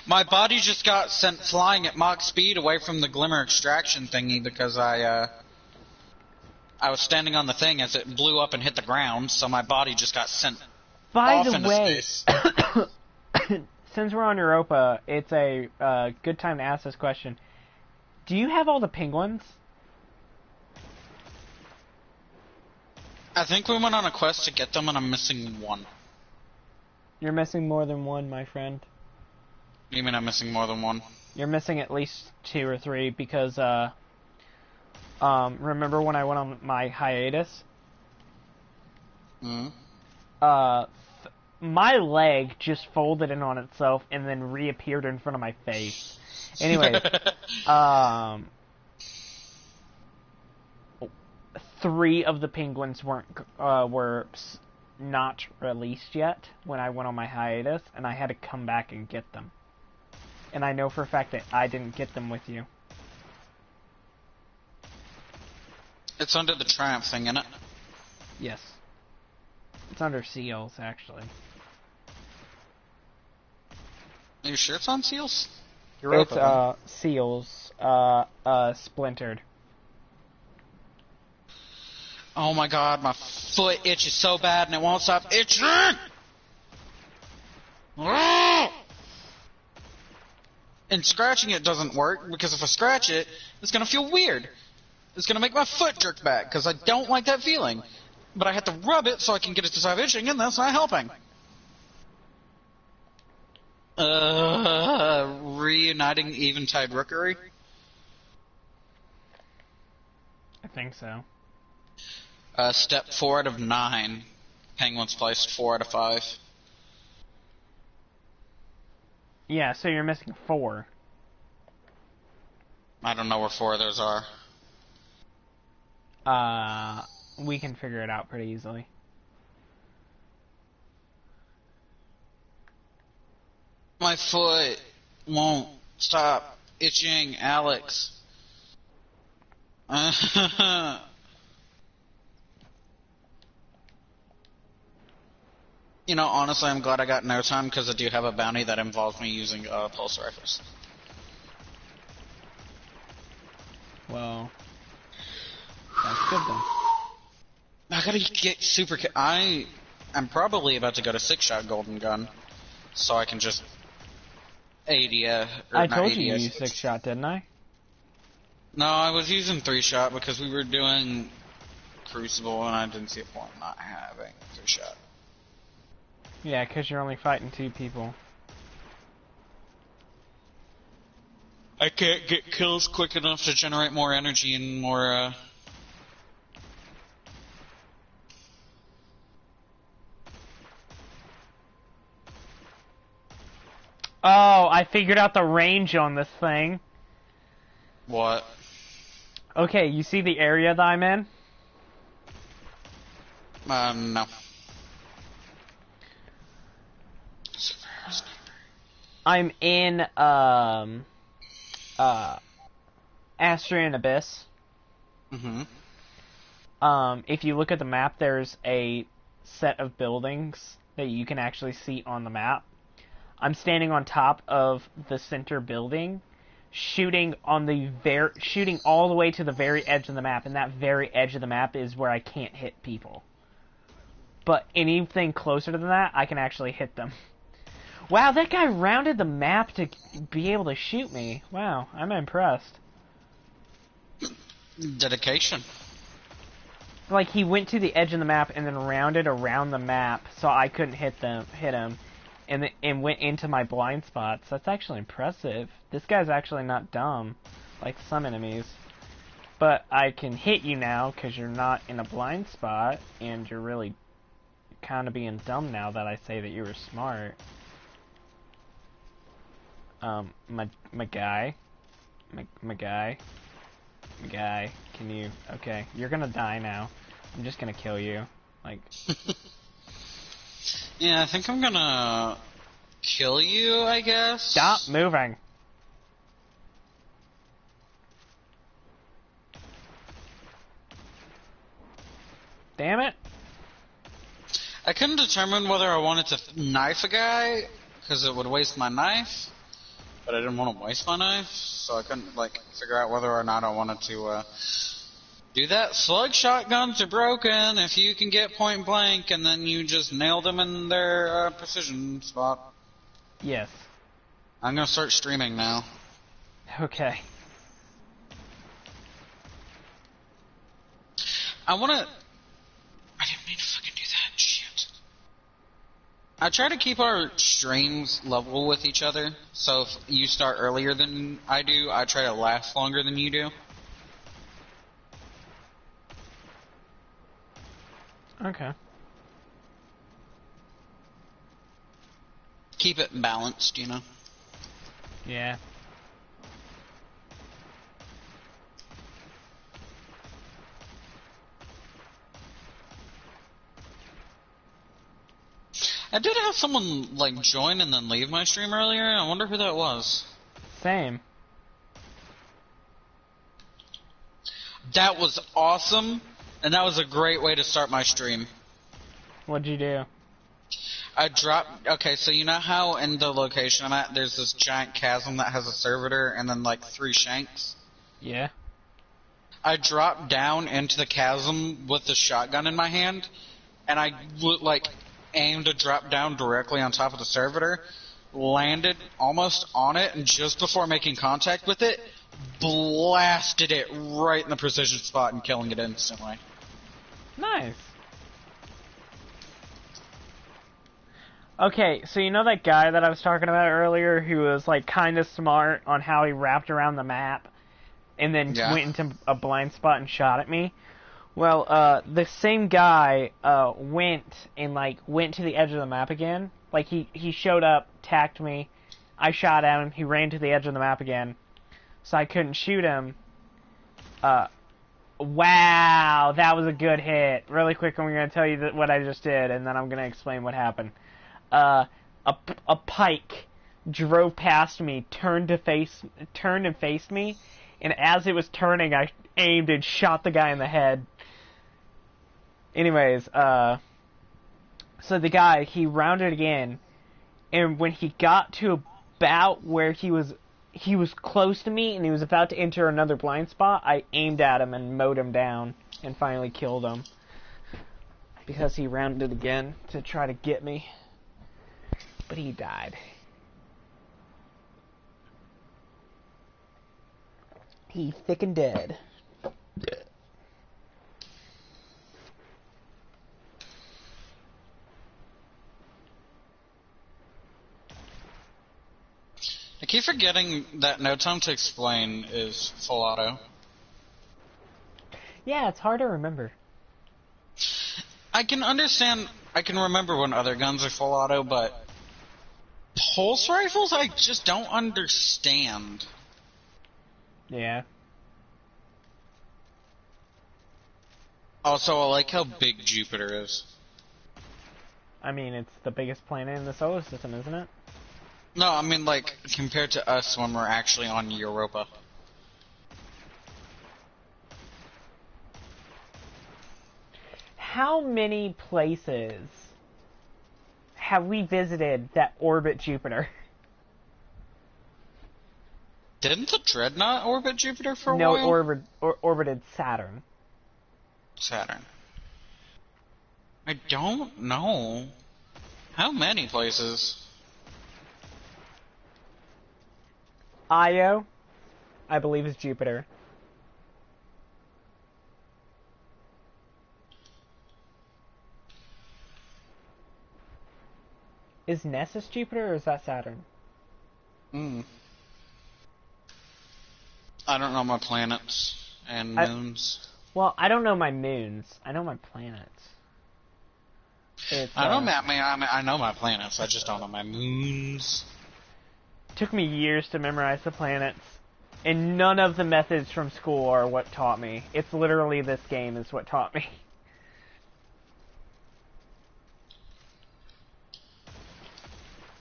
My body just got sent flying at Mach speed away from the glimmer extraction thingy because I was standing on the thing as it blew up and hit the ground, so my body just got sent off into space. Since we're on Europa, it's a good time to ask this question. Do you have all the penguins? I think we went on a quest to get them, and I'm missing one. You're missing more than one, my friend. You mean I'm missing more than one? You're missing at least 2 or 3, because, remember when I went on my hiatus? Hmm? My leg just folded in on itself and then reappeared in front of my face. Anyway, 3 of the penguins were not released yet when I went on my hiatus, and I had to come back and get them. And I know for a fact that I didn't get them with you. It's under the Triumph thing, isn't it? Yes. It's under seals, actually. Are you sure it's on seals? It's, seals, splintered. Oh my god, my foot itches so bad and it won't stop itching! And scratching it doesn't work, because if I scratch it, it's gonna feel weird. It's gonna make my foot jerk back, because I don't like that feeling. But I have to rub it so I can get it to stop itching, and that's not helping. Reuniting Eventide Rookery? I think so. Step 4 out of 9. Penguins placed 4 out of 5. Yeah, so you're missing 4. I don't know where 4 of those are. We can figure it out pretty easily. My foot won't stop itching, Alex. You know, honestly, I'm glad I got no time, because I do have a bounty that involves me using pulse rifles. Well, that's good then. I gotta get super. I'm probably about to go to 6-shot golden gun, so I can just ADS. I told you to use 6-shot, didn't I? No, I was using 3-shot because we were doing Crucible, and I didn't see a point in not having 3-shot. Yeah, because you're only fighting 2 people. I can't get kills quick enough to generate more energy and more, Oh, I figured out the range on this thing. What? Okay, you see the area that I'm in? No. I'm in, Astrian Abyss. Mm-hmm. If you look at the map, there's a set of buildings that you can actually see on the map. I'm standing on top of the center building, shooting all the way to the very edge of the map, and that very edge of the map is where I can't hit people. But anything closer to that, I can actually hit them. Wow, that guy rounded the map to be able to shoot me. Wow, I'm impressed. Dedication. Like, he went to the edge of the map and then rounded around the map so I couldn't hit him, and went into my blind spots. That's actually impressive. This guy's actually not dumb, like some enemies. But I can hit you now because you're not in a blind spot, and you're really kind of being dumb now that I say that you were smart. My guy, can you, okay, you're gonna die now. I'm just gonna kill you, like. Yeah, I think I'm gonna kill you, I guess. Stop moving. Damn it. I couldn't determine whether I wanted to knife a guy, because it would waste my knife, but I didn't want to waste my knife, so I couldn't like figure out whether or not I wanted to do that. Slug shotguns are broken if you can get point blank and then you just nail them in their precision spot. Yes. I'm gonna start streaming now. Okay. I didn't mean to fucking do that. Shit. I try to keep our streams level with each other, so if you start earlier than I do, I try to last longer than you do. Okay. Keep it balanced, you know? Yeah. I did have someone, like, join and then leave my stream earlier. I wonder who that was. Same. That was awesome, and that was a great way to start my stream. What'd you do? I dropped... Okay, so you know how in the location I'm at, there's this giant chasm that has a servitor and then, like, 3 shanks? Yeah. I dropped down into the chasm with the shotgun in my hand, and I, like, aimed to drop down directly on top of the servitor, landed almost on it, and just before making contact with it, blasted it right in the precision spot and killing it instantly. Nice. Okay, so you know that guy that I was talking about earlier who was, like, kind of smart on how he wrapped around the map and then went into a blind spot and shot at me? Well, the same guy, went to the edge of the map again. Like, he showed up, tacked me, I shot at him, he ran to the edge of the map again, so I couldn't shoot him. Wow, that was a good hit. Really quick, I'm gonna tell you what I just did, and then I'm gonna explain what happened. A pike drove past me, turned and faced me, and as it was turning, I aimed and shot the guy in the head. Anyways, so the guy, he rounded again, and when he got to about where he was close to me, and he was about to enter another blind spot, I aimed at him and mowed him down, and finally killed him. Because he rounded again to try to get me. But he died. He's thick and dead. I keep forgetting that No Time to Explain is full auto. Yeah, it's hard to remember. I can remember when other guns are full auto, but pulse rifles I just don't understand. Yeah. Also, I like how big Jupiter is. I mean, it's the biggest planet in the solar system, isn't it? No, I mean, like, compared to us when we're actually on Europa. How many places have we visited that orbit Jupiter? Didn't the Dreadnought orbit Jupiter for a while? No, orbited Saturn. Saturn. I don't know. How many places? Io, I believe, is Jupiter. Is Nessus Jupiter, or is that Saturn? I don't know my planets and moons. Well, I don't know my moons. I know my planets. I know my planets. I just don't know my moons. Took me years to memorize the planets, and none of the methods from school are what taught me. It's literally this game is what taught me.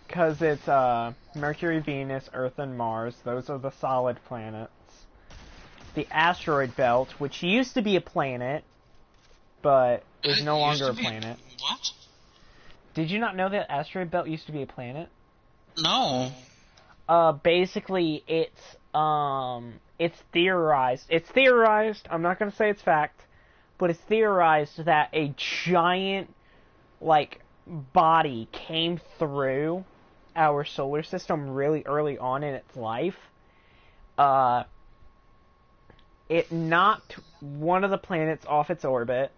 Because it's Mercury, Venus, Earth, and Mars. Those are the solid planets. The asteroid belt, which used to be a planet, but is no longer a planet. What? Did you not know that asteroid belt used to be a planet? No. Basically, it's theorized. It's theorized. I'm not gonna say it's fact, but it's theorized that a giant, like, body came through our solar system really early on in its life. It knocked one of the planets off its orbit.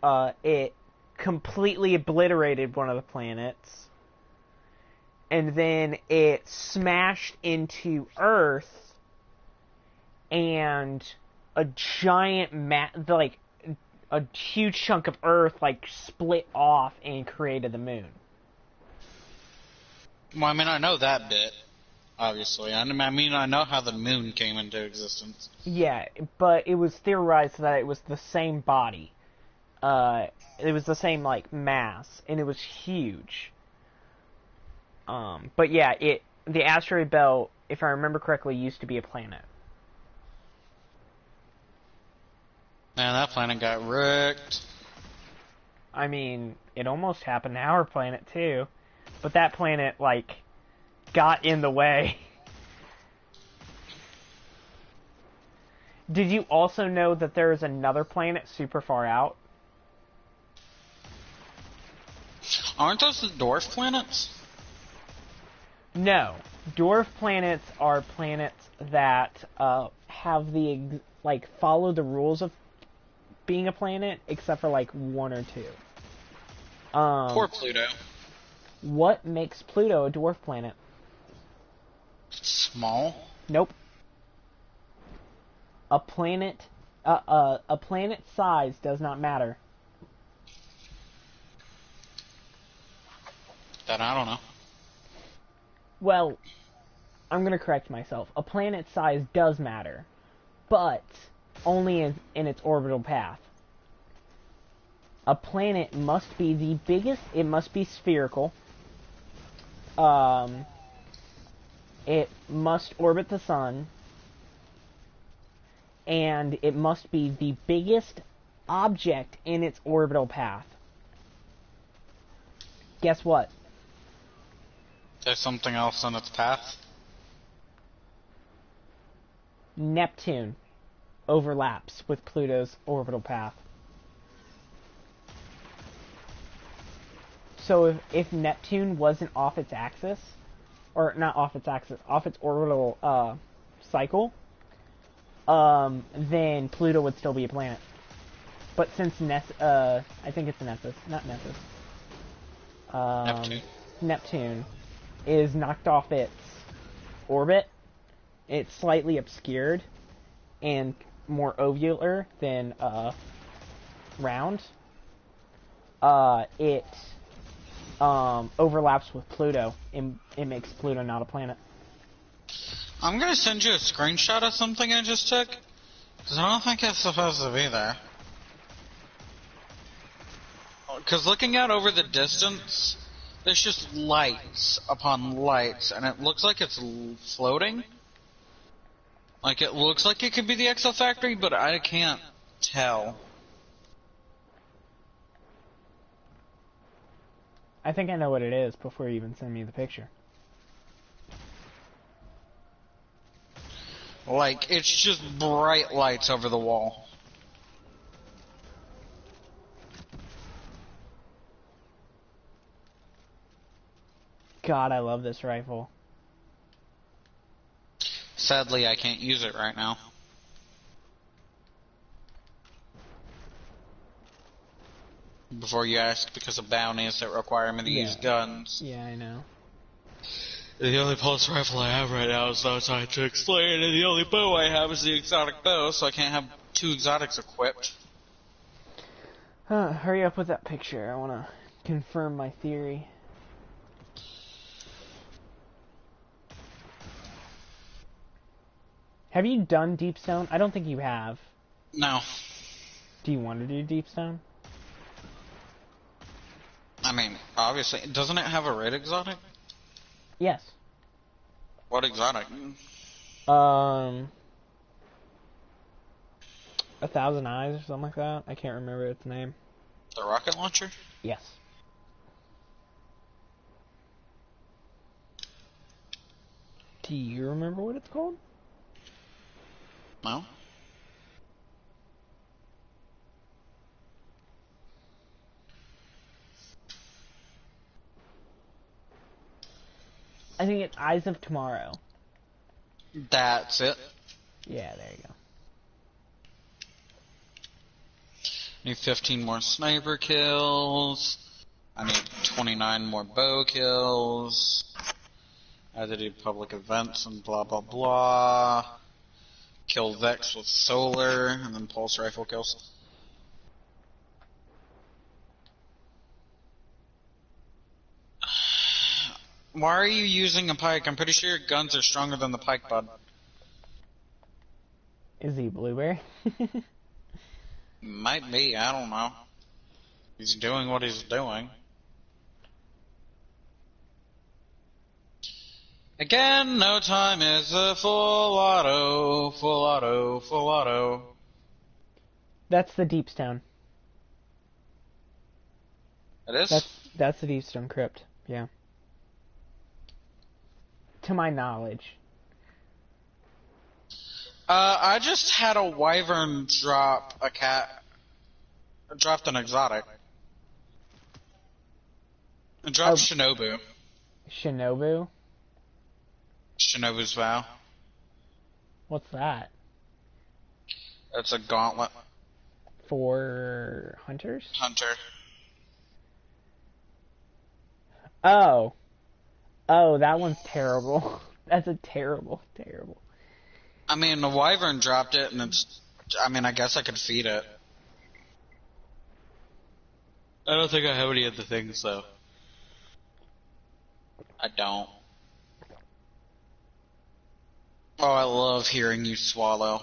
It completely obliterated one of the planets. And then it smashed into Earth, and a giant a huge chunk of Earth, like, split off and created the moon. Well, I mean, I know that bit, obviously. I mean, I know how the moon came into existence. Yeah, but it was theorized that it was the same body. It was the same, like, mass, and it was huge. But yeah, the asteroid belt, if I remember correctly, used to be a planet. Man, that planet got wrecked. I mean, it almost happened to our planet too, but that planet, like, got in the way. Did you also know that there is another planet super far out? Aren't those the dwarf planets? No. Dwarf planets are planets that have follow the rules of being a planet, except for like one or two. Poor Pluto. What makes Pluto a dwarf planet? Small? Nope. A planet size does not matter. Then I don't know. Well, I'm gonna correct myself. A planet size does matter, but only in its orbital path. A planet must be the biggest. It must be spherical. It must orbit the sun, and it must be the biggest object in its orbital path. Guess what? There's something else in its path. Neptune overlaps with Pluto's orbital path. So if Neptune wasn't off its axis, or not off its axis, off its orbital cycle, then Pluto would still be a planet. But since I think it's Nessus, not Nessus. Neptune is knocked off its orbit. It's slightly obscured and more ovular than round. It overlaps with Pluto, and it makes Pluto not a planet. I'm gonna send you a screenshot of something I just took, because I don't think it's supposed to be there. Because looking out over the distance, there's just lights upon lights, and it looks like it's floating. Like, it looks like it could be the Exo Factory, but I can't tell. I think I know what it is before you even send me the picture. Like, it's just bright lights over the wall. God, I love this rifle. Sadly, I can't use it right now. Before you ask, because of bounties that require me to use guns. Yeah, I know. The only pulse rifle I have right now is outside to explain, and the only bow I have is the exotic bow, so I can't have two exotics equipped. Hurry up with that picture. I want to confirm my theory. Have you done Deepstone? I don't think you have. No. Do you want to do Deepstone? I mean, obviously, doesn't it have a red exotic? Yes. What exotic? 1,000 Eyes or something like that. I can't remember its name. The rocket launcher? Yes. Do you remember what it's called? No? I think it's Eyes of Tomorrow. That's it. Yeah, there you go. Need 15 more sniper kills. I need 29 more bow kills. I had to do public events and blah blah blah. Kill Vex with solar, and then pulse rifle kills. Why are you using a pike? I'm pretty sure your guns are stronger than the pike, bud. Is he Blueberry? Might be, I don't know. He's doing what he's doing. Again, no time is a full auto, full auto, full auto. That's the Deepstone. It is? That's the Deepstone crypt. Yeah. To my knowledge. I just had a wyvern drop a cat. Dropped an exotic. It dropped Shinobu. Shinobu? Shinobu's Vow. What's that? It's a gauntlet. For hunters? Hunter. Oh. Oh, that one's terrible. That's a terrible. I mean, the wyvern dropped it, and it's... I mean, I guess I could feed it. I don't think I have any of the things, though. I don't. Oh, I love hearing you swallow.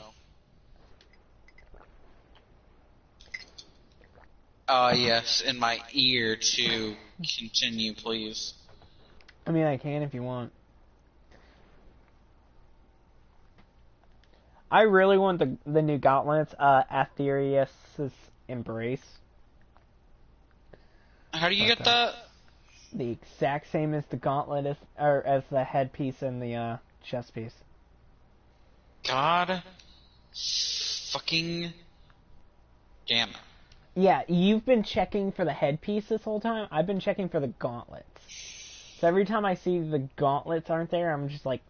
Yes, in my ear, too. Continue, please. I mean, I can if you want. I really want the new gauntlets, Aetherius' Embrace. How do you get that? The exact same as the gauntlet, or as the headpiece and the chest piece. God fucking damn it. Yeah, you've been checking for the headpiece this whole time. I've been checking for the gauntlets. So every time I see the gauntlets aren't there, I'm just like,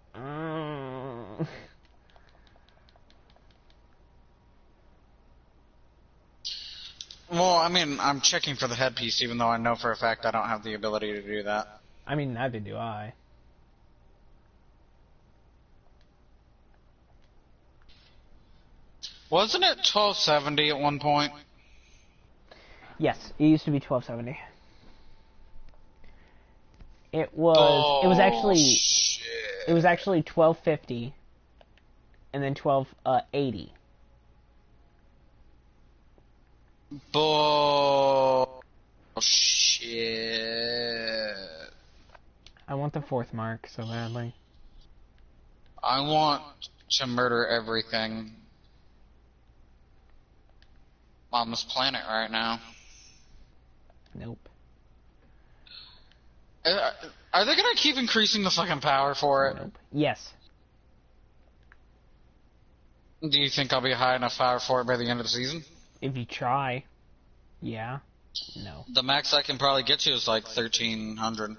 Well, I mean, I'm checking for the headpiece, even though I know for a fact I don't have the ability to do that. I mean, neither do I. Wasn't it 1270 at one point? Yes, it used to be 1270. It was actually 1250 and then 1280. Bullshit. I want the 4th mark so badly. I want to murder everything on this planet right now. Nope. Are they gonna keep increasing the fucking power for it? Nope. Yes. Do you think I'll be high enough power for it by the end of the season? If you try. Yeah. No. The max I can probably get to is like 1300.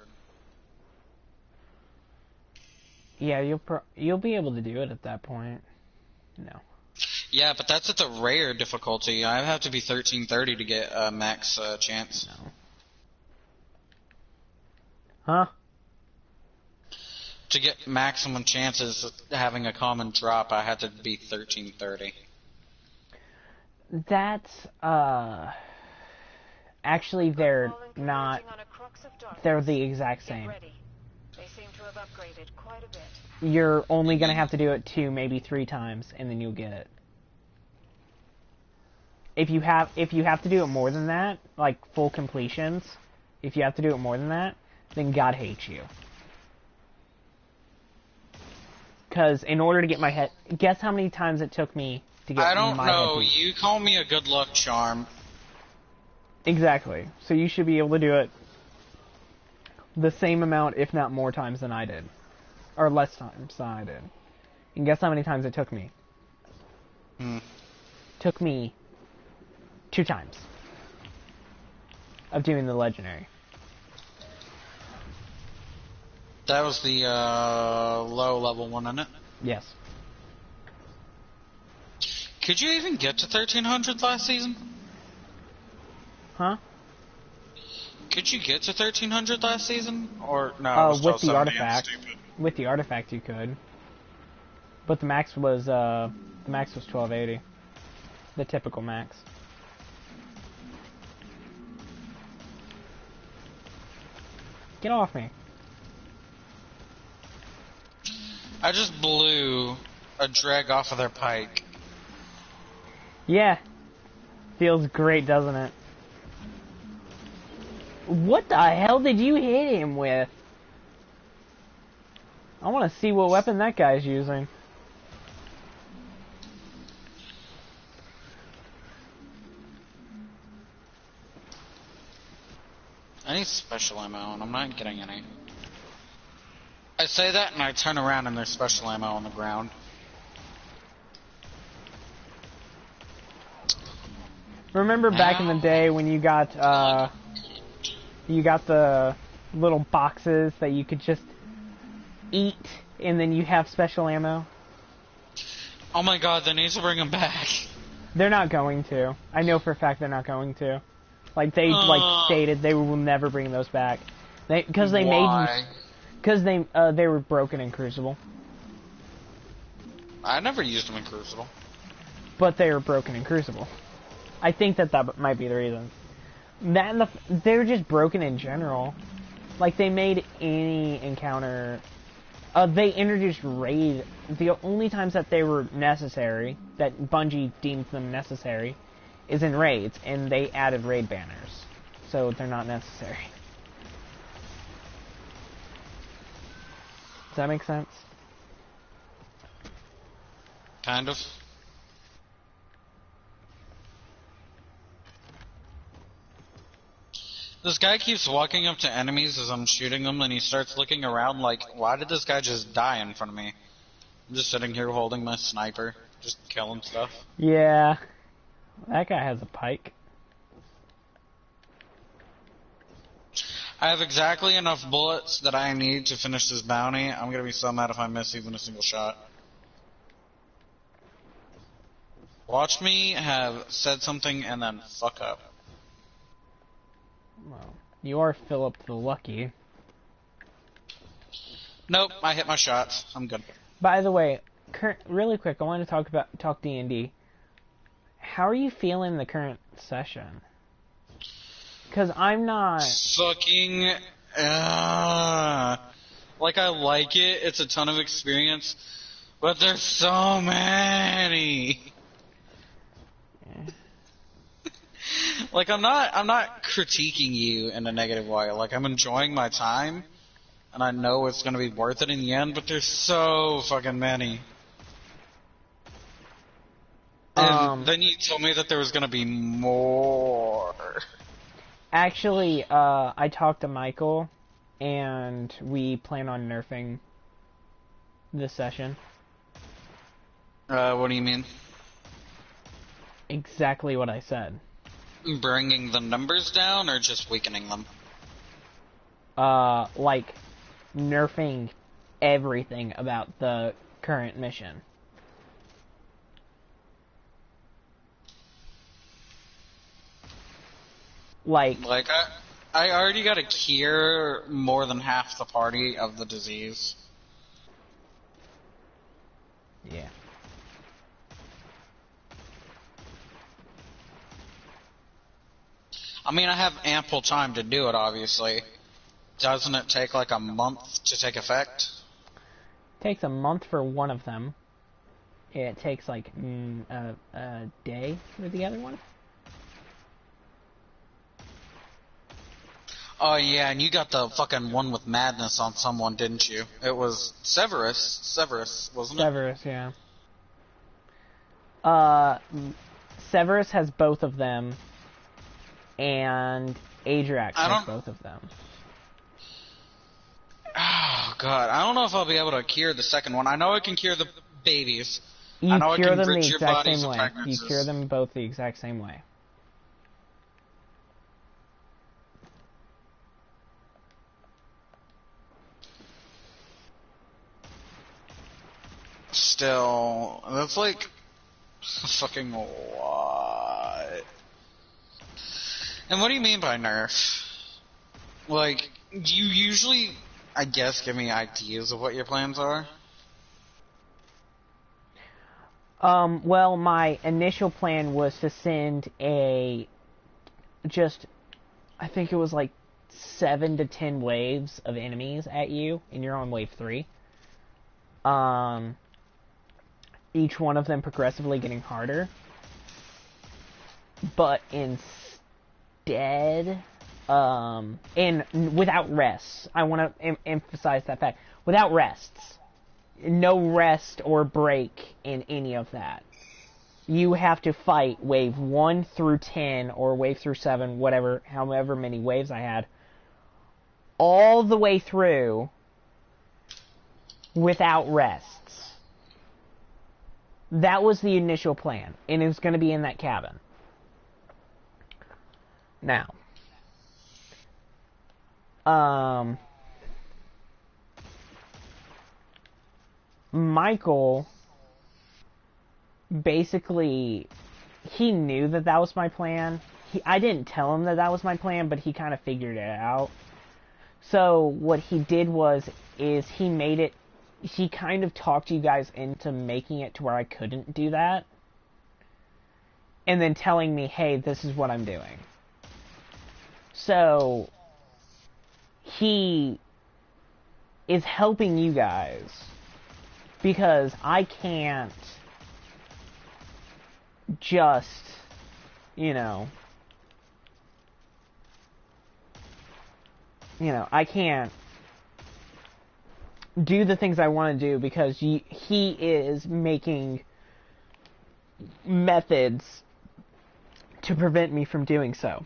Yeah, you'll be able to do it at that point. No. Yeah, but that's at the rare difficulty. I have to be 1330 to get a max chance. No. Huh? To get maximum chances of having a common drop, I had to be 1330. That's, actually, they're not, they're the exact same. They seem to have upgraded quite a bit. You're only gonna have to do it 2, maybe 3 times, and then you'll get it. If you have to do it more than that, like full completions, if you have to do it more than that, then God hates you. Because in order to get my head, guess how many times it took me to get my I don't know. headpiece. You call me a good luck charm. Exactly. So you should be able to do it the same amount, if not more times than I did. or less times than I did. And guess how many times it took me? Took me 2 times of doing the legendary. That was the low level one, isn't it? Yes. Could you even get to 1300 last season? Huh? Could you get to 1300 last season? Or no? It was With still the 70 and artifact. stupid. With the artifact, you could. But the max was 1280. The typical max. Get off me. I just blew a drag off of their pike. Yeah. Feels great, doesn't it? What the hell did you hit him with? I want to see what weapon that guy's using. I need special ammo, and I'm not getting any. I say that, and I turn around, and there's special ammo on the ground. Remember back in the day when you got the little boxes that you could just eat, and then you have special ammo? Oh my god, they need to bring them back. They're not going to. I know for a fact they're not going to. Like they stated they will never bring those back. Because they Why? they were broken in Crucible. I never used them in Crucible. But they were broken in Crucible. I think that might be the reason. That and they're just broken in general. Like they made any encounter. They introduced raid. The only times that they were necessary, that Bungie deems them necessary, is in raids, and they added raid banners, so they're not necessary. Does that make sense? Kind of. This guy keeps walking up to enemies as I'm shooting them, and he starts looking around like, why did this guy just die in front of me? I'm just sitting here holding my sniper, just killing stuff. Yeah. That guy has a pike. I have exactly enough bullets that I need to finish this bounty. I'm gonna be so mad if I miss even a single shot. Watch me have said something and then fuck up. Well, you are Philip the Lucky. Nope, I hit my shots. I'm good. By the way, really quick, I want to talk D&D. How are you feeling the current session? Because I'm not... Sucking. Like, I like it. It's a ton of experience. But there's so many. Yeah. Like, I'm not critiquing you in a negative way. Like, I'm enjoying my time. And I know it's gonna be worth it in the end, but there's so fucking many. And then you told me that there was gonna be more. Actually, I talked to Michael, and we plan on nerfing this session. What do you mean? Exactly what I said. Bringing the numbers down, or just weakening them? Like, nerfing everything about the current mission. Like I already got to cure more than half the party of the disease. Yeah. I mean, I have ample time to do it, obviously. Doesn't it take like a month to take effect? Takes a month for one of them. It takes like a day for the other one. Oh yeah, and you got the fucking one with madness on someone, didn't you? It was Severus, wasn't it? Severus, yeah. Severus has both of them, and Adrax has both of them. Oh God, I don't know if I'll be able to cure the second one. I know I can cure the babies. You I know I cure can them the bridge your exact bodies same with way. You pregnancies. cure them both the exact same way. Still, that's like fucking what? And what do you mean by nerf? Like, do you usually, I guess, give me ideas of what your plans are? Well, my initial plan was to send I think it was like 7 to 10 waves of enemies at you, and you're on wave 3. Each one of them progressively getting harder. But instead, and without rests, I want to emphasize that fact. Without rests. No rest or break in any of that. You have to fight wave 1 through 10 or wave through 7, whatever, however many waves I had, all the way through without rests. That was the initial plan, and it was going to be in that cabin. Now, Michael basically, he knew that that was my plan. I didn't tell him that that was my plan, but he kind of figured it out. So what he did is he kind of talked you guys into making it to where I couldn't do that. And then telling me, hey, this is what I'm doing. So, he is helping you guys. Because I can't just, I can't do the things I want to do because he is making methods to prevent me from doing so.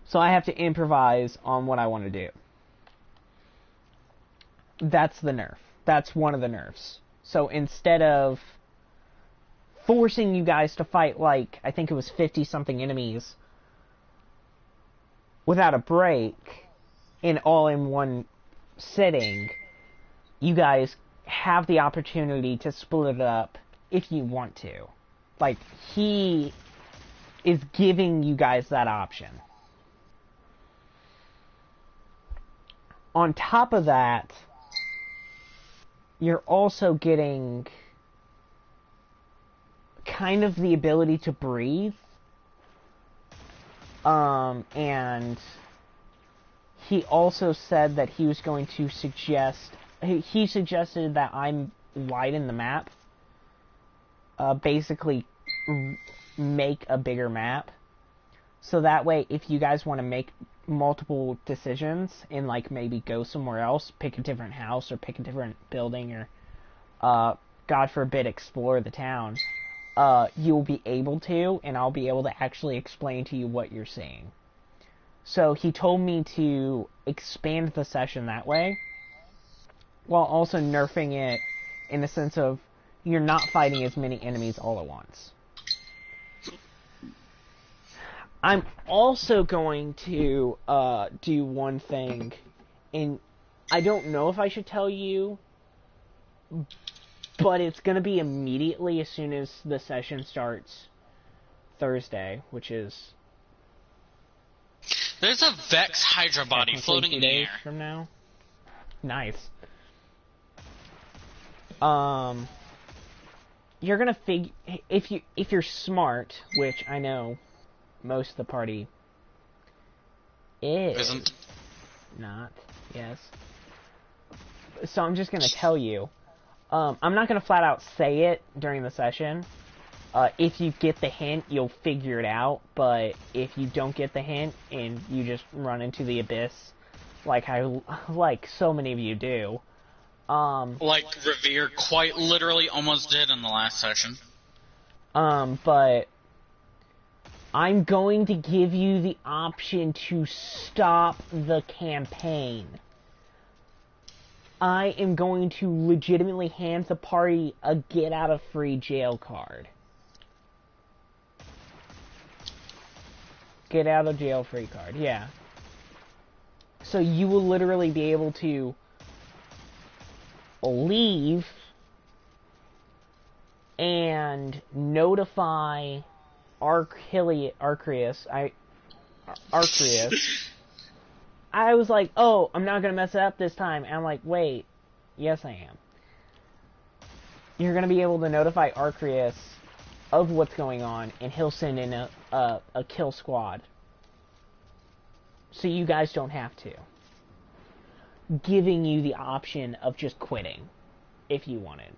So I have to improvise on what I want to do. That's the nerf. That's one of the nerfs. So instead of forcing you guys to fight like, I think it was 50-something enemies without a break and all in one sitting, you guys have the opportunity to split it up if you want to. Like, he is giving you guys that option. On top of that, you're also getting kind of the ability to breathe. And he also said that he was going to he suggested that I widen the map. Basically make a bigger map. So that way, if you guys want to make multiple decisions and like maybe go somewhere else, pick a different house or pick a different building or God forbid explore the town, you'll be able to, and I'll be able to actually explain to you what you're seeing. So he told me to expand the session that way while also nerfing it in the sense of you're not fighting as many enemies all at once. I'm also going to do one thing, and I don't know if I should tell you, but it's going to be immediately as soon as the session starts Thursday, which is... There's a Vex Hydra body floating in the air. From now. Nice. You're going to if you're smart, which I know most of the party Isn't. Not. Yes. So I'm just gonna tell you. I'm not gonna flat out say it during the session. If you get the hint, you'll figure it out. But if you don't get the hint and you just run into the abyss, like so many of you do. Like Revere quite literally almost did in the last session. But I'm going to give you the option to stop the campaign. I am going to legitimately hand the party a get out of free jail card. Get out of jail free card, yeah. So you will literally be able to leave and notify Arceus. I was like, oh, I'm not gonna mess it up this time. And I'm like, wait, yes I am. You're gonna be able to notify Arceus of what's going on, and he'll send in a kill squad. So you guys don't have to. Giving you the option of just quitting, if you wanted.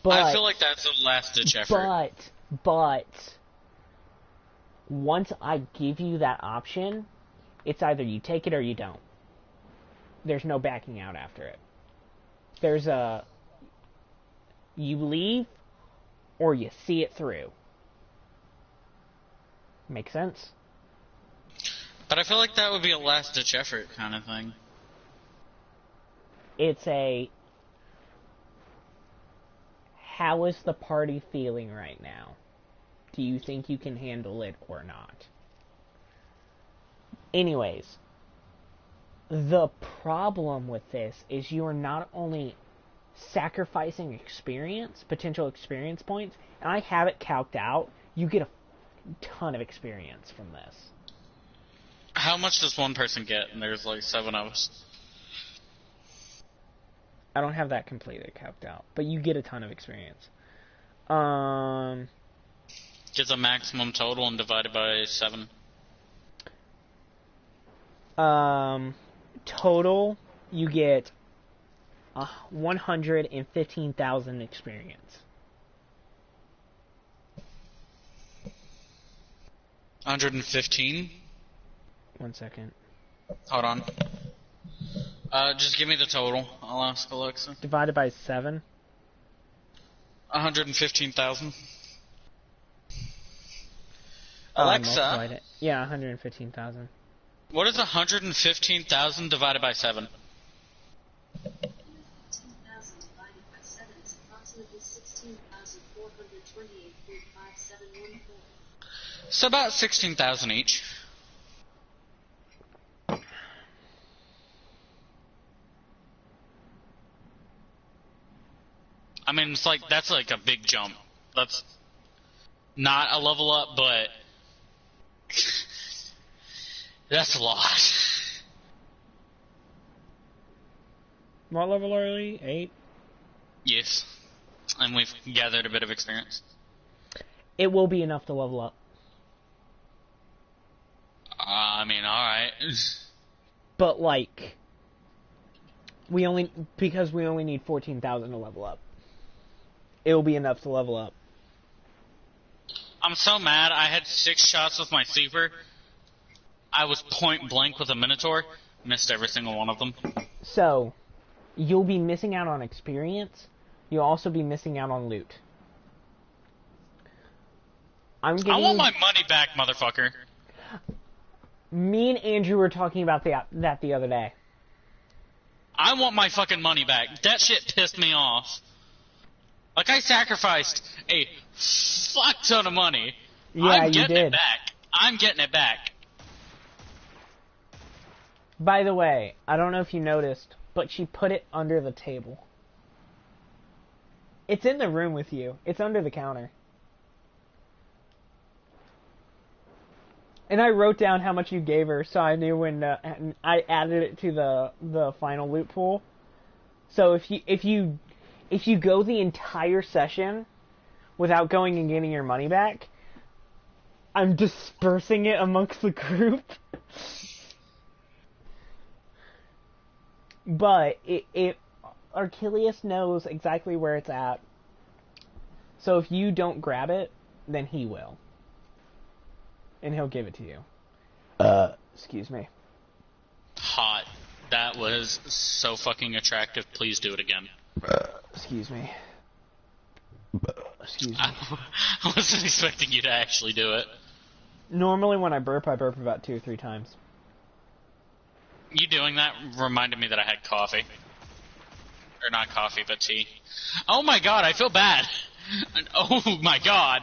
But, I feel like that's a last-ditch effort. But, once I give you that option, it's either you take it or you don't. There's no backing out after it. There's you leave, or you see it through. Make sense? But I feel like that would be a last-ditch effort kind of thing. It's how is the party feeling right now? Do you think you can handle it or not? Anyways, the problem with this is you are not only sacrificing potential experience points, and I have it calced out, you get a ton of experience from this. How much does one person get? And there's like 7 of us. I don't have that completely calced out, but you get a ton of experience. Gets a maximum total and divided by 7. Total, you get 115,000 experience. 115? 1 second. Hold on. Just give me the total. I'll ask Alexa. Divided by 7. 115,000. Alexa, yeah, 115,000. what is 115,000 divided by 7? 115,000 divided by 7 is approximately 16,428.5714. So about 16,000 each. I mean, that's like a big jump. That's not a level up, but that's a lot. What level are we? 8? Yes. And we've gathered a bit of experience. It will be enough to level up. I mean, alright. But, because we only need 14,000 to level up. It will be enough to level up. I'm so mad. I had 6 shots with my Super. I was point blank with a Minotaur. Missed every single one of them. So, you'll be missing out on experience. You'll also be missing out on loot. I want my money back, motherfucker. Me and Andrew were talking about that the other day. I want my fucking money back. That shit pissed me off. Like, I sacrificed a fuck ton of money. Yeah, I'm getting it back. I'm getting it back. By the way, I don't know if you noticed, but she put it under the table. It's in the room with you. It's under the counter. And I wrote down how much you gave her, so I knew when I added it to the final loot pool. So if you go the entire session without going and getting your money back, I'm dispersing it amongst the group. But Archelius knows exactly where it's at. So if you don't grab it, then he will. And he'll give it to you. Excuse me. Hot. That was so fucking attractive. Please do it again. Excuse me. Excuse me. I wasn't expecting you to actually do it. Normally when I burp about 2 or 3 times. You doing that reminded me that I had coffee. Or not coffee, but tea. Oh my god, I feel bad. Oh my god.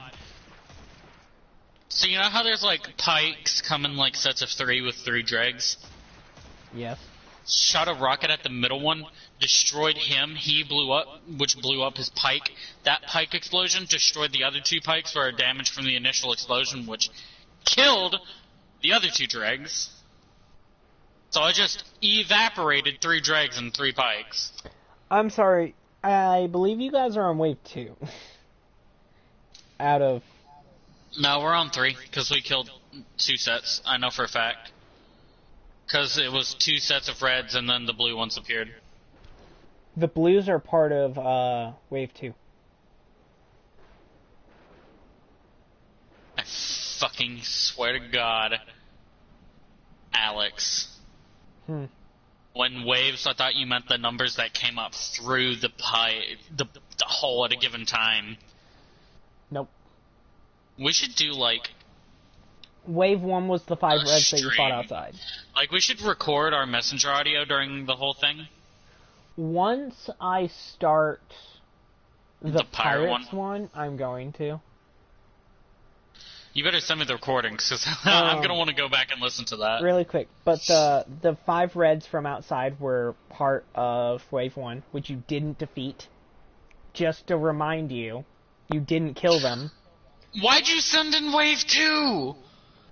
So you know how there's like pikes come in like sets of 3 with 3 dregs? Yes. Shot a rocket at the middle one, destroyed him, he blew up, which blew up his pike. That pike explosion destroyed the other 2 pikes for a damage from the initial explosion, which killed the other 2 dregs. So I just evaporated 3 dregs and 3 pikes. I'm sorry. I believe you guys are on wave 2. Out of... No, we're on 3, because we killed 2 sets, I know for a fact. Because it was 2 sets of reds and then the blue ones appeared. The blues are part of wave 2. I fucking swear to God. Alex. When waves, I thought you meant the numbers that came up through the hole at a given time. Nope. We should do, like... Wave 1 was the 5 reds that you fought stream. outside. Like, we should record our messenger audio during the whole thing. Once I start the pirate Pirates one, I'm going to. You better send me the recordings, because I'm going to want to go back and listen to that. Really quick, but the 5 reds from outside were part of Wave 1, which you didn't defeat. Just to remind you, you didn't kill them. Why'd you send in Wave 2?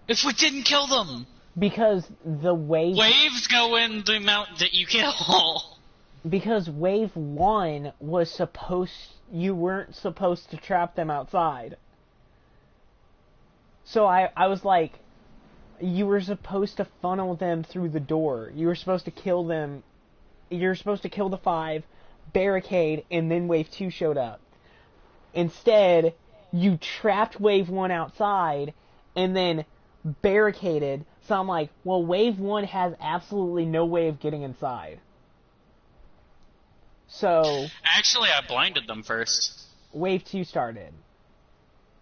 If we didn't kill them? Because the wave... Waves go in the amount that you kill. Because Wave 1 was supposed... You weren't supposed to trap them outside. So I was like... You were supposed to funnel them through the door. You were supposed to kill them... You were supposed to kill the 5, barricade, and then Wave 2 showed up. Instead, you trapped Wave 1 outside, and then barricaded, so I'm like, well, Wave 1 has absolutely no way of getting inside. So... Actually, I blinded them first. Wave 2 started.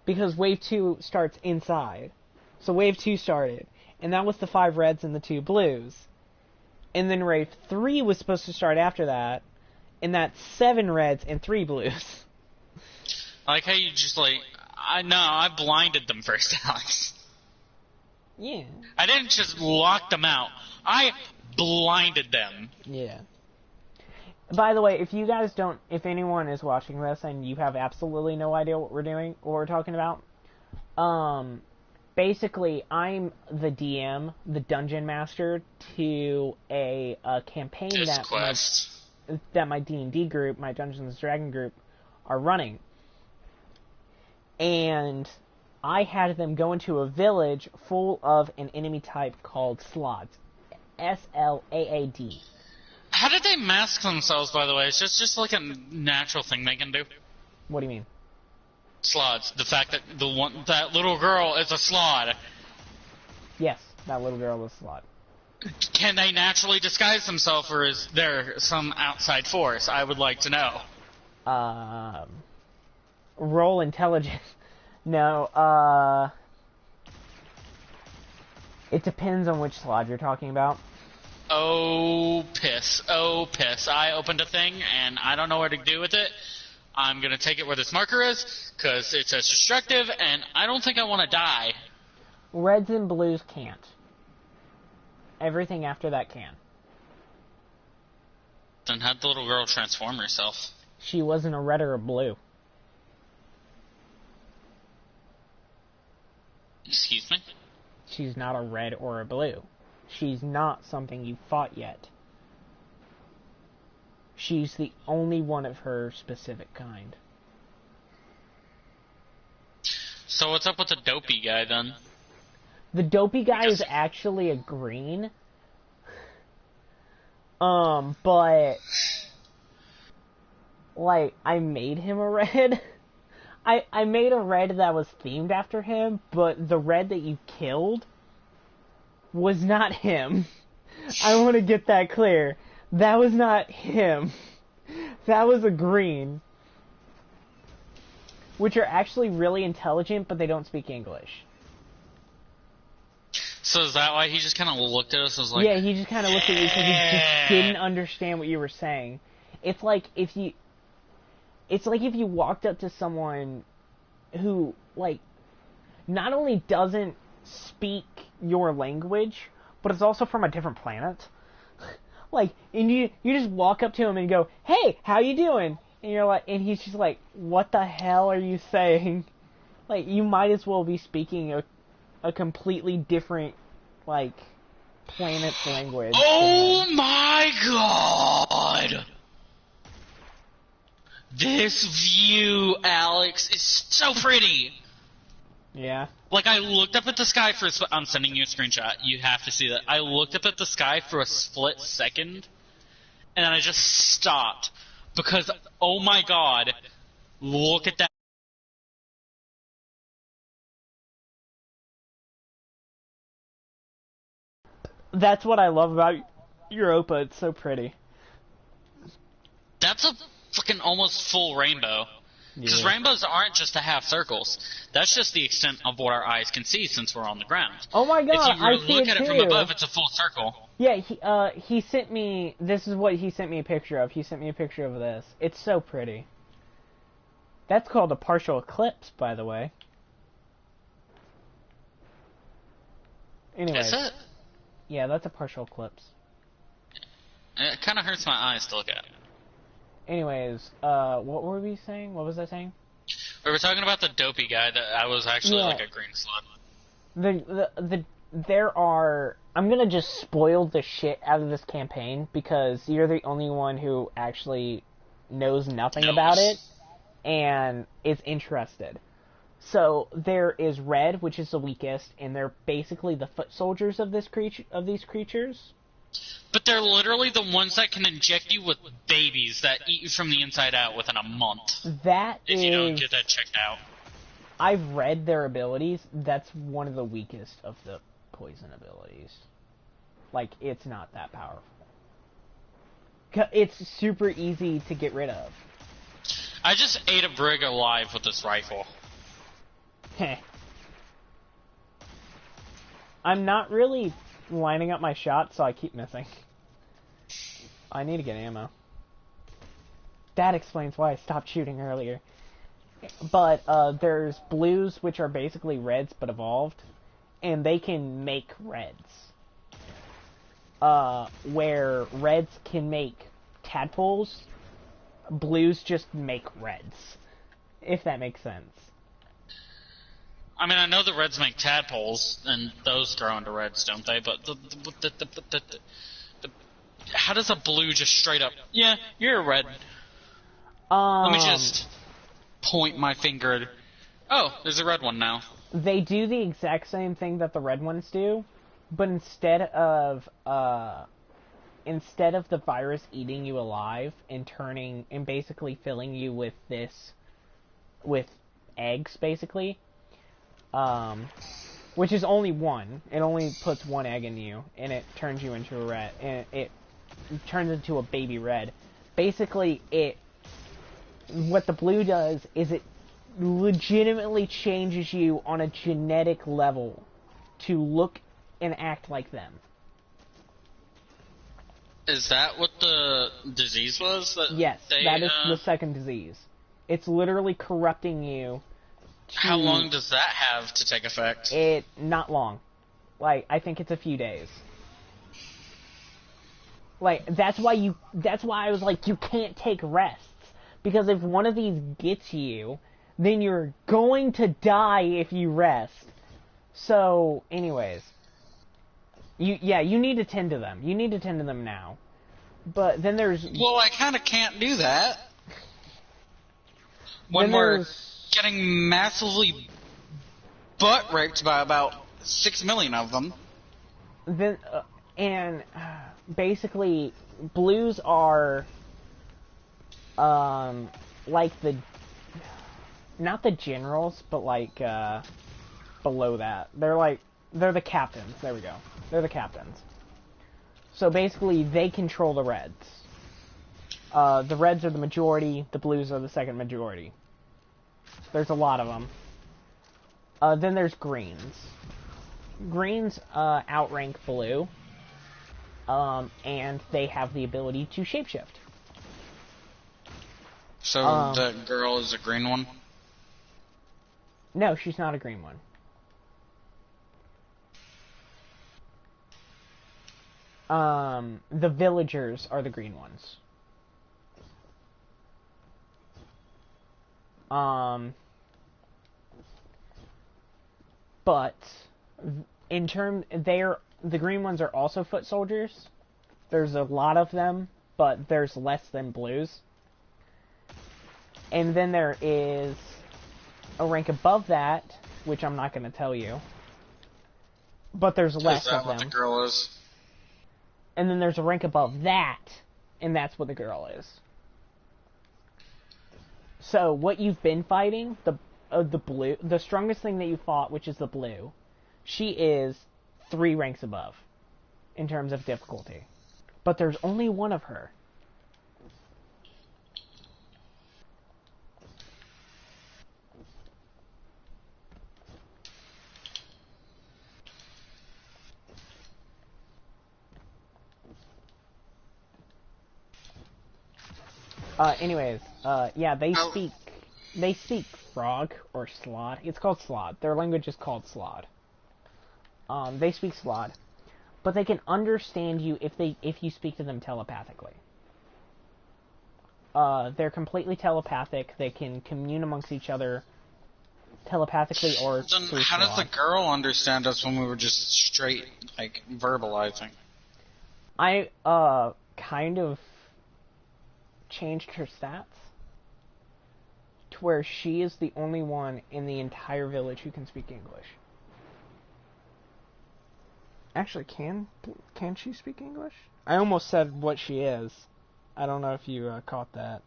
Because Wave 2 starts inside. So Wave 2 started, and that was the 5 reds and the 2 blues. And then Wave 3 was supposed to start after that, and that's 7 reds and 3 blues. I like how you just, like... I blinded them first, Alex. Yeah. I didn't just lock them out. I blinded them. Yeah. By the way, if anyone is watching this and you have absolutely no idea what we're talking about, basically I'm the DM, the dungeon master to a campaign that my D&D group, my Dungeons & Dragons group, are running. And I had them go into a village full of an enemy type called Slaad. S-L-A-A-D. How did they mask themselves, by the way? It's just like a natural thing they can do. What do you mean? Slaads. The fact that that little girl is a Slaad. Yes, that little girl is Slaad. Can they naturally disguise themselves, or is there some outside force? I would like to know. Roll intelligence. No, it depends on which Slaad you're talking about. Oh, piss. Oh, piss. I opened a thing, and I don't know what to do with it. I'm gonna take it where this marker is, because it says destructive, and I don't think I want to die. Reds and blues can't. Everything after that can. Then how'd the little girl transform herself? She wasn't a red or a blue. Excuse me? She's not a red or a blue. She's not something you fought yet. She's the only one of her specific kind. So what's up with the dopey guy, then? The dopey guy is actually a green. But... like, I made him a red. I made a red that was themed after him, but the red that you killed was not him. I want to get that clear. That was not him. That was a green. Which are actually really intelligent, but they don't speak English. So is that why he just kind of looked at us and was like... Yeah, he just kind of looked at you because he just didn't understand what you were saying. It's like if you walked up to someone who, like, not only doesn't speak your language, but is also from a different planet. Like, and you just walk up to him and go, "Hey, how you doing?" And you're like, and he's just like, "What the hell are you saying?" Like, you might as well be speaking a completely different, like, planet's language. Oh my god! This view, Alex, is so pretty! Yeah. Like, I looked up at the sky for I'm sending you a screenshot. You have to see that. I looked up at the sky for a split second, and then I just stopped. Because, oh my god, look at that. That's what I love about Europa. It's so pretty. That's a fucking almost full rainbow. Because Yeah. rainbows aren't just a half circles. That's just the extent of what our eyes can see since we're on the ground. Oh my If god, you were I to see look it at it too. from above, it's a full circle. Yeah, he sent me. This is what he sent me a picture of. He sent me a picture of this. It's so pretty. That's called a partial eclipse, by the way. Anyways, Is it? yeah, that's a partial eclipse. It kind of hurts my eyes to look at. Anyways, what were we saying? What was I saying? We were talking about the dopey guy that I was actually Yeah. like a green slug. There are. I'm gonna just spoil the shit out of this campaign because you're the only one who actually knows nothing about it and is interested. So there is Red, which is the weakest, and they're basically the foot soldiers of these creatures. But they're literally the ones that can inject you with babies that eat you from the inside out within a month. That If is. you don't get that checked out. I've read their abilities. That's one of the weakest of the poison abilities. Like, it's not that powerful. It's super easy to get rid of. I just ate a brig alive with this rifle. Heh. I'm not really lining up my shots, so I keep missing. I need to get ammo. That explains why I stopped shooting earlier. But there's blues, which are basically reds but evolved, and they can make reds. Where reds can make tadpoles, blues just make reds. If that makes sense. I mean, I know the reds make tadpoles, and those grow into reds, don't they? But how does a blue just straight up? Yeah, you're a red. Let me just point my finger. Oh, there's a red one now. They do the exact same thing that the red ones do, but instead of the virus eating you alive and basically filling you with eggs, basically, which is only one. It only puts one egg in you, and it turns you into a red, and it turns into a baby red. Basically, what the blue does is it legitimately changes you on a genetic level to look and act like them. Is that what the disease was? Yes, that is the second disease. It's literally corrupting you. How long does that have to take effect? Not long. Like, I think it's a few days. Like, that's why I was like, you can't take rests. Because if one of these gets you, then you're going to die if you rest. So, anyways. You need to tend to them. You need to tend to them now. But then there's... Well, I kind of can't do that. When we're getting massively butt-raped by about 6 million of them. Then, basically, blues are... like not the generals, but like, below that. They're the captains. There we go. They're the captains. So basically, they control the reds. The reds are the majority, the blues are the second majority. There's a lot of them. Then there's greens. Greens outrank blue, and they have the ability to shapeshift. So the girl is a green one? No, she's not a green one. The villagers are the green ones. But in the green ones are also foot soldiers. There's a lot of them, but there's less than blues. And then there is a rank above that, which I'm not going to tell you. But there's less Is that of what them. the girl is? And then there's a rank above that, and that's what the girl is. So what you've been fighting, the blue, the strongest thing that you fought, which is the blue, she is 3 ranks above in terms of difficulty. But there's only one of her. Yeah, they speak frog or slod. It's called slod. Their language is called slod. They speak slod, but they can understand you if you speak to them telepathically. They're completely telepathic. They can commune amongst each other telepathically or Then through how does the slod. girl understand us when we were just straight, like, verbalizing? I kind of changed her stats to where she is the only one in the entire village who can speak English. Actually, can she speak English? I almost said what she is. I don't know if you caught that.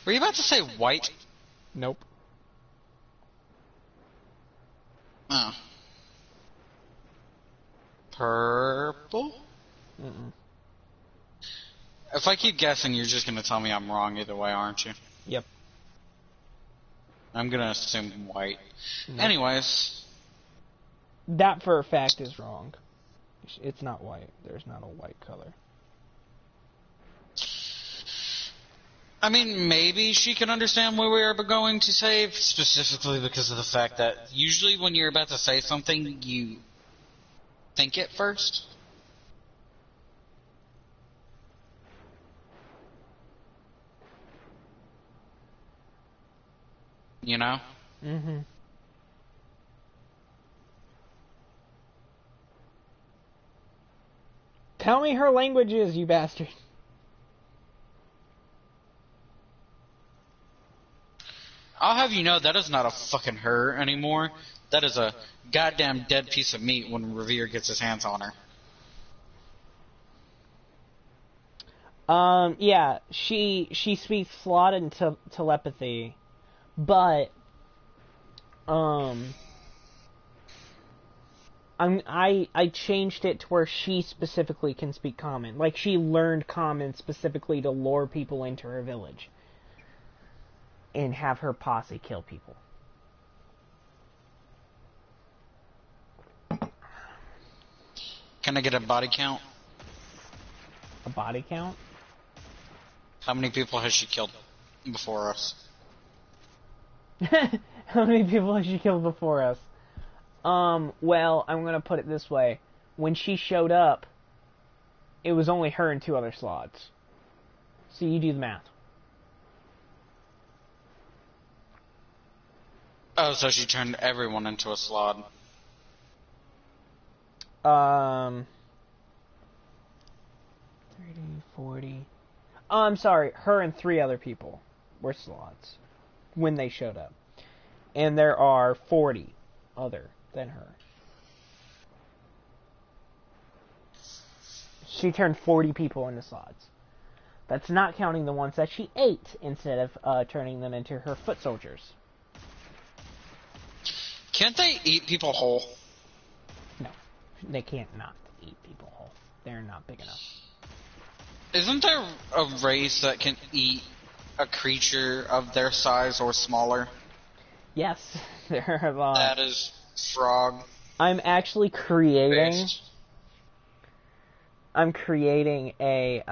Were you about to say white? Nope. Oh. Purple? Mm-mm. If I keep guessing, you're just gonna tell me I'm wrong either way, aren't you? Yep. I'm gonna assume white. Nope. Anyways, That for a fact is wrong. It's not white. There's not a white color. I mean, maybe she can understand what we are going to say, specifically because of the fact that usually when you're about to say something, you think it first. You know? Mm-hmm. Tell me her languages, you bastard. I'll have you know that is not a fucking her anymore. That is a goddamn dead piece of meat when Revere gets his hands on her. Yeah, she speaks slot and telepathy, but I changed it to where she specifically can speak common. Like, she learned common specifically to lure people into her village and have her posse kill people. Can I get a body count? A body count? How many people has she killed before us? How many people has she killed before us? Well, I'm gonna put it this way. When she showed up, it was only her and 2 other slots. So you do the math. Oh, so she turned everyone into a slod. 30, 40... Oh, I'm sorry, her and 3 other people were slots when they showed up. And there are 40 other than her. She turned 40 people into slots. That's not counting the ones that she ate instead of turning them into her foot soldiers. Can't they eat people whole? No, they can't not eat people whole. They're not big enough. Isn't there a race that can eat a creature of their size or smaller? Yes, there are a lot. That is frog I'm actually creating. based. I'm creating a.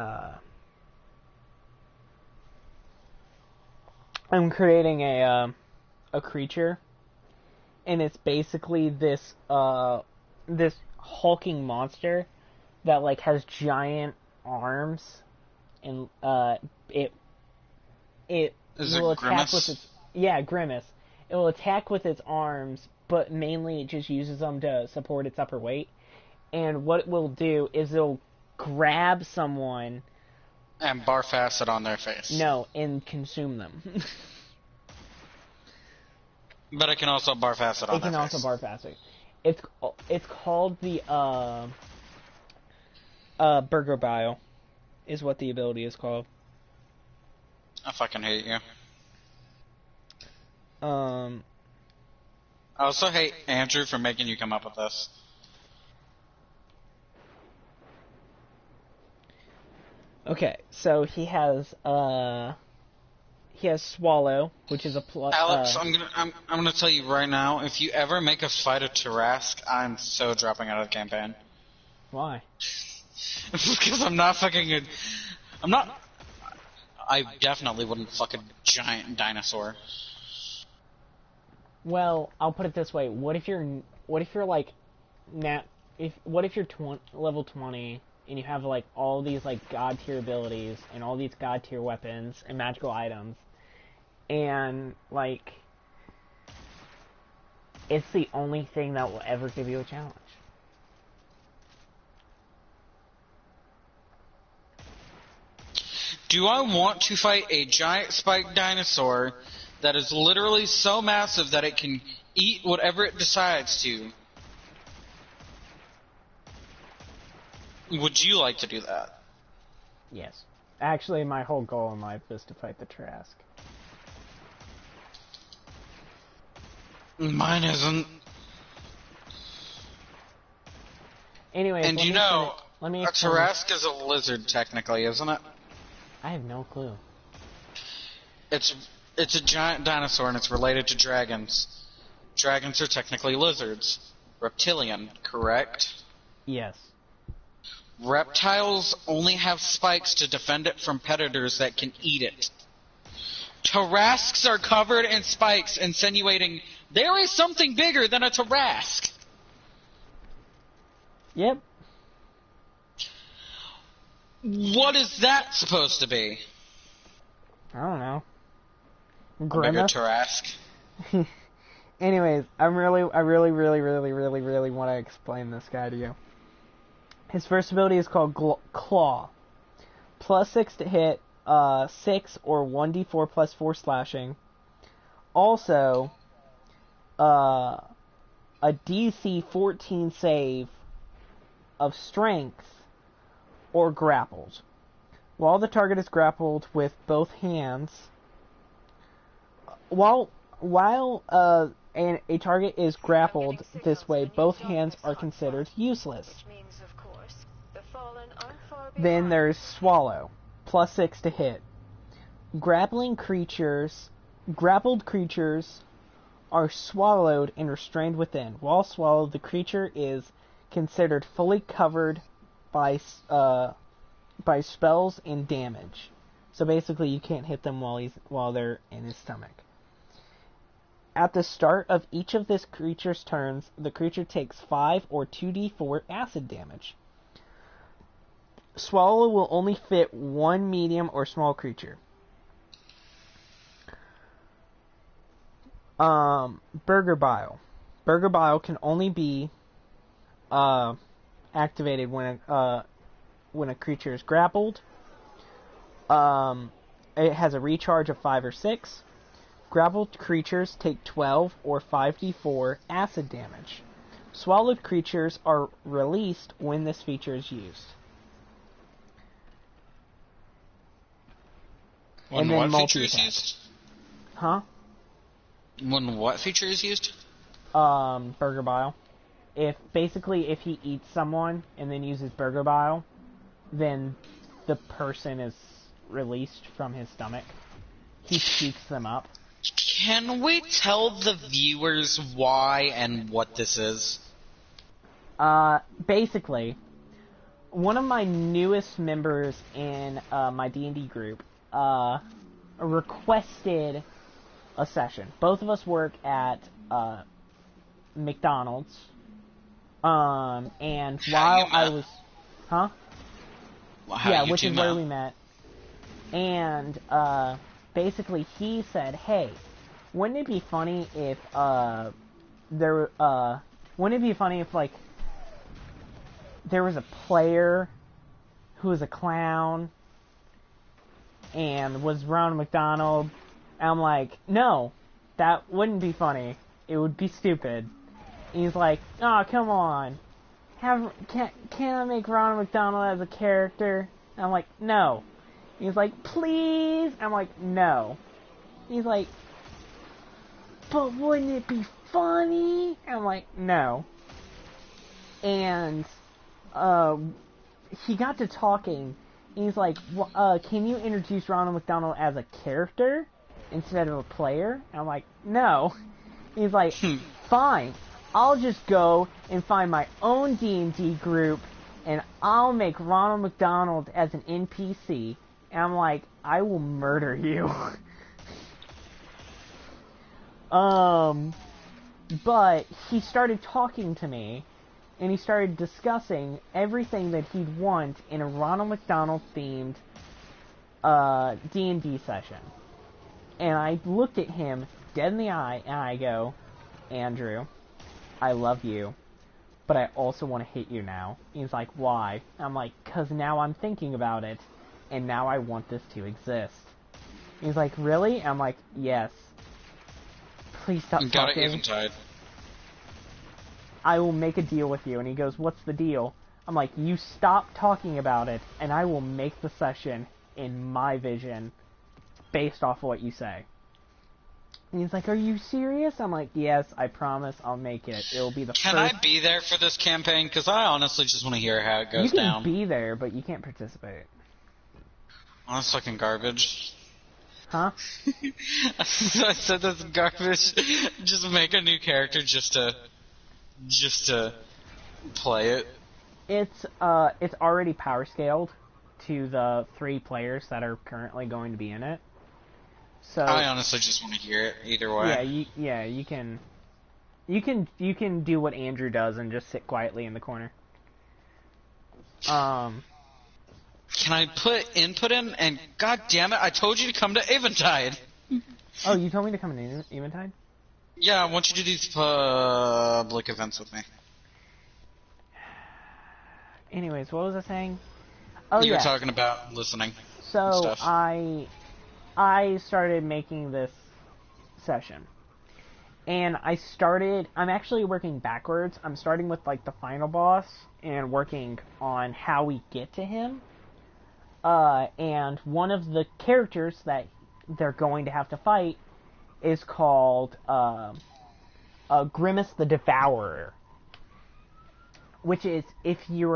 A creature, and it's basically this this hulking monster that like has giant arms, and it Is will it attack Grimace? with its Grimace. It will attack with its arms, but mainly it just uses them to support its upper weight. And what it will do is it'll grab someone, And barf acid on their face. no, and consume them. But it can also barf acid on It can their also face. barf acid. It's called the Burger Bile, is what the ability is called. I fucking hate you. I also hate Andrew for making you come up with this. Okay, so he has Swallow, which is a plus. Alex, I'm gonna tell you right now, if you ever make us fight a Tarask, I'm so dropping out of the campaign. Why? Because I'm not fucking I'm not. I definitely wouldn't fuck a giant dinosaur. Well, I'll put it this way: what if you're like, what if you're level 20 and you have like all these like god tier abilities and all these god tier weapons and magical items, and like it's the only thing that will ever give you a challenge. Do I want to fight a giant spiked dinosaur that is literally so massive that it can eat whatever it decides to? Would you like to do that? Yes. Actually, my whole goal in life is to fight the Trask. Mine isn't. Anyways, And you know, let me a explain. Tarask is a lizard technically, isn't it? I have no clue. It's a giant dinosaur and it's related to dragons. Dragons are technically lizards. Reptilian, correct? Yes. Reptiles only have spikes to defend it from predators that can eat it. Tarasks are covered in spikes, insinuating there is something bigger than a Tarask. Yep. What is that supposed to be? I don't know. A bigger Grimace? Tarask. Anyways, I really want to explain this guy to you. His first ability is called Claw. Plus 6 to hit, 6 or 1d4 plus 4 slashing. Also, a DC 14 save of strength or grappled. While the target is grappled with both hands, while a target is grappled this way, both hands are considered useless. Which means, of course, the fallen aren't far Then behind. there's Swallow, plus 6 to hit. Grappled creatures are swallowed and restrained within. While swallowed, the creature is considered fully covered by spells and damage. So basically, you can't hit them while they're in his stomach. At the start of each of this creature's turns, the creature takes 5 or 2d4 acid damage. Swallow will only fit one medium or small creature. Burger Bile. Burger Bile can only be activated when a creature is grappled. It has a recharge of 5 or 6. Grappled creatures take 12 or 5d4 acid damage. Swallowed creatures are released when this feature is used. When then what feature is multi-attack. used? Huh? When what feature is used? Burger Bile. If he eats someone and then uses Burger Bile, then the person is released from his stomach. He shoots them up. Can we tell the viewers why and what this is? Basically, one of my newest members in my D&D group requested a session. Both of us work at McDonald's. And while I was... Huh? How you which two is where met? we met. And, basically he said, hey, wouldn't it be funny if, wouldn't it be funny if, like, there was a player who was a clown and was Ronald McDonald? And I'm like, no, that wouldn't be funny. It would be stupid. And he's like, oh, come on. Can I make Ronald McDonald as a character? And I'm like, no. He's like, please? I'm like, no. He's like, but wouldn't it be funny? And I'm like, no. And, he got to talking, and he's like, can you introduce Ronald McDonald as a character instead of a player? And I'm like, no. He's like, fine. I'll just go and find my own D&D group, and I'll make Ronald McDonald as an NPC. And I'm like, I will murder you. But he started talking to me, and he started discussing everything that he'd want in a Ronald McDonald themed D&D session. And I looked at him dead in the eye, and I go, Andrew, I love you, but I also want to hit you now. He's like, why? I'm like, 'cause now I'm thinking about it, and now I want this to exist. He's like, really? I'm like, yes. Please stop You got it, talking. Eventide. I will make a deal with you. And he goes, what's the deal? I'm like, you stop talking about it, and I will make the session in my vision based off of what you say. And he's like, are you serious? I'm like, yes, I promise I'll make it. It'll be the Can first... I be there for this campaign? Because I honestly just want to hear how it goes You can down. be there, but you can't participate. Oh, that's fucking garbage. Huh? I said that's garbage. Just make a new character just to play it. It's already power scaled to the 3 players that are currently going to be in it. So I honestly just want to hear it either way. you can do what Andrew does and just sit quietly in the corner. Can I put input in? And god damn it, I told you to come to Eventide. Oh, you told me to come in Eventide? Yeah, I want you to do these public events with me. Anyways, what was I saying? Oh, You yeah. were talking about listening. So stuff. I started making this session. And I'm actually working backwards. I'm starting with, like, the final boss and working on how we get to him. And one of the characters that they're going to have to fight is called, Grimace the Devourer. Which is, if you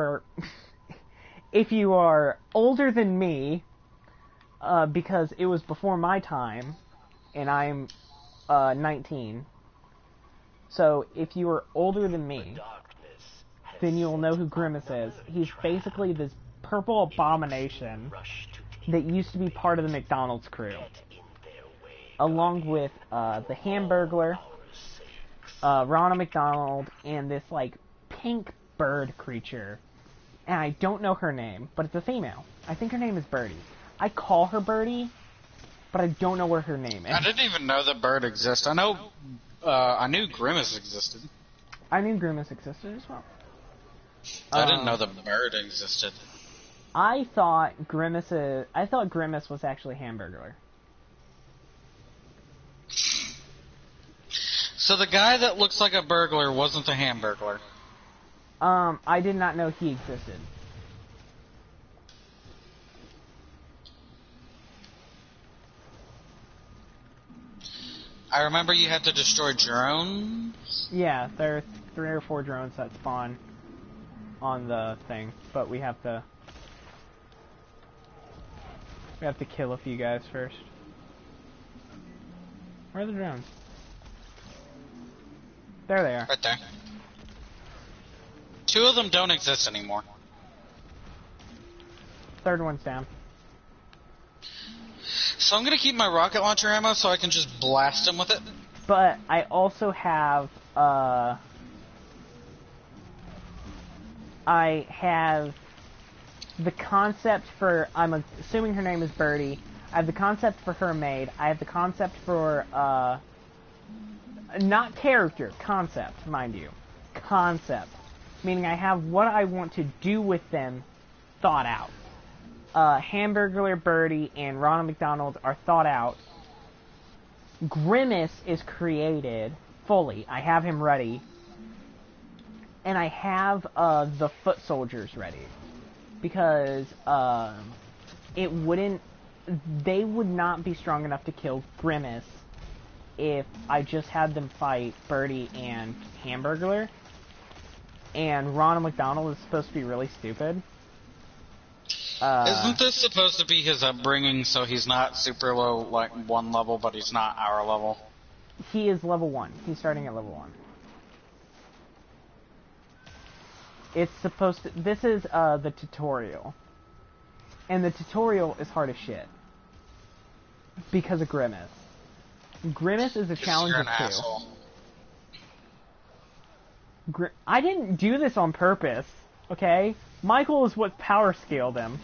are older than me, because it was before my time, and I'm 19. So if you are older than me, then you'll know who Grimace is. He's basically this purple abomination that used to be part of the McDonald's crew, along with the Hamburglar, Ronald McDonald, and this like pink bird creature. And I don't know her name, but it's a female. I think her name is Birdie. I call her Birdie, but I don't know where her name is. I didn't even know the bird exists. I knew Grimace existed. I knew Grimace existed as well. I didn't know the bird existed. I thought Grimace was actually Hamburglar. So the guy that looks like a burglar wasn't the Hamburglar. I did not know he existed. I remember you had to destroy drones. Yeah, there are 3 or 4 drones that spawn on the thing, but we have to kill a few guys first. Where are the drones? There they are. Right there. 2 of them don't exist anymore. Third one's down. So I'm gonna keep my rocket launcher ammo so I can just blast them with it. But I also have, I have the concept for, I'm assuming her name is Birdie. I have the concept for her made. I have the concept for, not character, concept, mind you. Concept. Meaning I have what I want to do with them thought out. Hamburglar, Birdie, and Ronald McDonald are thought out. Grimace is created fully. I have him ready. And I have the foot soldiers ready. Because it wouldn't... They would not be strong enough to kill Grimace if I just had them fight Birdie and Hamburglar. And Ronald McDonald is supposed to be really stupid. Isn't this supposed to be his upbringing, so he's not super low, like 1 level, but he's not our level? He is level 1. He's starting at level 1. It's supposed to... This is the tutorial. And the tutorial is hard as shit. Because of Grimace. Grimace is a challenge You're of an 2. asshole. I didn't do this on purpose, okay? Michael is what power scaled him.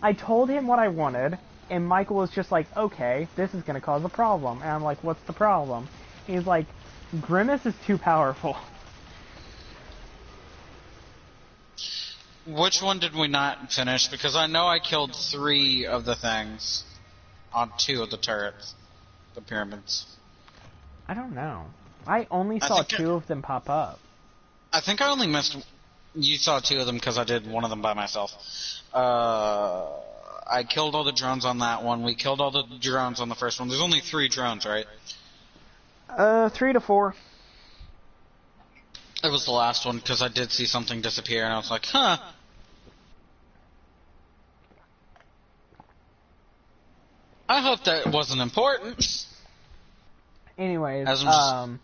I told him what I wanted, and Michael was just like, okay, this is gonna cause a problem. And I'm like, what's the problem? He's like, Grimace is too powerful. Which one did we not finish? Because I know I killed 3 of the things on 2 of the turrets. The pyramids. I don't know. I only I saw think 2 of them pop up. I think I only missed... You saw 2 of them because I did one of them by myself. I killed all the drones on that one. We killed all the drones on the first one. There's only 3 drones, right? 3 to 4. It was the last one because I did see something disappear and I was like, huh. I hope that wasn't important. Anyways, As I'm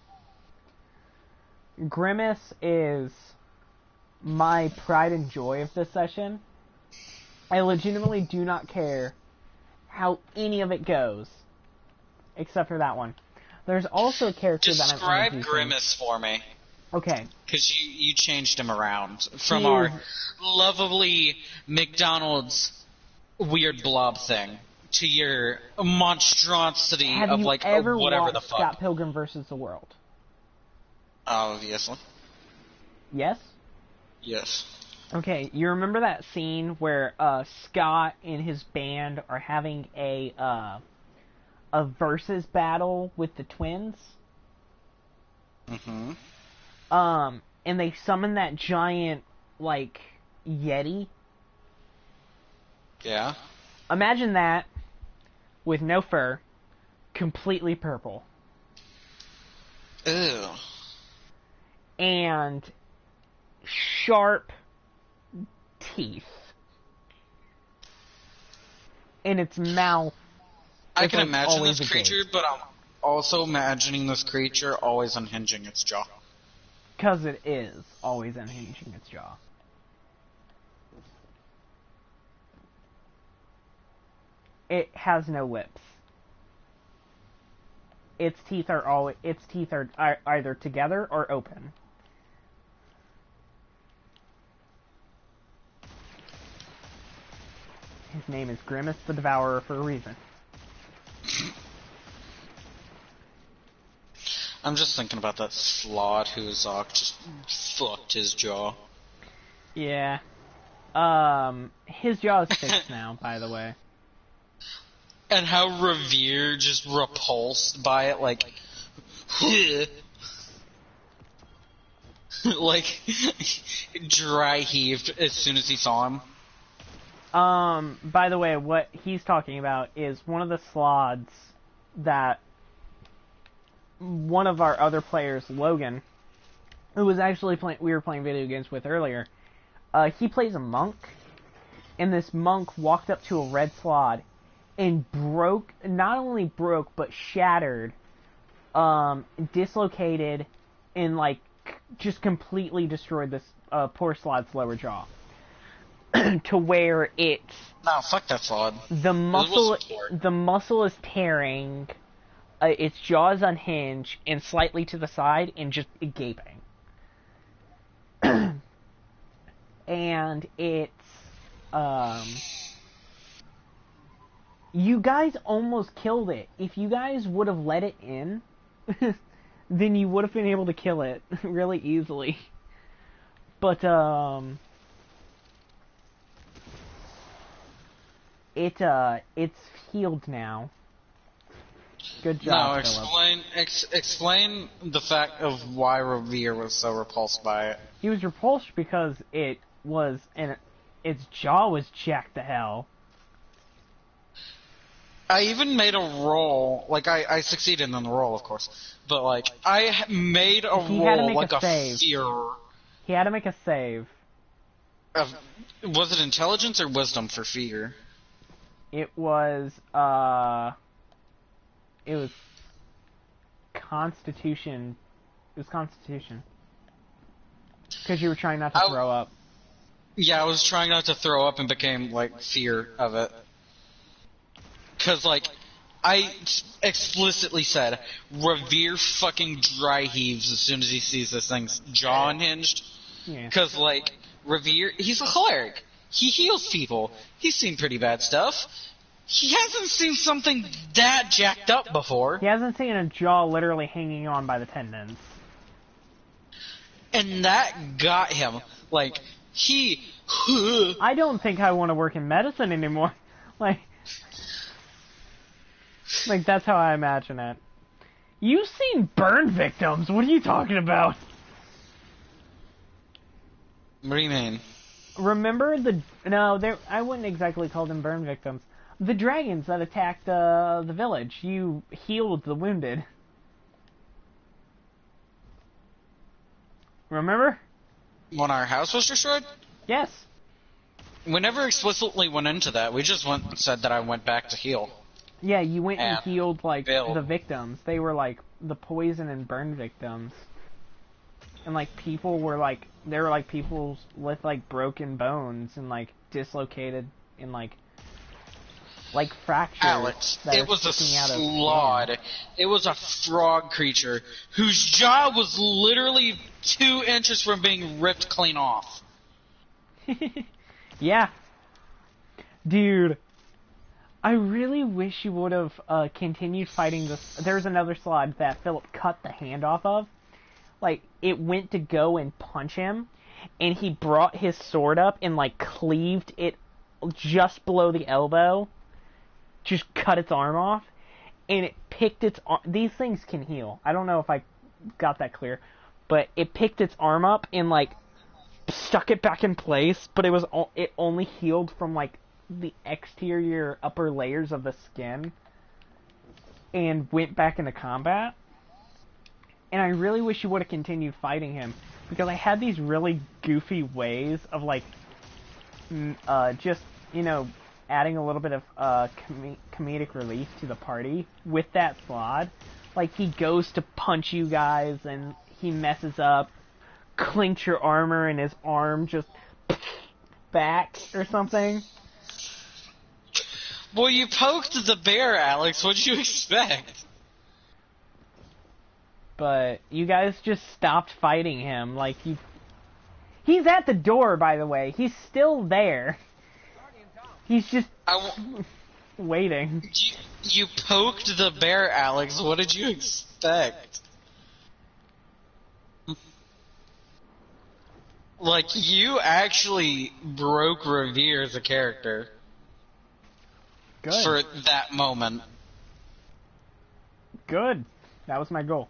Grimace is my pride and joy of this session. I legitimately do not care how any of it goes, except for that one. There's also a character that I'm Describe introducing. Grimace for me. Okay. Because you changed him around from He our is- lovely McDonald's weird blob thing to your monstrosity Have of you like ever whatever watched the fuck. Scott Pilgrim vs. the World? Obviously. Yes? Yes. Okay, you remember that scene where Scott and his band are having a versus battle with the twins? Mm-hmm. And they summon that giant, like, Yeti? Yeah. Imagine that, with no fur, completely purple, Ew. and sharp teeth. In its mouth. I It's can like imagine always this a gate. creature, but I'm also imagining this creature always unhinging its jaw. Because it is always unhinging its jaw. It has no lips. Its teeth are either together or open. His name is Grimace the Devourer for a reason. I'm just thinking about that slot who Zoc just fucked his jaw. Yeah. His jaw is fixed now, by the way. And how Revere just repulsed by it, like... like, dry heaved as soon as he saw him. By the way, what he's talking about is one of the slots that one of our other players, Logan, who was actually we were playing video games with earlier, he plays a monk, and this monk walked up to a red slot and not only broke, but shattered dislocated and like just completely destroyed this poor Slod's lower jaw to where it's No, fuck that slot. the muscle is tearing, its jaw is unhinged and slightly to the side and just gaping. And it's you guys almost killed it. If you guys would have let it in, then you would have been able to kill it really easily. But it's healed now. Good job, No, Philip. explain the fact of why Revere was so repulsed by it. He was repulsed because its jaw was jacked to hell. I even made a roll, like I succeeded in the roll, of course, but like I made a He had to roll make like a a save. fear. He had to make a save. Was it intelligence or wisdom for fear? It was Constitution. It was Constitution. Because you were trying not to throw up. Yeah, I was trying not to throw up and became like fear of it. Cause like, I explicitly said, Revere fucking dry heaves as soon as he sees this thing's jaw unhinged. Yeah. Cause like, Revere, he's a cleric. He heals people. He's seen pretty bad stuff. He hasn't seen something that jacked up before. He hasn't seen a jaw literally hanging on by the tendons. And that got him. Like, he... I don't think I want to work in medicine anymore. Like that's how I imagine it. You've seen burn victims. What are you talking about? What do you mean? Remember I wouldn't exactly call them burn victims. The dragons that attacked the village. You healed the wounded. Remember? When our house was destroyed? Yes. We never explicitly went into that. We just said that I went back to heal. Yeah, you went and healed like Bill. the victims. They were like the poison and burn victims. And like people were like they were like people with like broken bones and like dislocated and like fractures. Alex, that it are was a sticking out of skin. slod. It was a frog creature whose jaw was literally 2 inches from being ripped clean off. Yeah. Dude, I really wish you would have continued fighting this. There's another slod that Philip cut the hand off of. Like, it went to go and punch him, and he brought his sword up and, like, cleaved it just below the elbow. Just cut its arm off, and it picked its arm. These things can heal. I don't know if I got that clear, but it picked its arm up and, like, stuck it back in place, but it only healed from, like, the exterior upper layers of the skin and went back into combat. And I really wish you would have continued fighting him, because I had these really goofy ways of like just, you know, adding a little bit of comedic relief to the party with that slod. Like, he goes to punch you guys and he messes up, clinks your armor and his arm just back or something. Well, you poked the bear, Alex. What'd you expect? But you guys just stopped fighting him. Like, he's at the door, by the way. He's still there. He's just waiting. You poked the bear, Alex. What did you expect? Like, you actually broke Revere as a character. Good. For that moment. Good. That was my goal.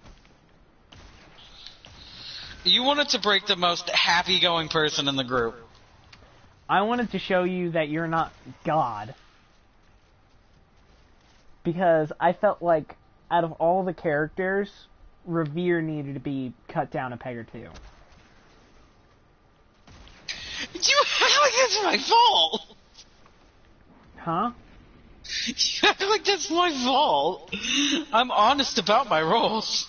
You wanted to break the most happy-going person in the group. I wanted to show you that you're not God. Because I felt like, out of all the characters, Revere needed to be cut down a peg or two. How is this my fault? Huh? You act like that's my fault. I'm honest about my rolls.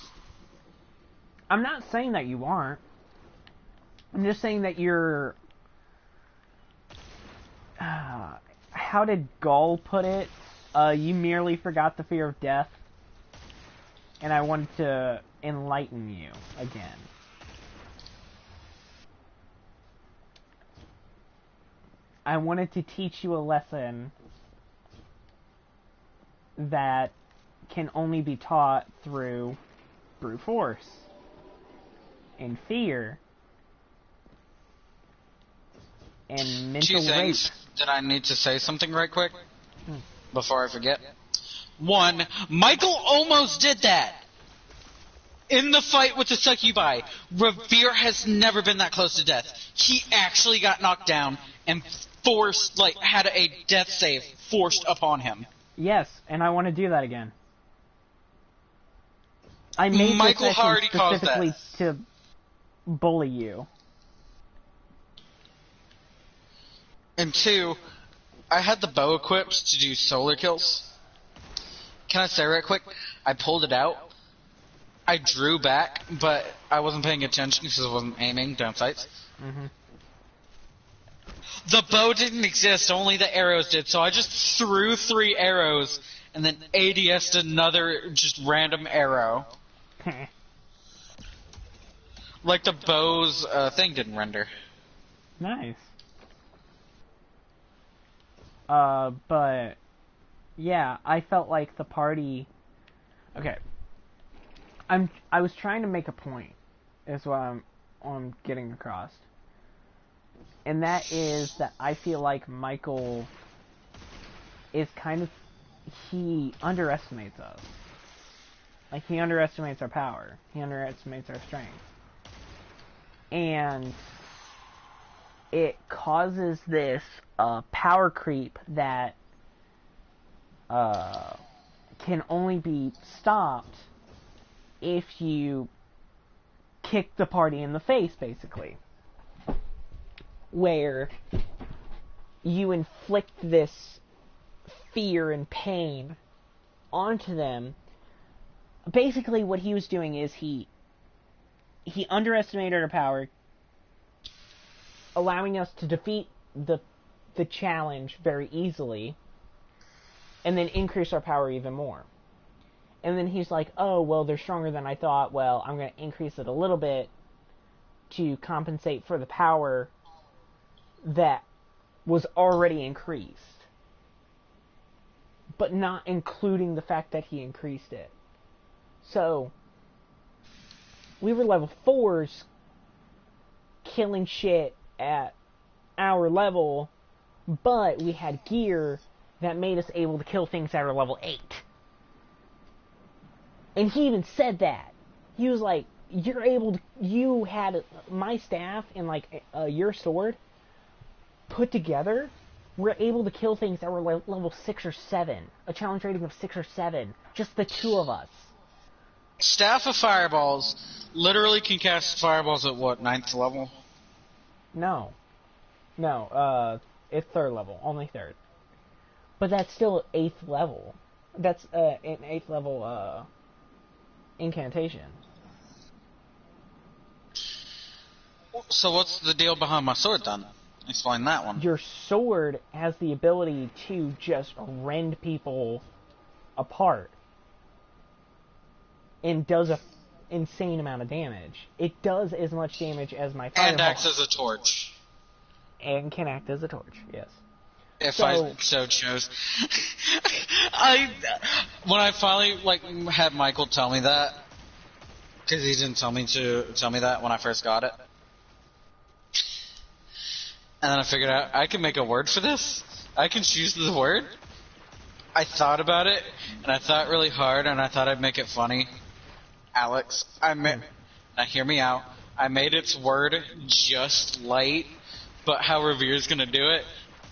I'm not saying that you aren't. I'm just saying that you're... how did Gull put it? You merely forgot the fear of death. And I wanted to enlighten you again. I wanted to teach you a lesson that can only be taught through brute force and fear and mental Two things rape. that I need to say something right quick before I forget. One, Michael almost did that in the fight with the succubi. Revere has never been that close to death. He actually got knocked down and forced, like, had a death save forced upon him. Yes, and I want to do that again. I made Michael this session already caused that. specifically to bully you. And two, I had the bow equipped to do solar kills. Can I say right quick? I pulled it out. I drew back, but I wasn't paying attention because I wasn't aiming down sights. Mm-hmm. The bow didn't exist, only the arrows did, so I just threw 3 arrows and then ADS'd another just random arrow. Like the bow's thing didn't render. Nice. But yeah, I felt like the party. Okay, I was trying to make a point, is what I'm getting across, and that is that I feel like Michael is kind of, he underestimates us. Like, he underestimates our power. He underestimates our strength. And it causes this power creep that can only be stopped if you kick the party in the face, basically. Where you inflict this fear and pain onto them. Basically, what he was doing is he underestimated our power, allowing us to defeat the challenge very easily, and then increase our power even more. And then he's like, oh, well, they're stronger than I thought. Well, I'm going to increase it a little bit to compensate for the power that was already increased, but not including the fact that he increased it. So, we were level 4s killing shit at our level, but we had gear that made us able to kill things that are level 8. And he even said that. He was like, you had my staff and like your sword put together, we're able to kill things that were level 6 or 7. A challenge rating of 6 or 7. Just the 2 of us. Staff of Fireballs literally can cast fireballs at what, 9th level? No, it's 3rd level, only 3rd. But that's still 8th level. That's an 8th level incantation. So what's the deal behind my sword then? Explain that one. Your sword has the ability to just rend people apart. And does a insane amount of damage. It does as much damage as my fireball. And acts as a torch. And can act as a torch, yes. If I so chose. When I finally had Michael tell me that, because he didn't tell me that when I first got it, and then I figured out I can make a word for this. I can choose the word. I thought about it, and I thought really hard, and I thought I'd make it funny. Alex, now hear me out. I made its word just light, but how Revere's gonna do it,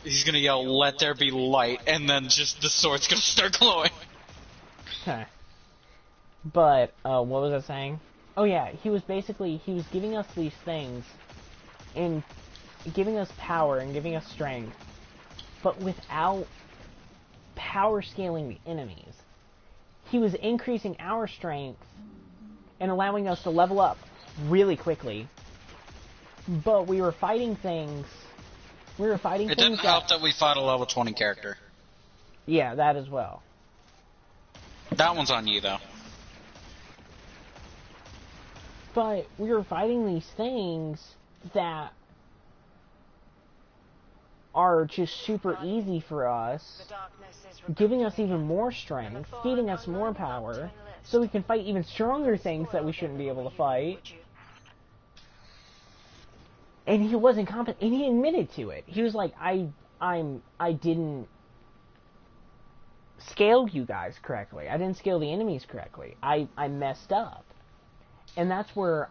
he's gonna yell, "Let there be light," and then just the sword's gonna start glowing. Okay. But, what was I saying? Oh yeah, he was giving us these things, and giving us power, and giving us strength, but without power scaling the enemies. He was increasing our strength and allowing us to level up really quickly. But we were fighting things. It didn't help that we fought a level 20 character. Yeah, that as well. That one's on you, though. But we were fighting these things that are just super easy for us, giving us even more strength, feeding us more power, so we can fight even stronger things that we shouldn't be able to fight. And he wasn't competent, and he admitted to it. He was like, I didn't scale you guys correctly. I didn't scale the enemies correctly. I messed up. And that's where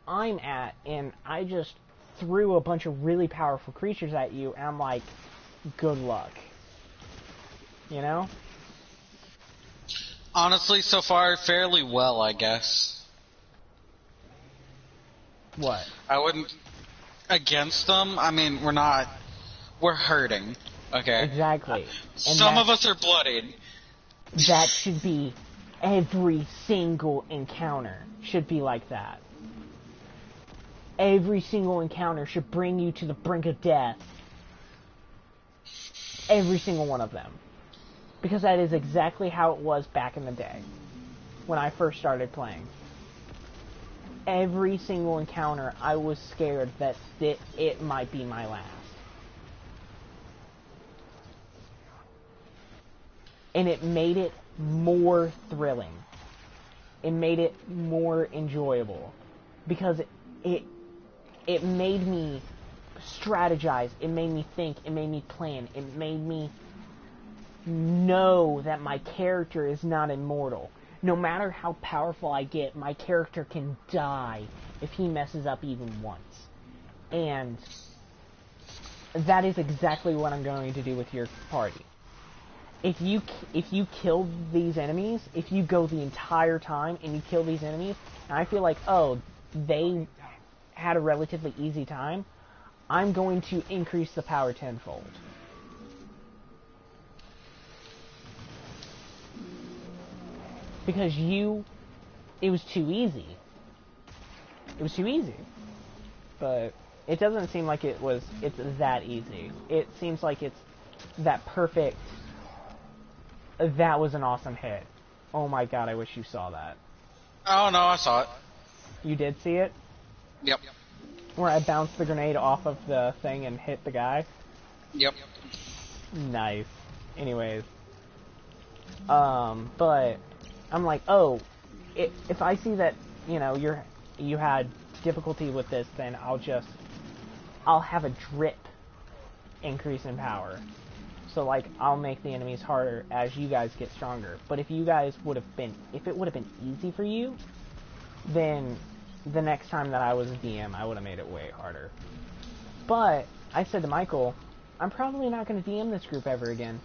I'm at, and I just threw a bunch of really powerful creatures at you, and I'm like, good luck. You know? Honestly, so far, fairly well, I guess. What? I wouldn't... Against them, I mean, we're hurting, okay? Exactly. And Some of us are bloodied. That should be every single encounter should be like that. Every single encounter should bring you to the brink of death. Every single one of them. Because that is exactly how it was back in the day. When I first started playing. Every single encounter, I was scared that it might be my last. And it made it more thrilling. It made it more enjoyable. Because it made me strategize. It made me think. It made me plan. It made me know that my character is not immortal. No matter how powerful I get, my character can die if he messes up even once. And that is exactly what I'm going to do with your party. If you kill these enemies, if you go the entire time and you kill these enemies, and I feel like, oh, they had a relatively easy time, I'm going to increase the power tenfold. Because it was too easy. It was too easy. But it doesn't seem like it's that easy. It seems like it's that perfect, that was an awesome hit. Oh my god, I wish you saw that. Oh, no, I saw it. You did see it? Yep. Where I bounced the grenade off of the thing and hit the guy? Yep. Nice. Anyways. But I'm like, oh, if I see that, you know, you had difficulty with this, then I'll have a drip increase in power. So, like, I'll make the enemies harder as you guys get stronger. But if it would have been easy for you, then the next time that I was a DM, I would have made it way harder. But I said to Michael, I'm probably not going to DM this group ever again.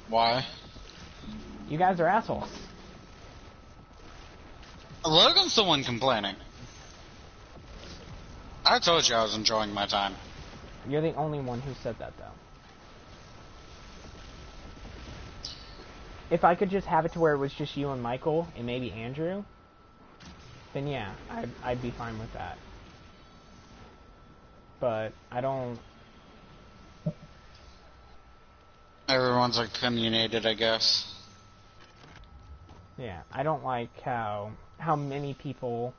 Why? You guys are assholes. Logan's the one complaining. I told you I was enjoying my time. You're the only one who said that, though. If I could just have it to where it was just you and Michael, and maybe Andrew, then yeah, I'd be fine with that. But I don't... Everyone's opinionated, I guess. Yeah, I don't like how many people...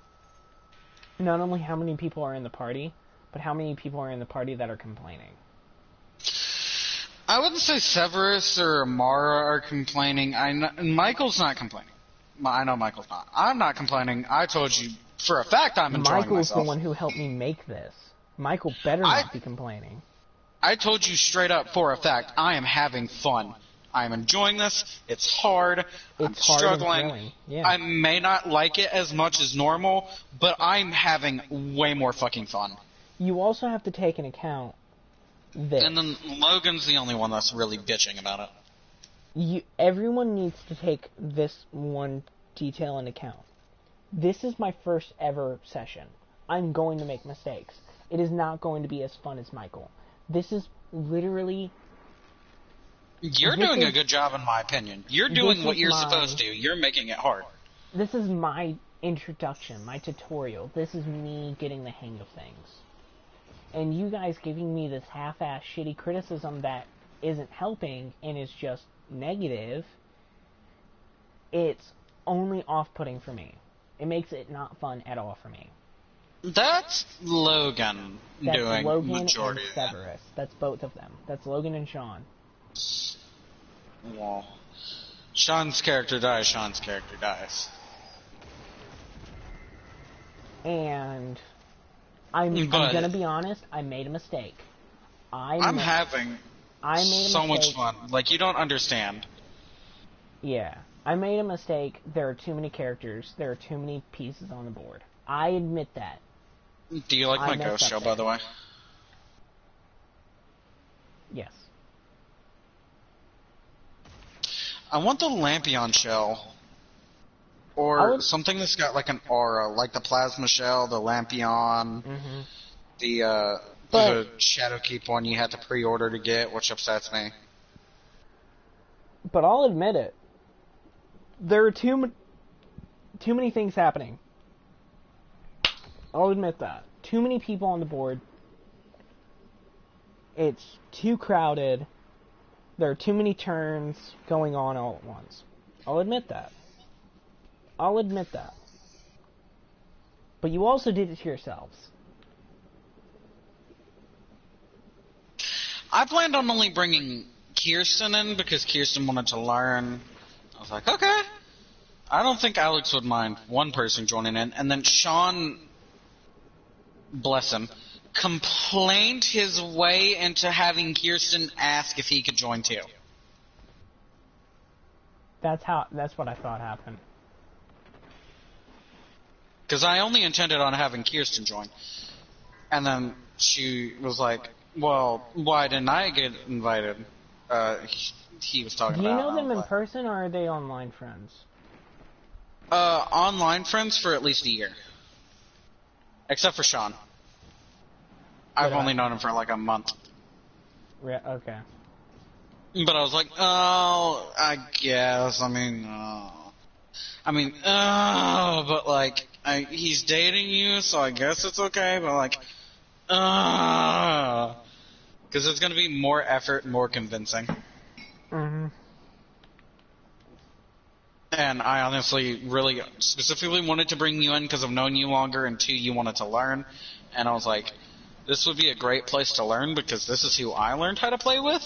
Not only how many people are in the party, but how many people are in the party that are complaining. I wouldn't say Severus or Amara are complaining. Michael's not complaining. I know Michael's not. I'm not complaining. I told you for a fact I'm enjoying Michael's myself. the one who helped me make this. Michael better not be complaining. I told you straight up for a fact, I am having fun. I am enjoying this. It's hard. I'm struggling. And yeah. I may not like it as much as normal, but I'm having way more fucking fun. You also have to take into account this. And then Logan's the only one that's really bitching about it. Everyone needs to take this one detail into account. This is my first ever session. I'm going to make mistakes. It is not going to be as fun as Michael. This is literally... You're This doing a is- good job, in my opinion. You're this doing what is you're my- supposed to. You're making it hard. This is my introduction, my tutorial. This is me getting the hang of things. And you guys giving me this half-ass shitty criticism that isn't helping and is just negative, it's only off-putting for me. It makes it not fun at all for me. That's Logan That's doing Logan and majority of that. Severus. That's both of them. That's Logan and Sean. Well, Sean's character dies, Sean's character dies. And I'm But- gonna be honest, I made a mistake. I'm having I made a so much mistake. fun. Like, you don't understand. Yeah, I made a mistake. There are too many characters. There are too many pieces on the board. I admit that. Do you like I my messed ghost up show, there. by the way? Yes. I want the Lampion shell. I Or would- something that's got like an aura, like the Plasma shell, the Lampion, Mm-hmm. the But- Shadowkeep one you had to pre-order to get, which upsets me. But I'll admit it. There are too many things happening. I'll admit that. Too many people on the board. It's too crowded. There are too many turns going on all at once. I'll admit that. I'll admit that. But you also did it to yourselves. I planned on only bringing Kirsten in because Kirsten wanted to learn. I was like, okay. I don't think Alex would mind one person joining in. And then Sean, bless him, complained his way into having Kirsten ask if he could join too. That's what I thought happened. Because I only intended on having Kirsten join. And then she was like, well, why didn't I get invited? He was talking Do you about... know them in like, person or are they online friends? online friends for at least a year. Except for Sean. I've Good. only known him for like a month. Okay. But I was like, oh, I guess. But like, he's dating you, so I guess it's okay. But like, because it's gonna be more effort, more convincing. Mm-hmm. And I honestly, really, specifically wanted to bring you in because I've known you longer, and two, you wanted to learn. And I was like, this would be a great place to learn because this is who I learned how to play with.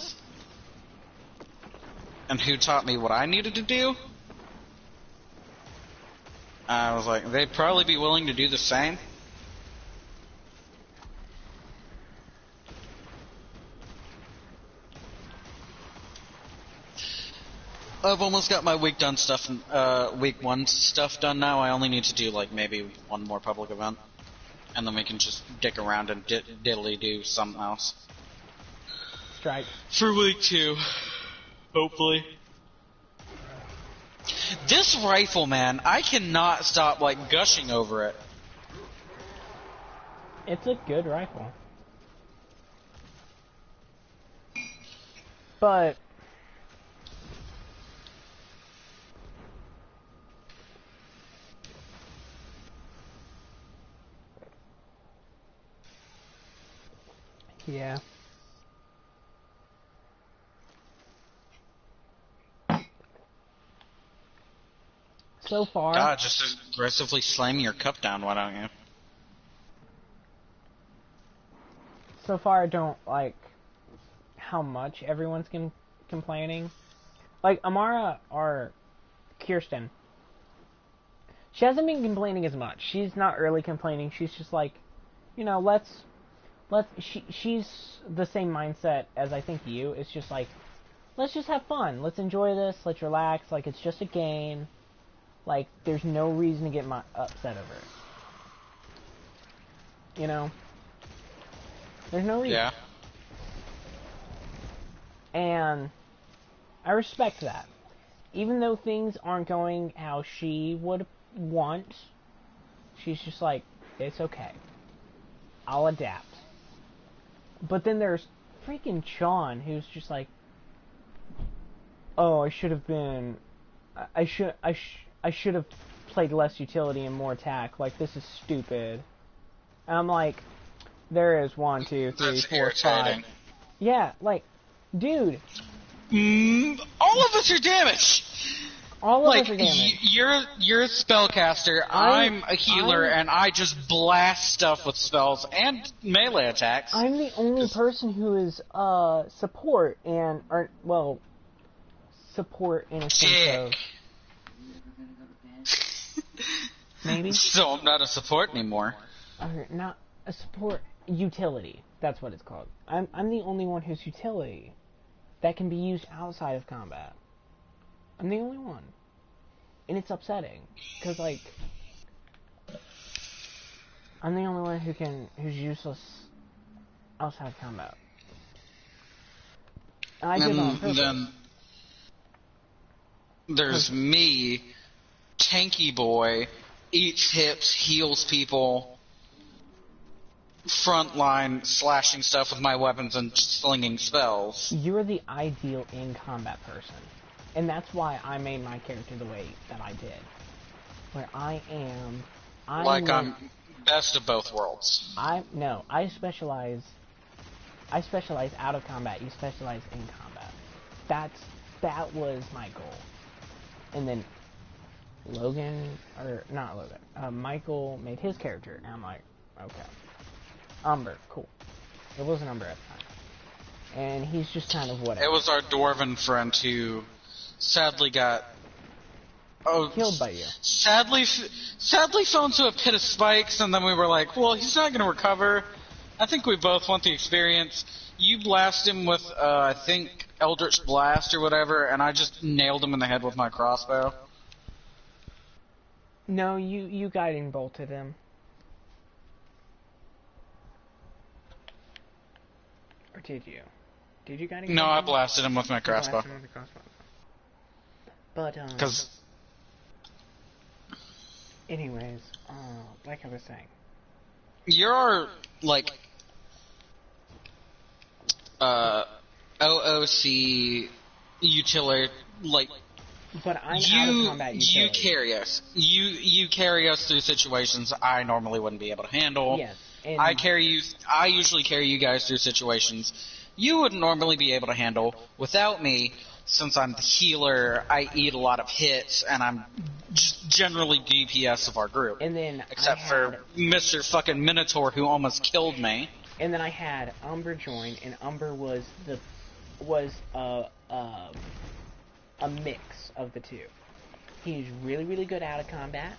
And who taught me what I needed to do. I was like, they'd probably be willing to do the same. I've almost got my week done stuff, week one stuff done now. I only need to do like maybe one more public event, and then we can just dick around and diddly do something else Strike. for week two, hopefully. This rifle, man, I cannot stop like gushing over it. It's a good rifle. But yeah. So far, God, just aggressively slam your cup down, why don't you? so far I don't like how much everyone's complaining. Like Amara or Kirsten, she hasn't been complaining as much. She's not really complaining. She's just like, you know, she's the same mindset as I think you. It's just like, let's just have fun. Let's enjoy this. Let's relax. Like, it's just a game. Like, there's no reason to get upset over it. You know? There's no reason. Yeah. And I respect that. Even though things aren't going how she would want, she's just like, it's okay. I'll adapt. But then there's freaking Sean, who's just like, oh, I should have been, I should have played less utility and more attack. Like, this is stupid. And I'm like, there is 1, 2, 3, That's 4, 5. irritating. Yeah, like, dude, All of us are damaged. all of Like, us are damaged. you're a spellcaster, I'm a healer, and I just blast stuff with spells and melee attacks. I'm the only person who is support and support in a sense of maybe So I'm not a support anymore. or not a support utility. That's what it's called. I'm the only one who's utility that can be used outside of combat. I'm the only one, and it's upsetting because like I'm the only one who's useless outside of combat. And I did it on And purpose. then there's me, tanky boy, eats hips, heals people, frontline, slashing stuff with my weapons and slinging spells. You're the ideal in combat person. And that's why I made my character the way that I did. Where I'm I'm best of both worlds. I specialize out of combat, you specialize in combat. That was my goal. And then Michael made his character, and I'm like, okay. Umber, cool. It wasn't Umber at the time. And he's just kind of whatever. It was our dwarven friend who sadly got Killed by you. Sadly fell into a pit of spikes, and then we were like, well, he's not going to recover. I think we both want the experience. You blast him with, I think, Eldritch Blast or whatever, and I just nailed him in the head with my crossbow. No, you guiding bolted him. Or did you? Did you guiding No, bolt I him? blasted him with my You crossbow. blasted him with the crossbow. But, Because anyways, like I was saying. you're, like, OOC utility, like, But I'm out of combat utility. you carry us. You carry us through situations I normally wouldn't be able to handle. Yes. And I usually carry you guys through situations you wouldn't normally be able to handle without me. Since I'm the healer, I eat a lot of hits, and I'm just generally DPS of our group. And then Except for Mr. fucking Minotaur, who almost killed me. And then I had Umber join, and Umber was a mix of the two. He's really, really good out of combat,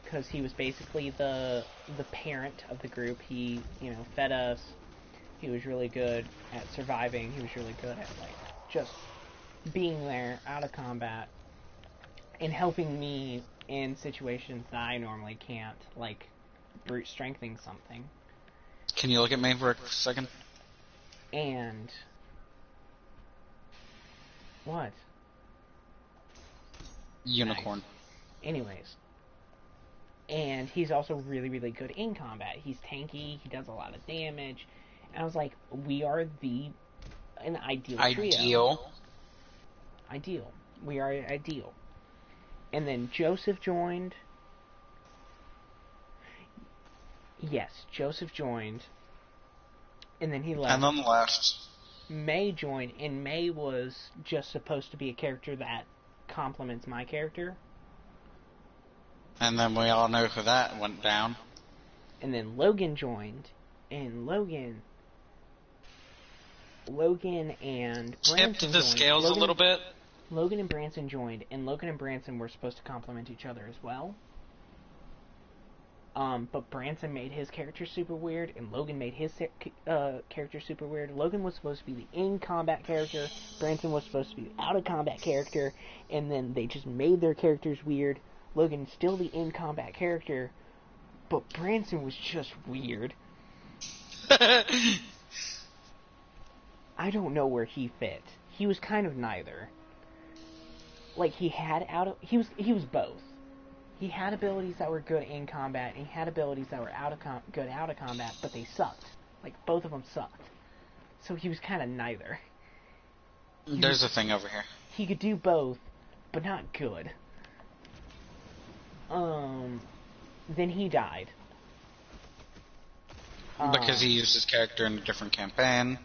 because he was basically the parent of the group. He, fed us. He was really good at surviving. He was really good at, just being there, out of combat, and helping me in situations that I normally can't, like brute strengthening something. Can you look at me for a second? And what? Unicorn. Anyways. And he's also really, really good in combat. He's tanky, he does a lot of damage. And I was like, we are an ideal trio. Ideal. We are ideal. And then Joseph joined. Yes, Joseph joined. And then he left. And then left. May joined, and May was just supposed to be a character that complements my character. And then we all know who that went down. And then Logan joined, and Logan and Branson Tipped the joined. scales a little bit. Logan and Branson joined, and Logan and Branson were supposed to complement each other as well. But Branson made his character super weird, and Logan made his character super weird. Logan was supposed to be the in-combat character, Branson was supposed to be the out-of-combat character, and then they just made their characters weird. Logan's still the in-combat character, but Branson was just weird. I don't know where he fit. He was kind of neither. Like, he was both. He had abilities that were good in combat, and he had abilities that were good out of combat, but they sucked. Like, both of them sucked. so he was kind of neither. There's a thing over here. He could do both, but not good. Then he died. Because he used his character in a different campaign.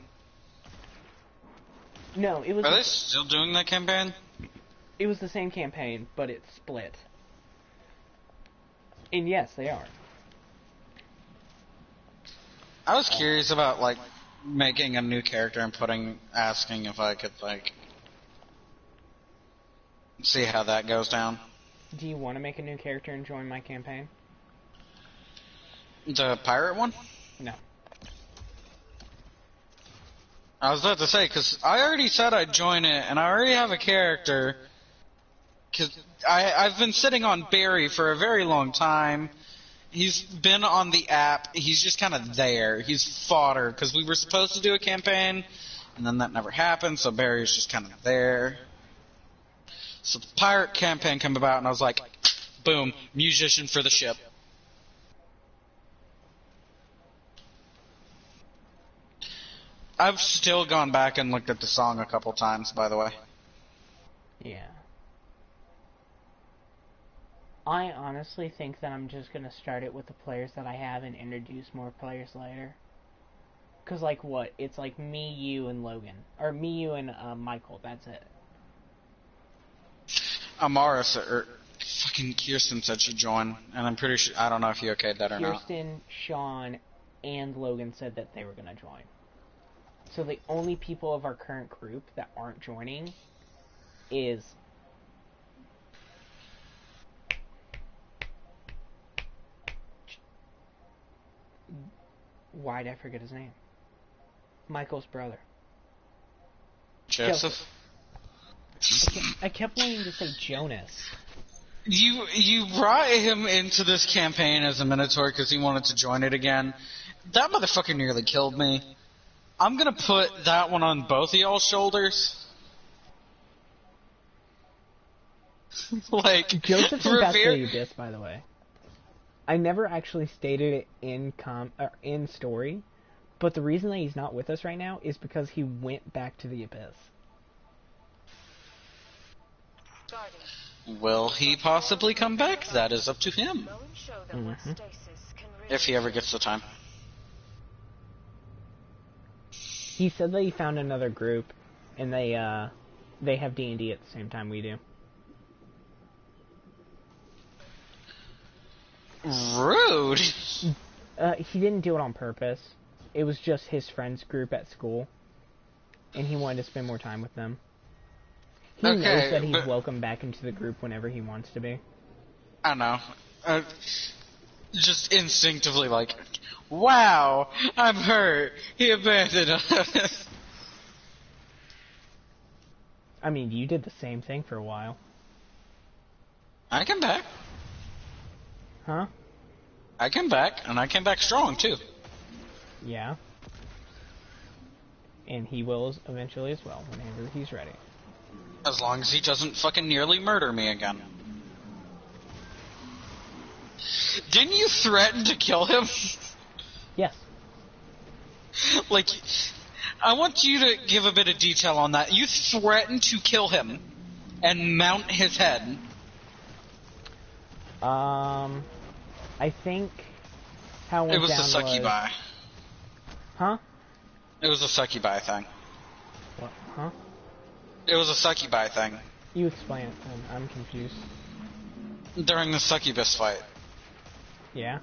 No, it was. Are they still doing that campaign? It was the same campaign, but it split. And yes, they are. I was curious about, like, making a new character and asking if I could, like, see how that goes down. Do you want to make a new character and join my campaign? The pirate one? No. I was about to say, because I already said I'd join it, and I already have a character. Because I've been sitting on Barry for a very long time. He's been on the app. He's just kind of there. He's fodder, because we were supposed to do a campaign, and then that never happened, so Barry's just kind of there. So the pirate campaign came about, and I was like, boom, musician for the ship. I've still gone back and looked at the song a couple times, by the way. Yeah. I honestly think that I'm just going to start it with the players that I have and introduce more players later. Because, like, what? It's like me, you, and Logan. Or me, you, and Michael. That's it. Amara or fucking Kirsten said she'd join, and I'm pretty sure, I don't know if you okayed that or not. Kirsten, Sean, and Logan said that they were going to join. So the only people of our current group that aren't joining is... Why'd I forget his name? Michael's brother. Joseph? I kept wanting to say Jonas. You brought him into this campaign as a Minotaur because he wanted to join it again. That motherfucker nearly killed me. I'm gonna put that one on both of y'all's shoulders. Like, Joseph's in Path to Revere... the Abyss, by the way. I never actually stated it in story, but the reason that he's not with us right now is because he went back to the Abyss. Will he possibly come back? That is up to him. Mm-hmm. If he ever gets the time. He said that he found another group, and they have D&D at the same time we do. Rude! He didn't do it on purpose. It was just his friends group at school, and he wanted to spend more time with them. He knows that he's welcome back into the group whenever he wants to be. I know. Just instinctively like, wow, I'm hurt. He abandoned us. I mean, you did the same thing for a while. I came back. Huh? I came back, and I came back strong, too. Yeah. And he will eventually as well, whenever he's ready. As long as he doesn't fucking nearly murder me again. Didn't you threaten to kill him? Yes. Like, I want you to give a bit of detail on that. You threatened to kill him and mount his head. I think how it went It was down the succubi. Huh? It was a succubi thing. What? Huh? It was a succubi thing. You explain it. I'm confused. During the succubus fight. Yeah?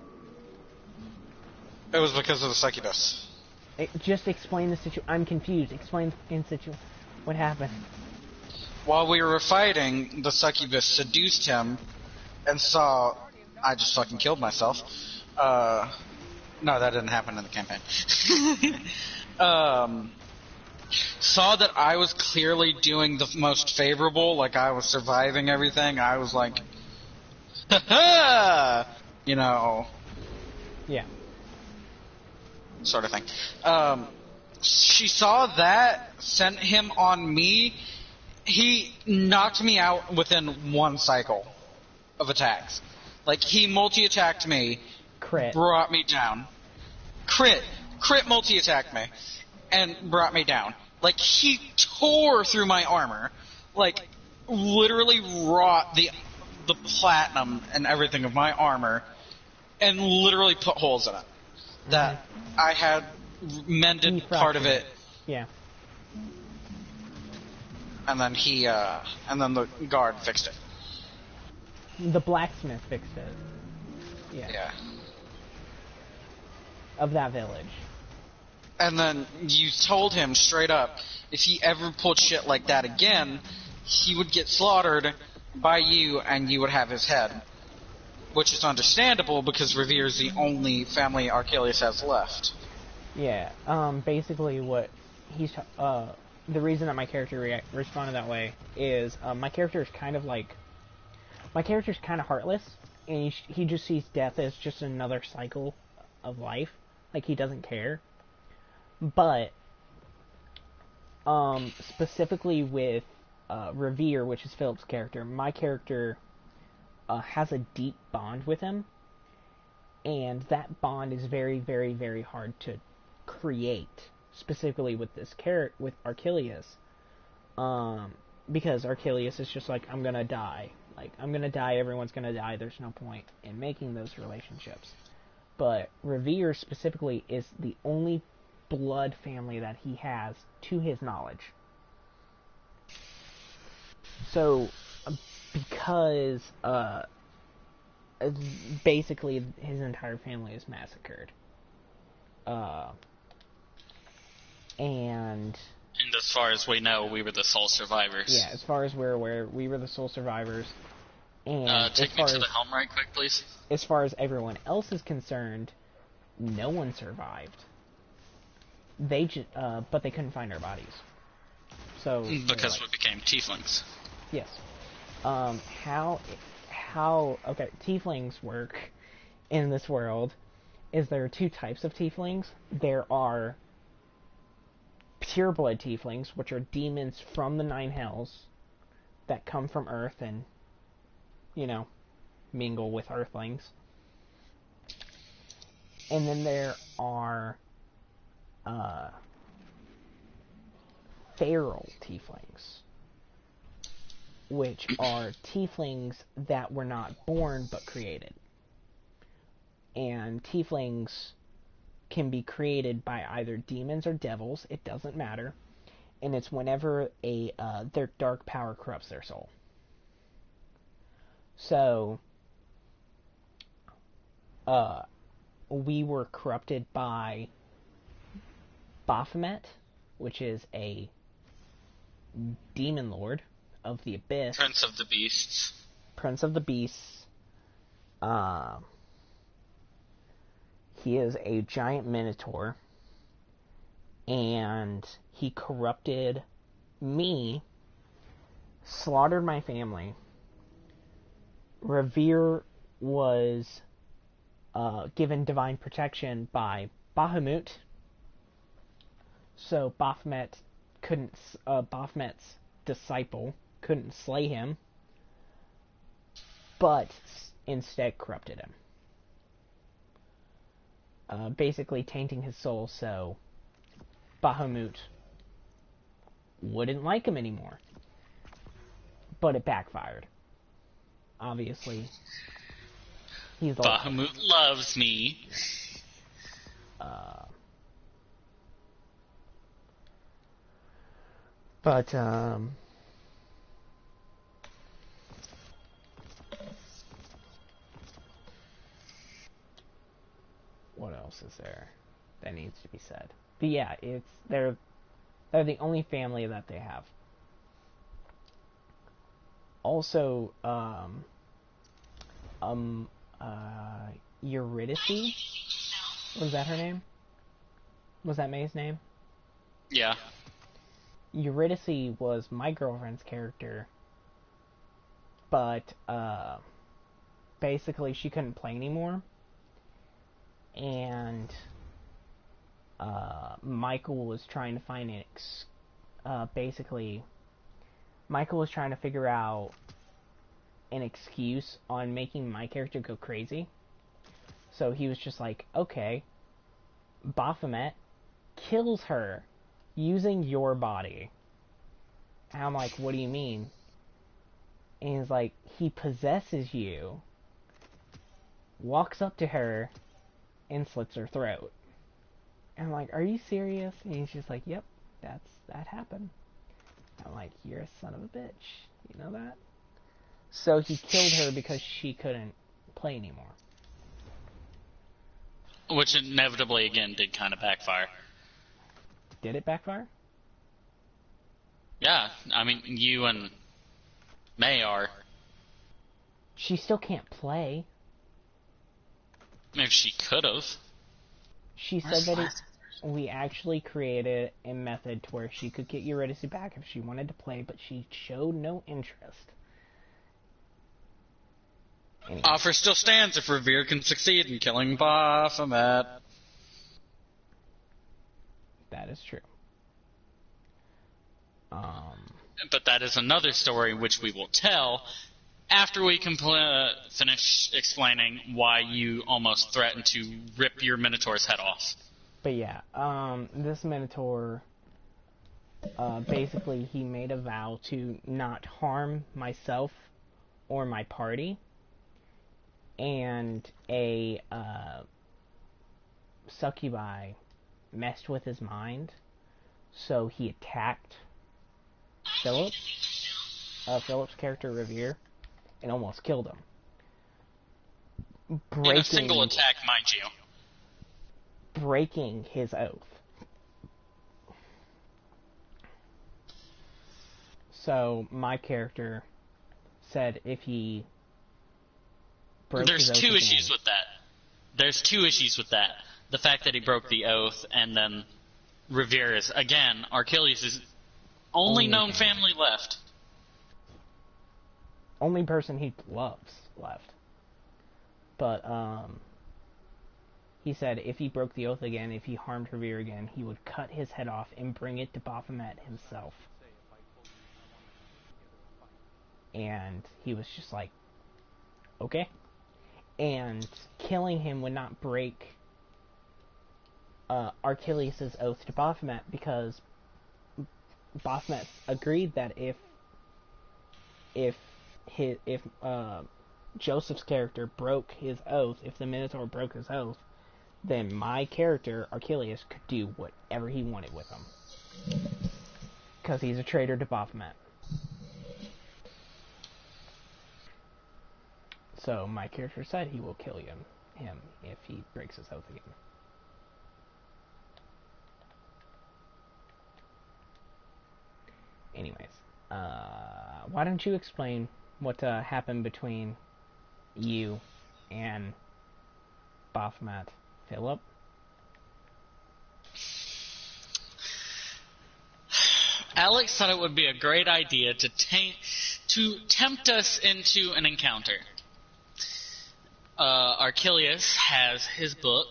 It was because of the succubus. Just explain the situation. I'm confused. Explain what happened. While we were fighting, the succubus seduced him and saw... I just fucking killed myself. No, that didn't happen in the campaign. Saw that I was clearly doing the most favorable, like I was surviving everything. I was like, ha-ha! You know. Yeah. Sort of thing. She saw that, sent him on me. He knocked me out within one cycle of attacks. Like, he multi-attacked me. Crit. Brought me down. Crit multi-attacked me. and brought me down. Like, he tore through my armor. Like, literally wrought the platinum and everything of my armor, and literally put holes in it. That I had mended part of it, Yeah. and then and then the guard fixed it. The blacksmith fixed it. Yeah. Yeah. Of that village. And then you told him straight up, if he ever pulled shit like that again, he would get slaughtered by you and you would have his head. Which is understandable because Revere is the only family Archelaus has left. Yeah. Basically what he's the reason that my character responded that way is my character is kind of heartless, and he just sees death as just another cycle of life. Like, he doesn't care. But specifically with Revere, which is Philip's character, my character has a deep bond with him, and that bond is very, very, very hard to create, specifically with this with Archelaus, because Archelaus is just like, I'm gonna die. Like, I'm gonna die, everyone's gonna die, there's no point in making those relationships. But Revere specifically is the only blood family that he has to his knowledge. So, because basically his entire family is massacred, and as far as we know, we were the sole survivors. yeah, as far as we're aware, we were the sole survivors. And take me to the helm right quick, please. As far as everyone else is concerned, no one survived. But they couldn't find our bodies. So because we became tieflings. Yes. How tieflings work in this world is there are two types of tieflings. There are pureblood tieflings, which are demons from the Nine Hells that come from Earth and, mingle with Earthlings. And then there are feral tieflings, which are tieflings that were not born but created. And tieflings can be created by either demons or devils, it doesn't matter. And it's whenever their dark power corrupts their soul. So, we were corrupted by Baphomet, which is a demon lord of the Abyss. Prince of the Beasts. Prince of the Beasts. He is a giant minotaur, and he corrupted me, slaughtered my family. Revere was given divine protection by Bahamut, so Baphomet's disciple couldn't slay him, but instead corrupted him. Basically tainting his soul so Bahamut wouldn't like him anymore. But it backfired. Obviously, he's Bahamut loves me. But what else is there that needs to be said? But yeah, they're the only family that they have. Also, Eurydice? Was that her name? Was that May's name? Yeah. Eurydice was my girlfriend's character, but basically she couldn't play anymore, and Michael was trying to find Michael was trying to figure out an excuse on making my character go crazy. So he was just like, okay, Baphomet kills her using your body. And I'm like, what do you mean? And he's like, he possesses you, walks up to her, and slits her throat. And I'm like, are you serious? And he's just like, yep, that happened. I'm like, you're a son of a bitch. You know that? So he killed her because she couldn't play anymore. Which inevitably, again, did kind of backfire. Did it backfire? Yeah, I mean, you and May are. She still can't play. Maybe she could have. She said that we actually created a method to where she could get Eurydice back if she wanted to play, but she showed no interest. Anyway. Offer still stands if Revere can succeed in killing Baphomet. That is true. But that is another story which we will tell after we finish explaining why you almost threatened to rip your Minotaur's head off. But yeah, this Minotaur, basically he made a vow to not harm myself or my party, and a succubi messed with his mind, so he attacked Philip, Philip's character Revere, and almost killed him. In a single attack, mind you. Breaking his oath. So my character said if he broke his oath There's two again, issues with that. There's two issues with that. The fact that he broke the oath, and then Revere is, again, Archelius' only known family left. Only person he loves left. But, he said if he broke the oath again, if he harmed Revere again, he would cut his head off and bring it to Baphomet himself. And he was just like, okay. And killing him would not break Archelius' oath to Baphomet, because Baphomet agreed that if Joseph's character broke his oath, if the Minotaur broke his oath, then my character, Archelius, could do whatever he wanted with him. Because he's a traitor to Baphomet. So my character said he will kill him if he breaks his oath again. Anyways, why don't you explain what happened between you and Baphomet, Philip? Alex thought it would be a great idea to tempt us into an encounter. Archelius has his book,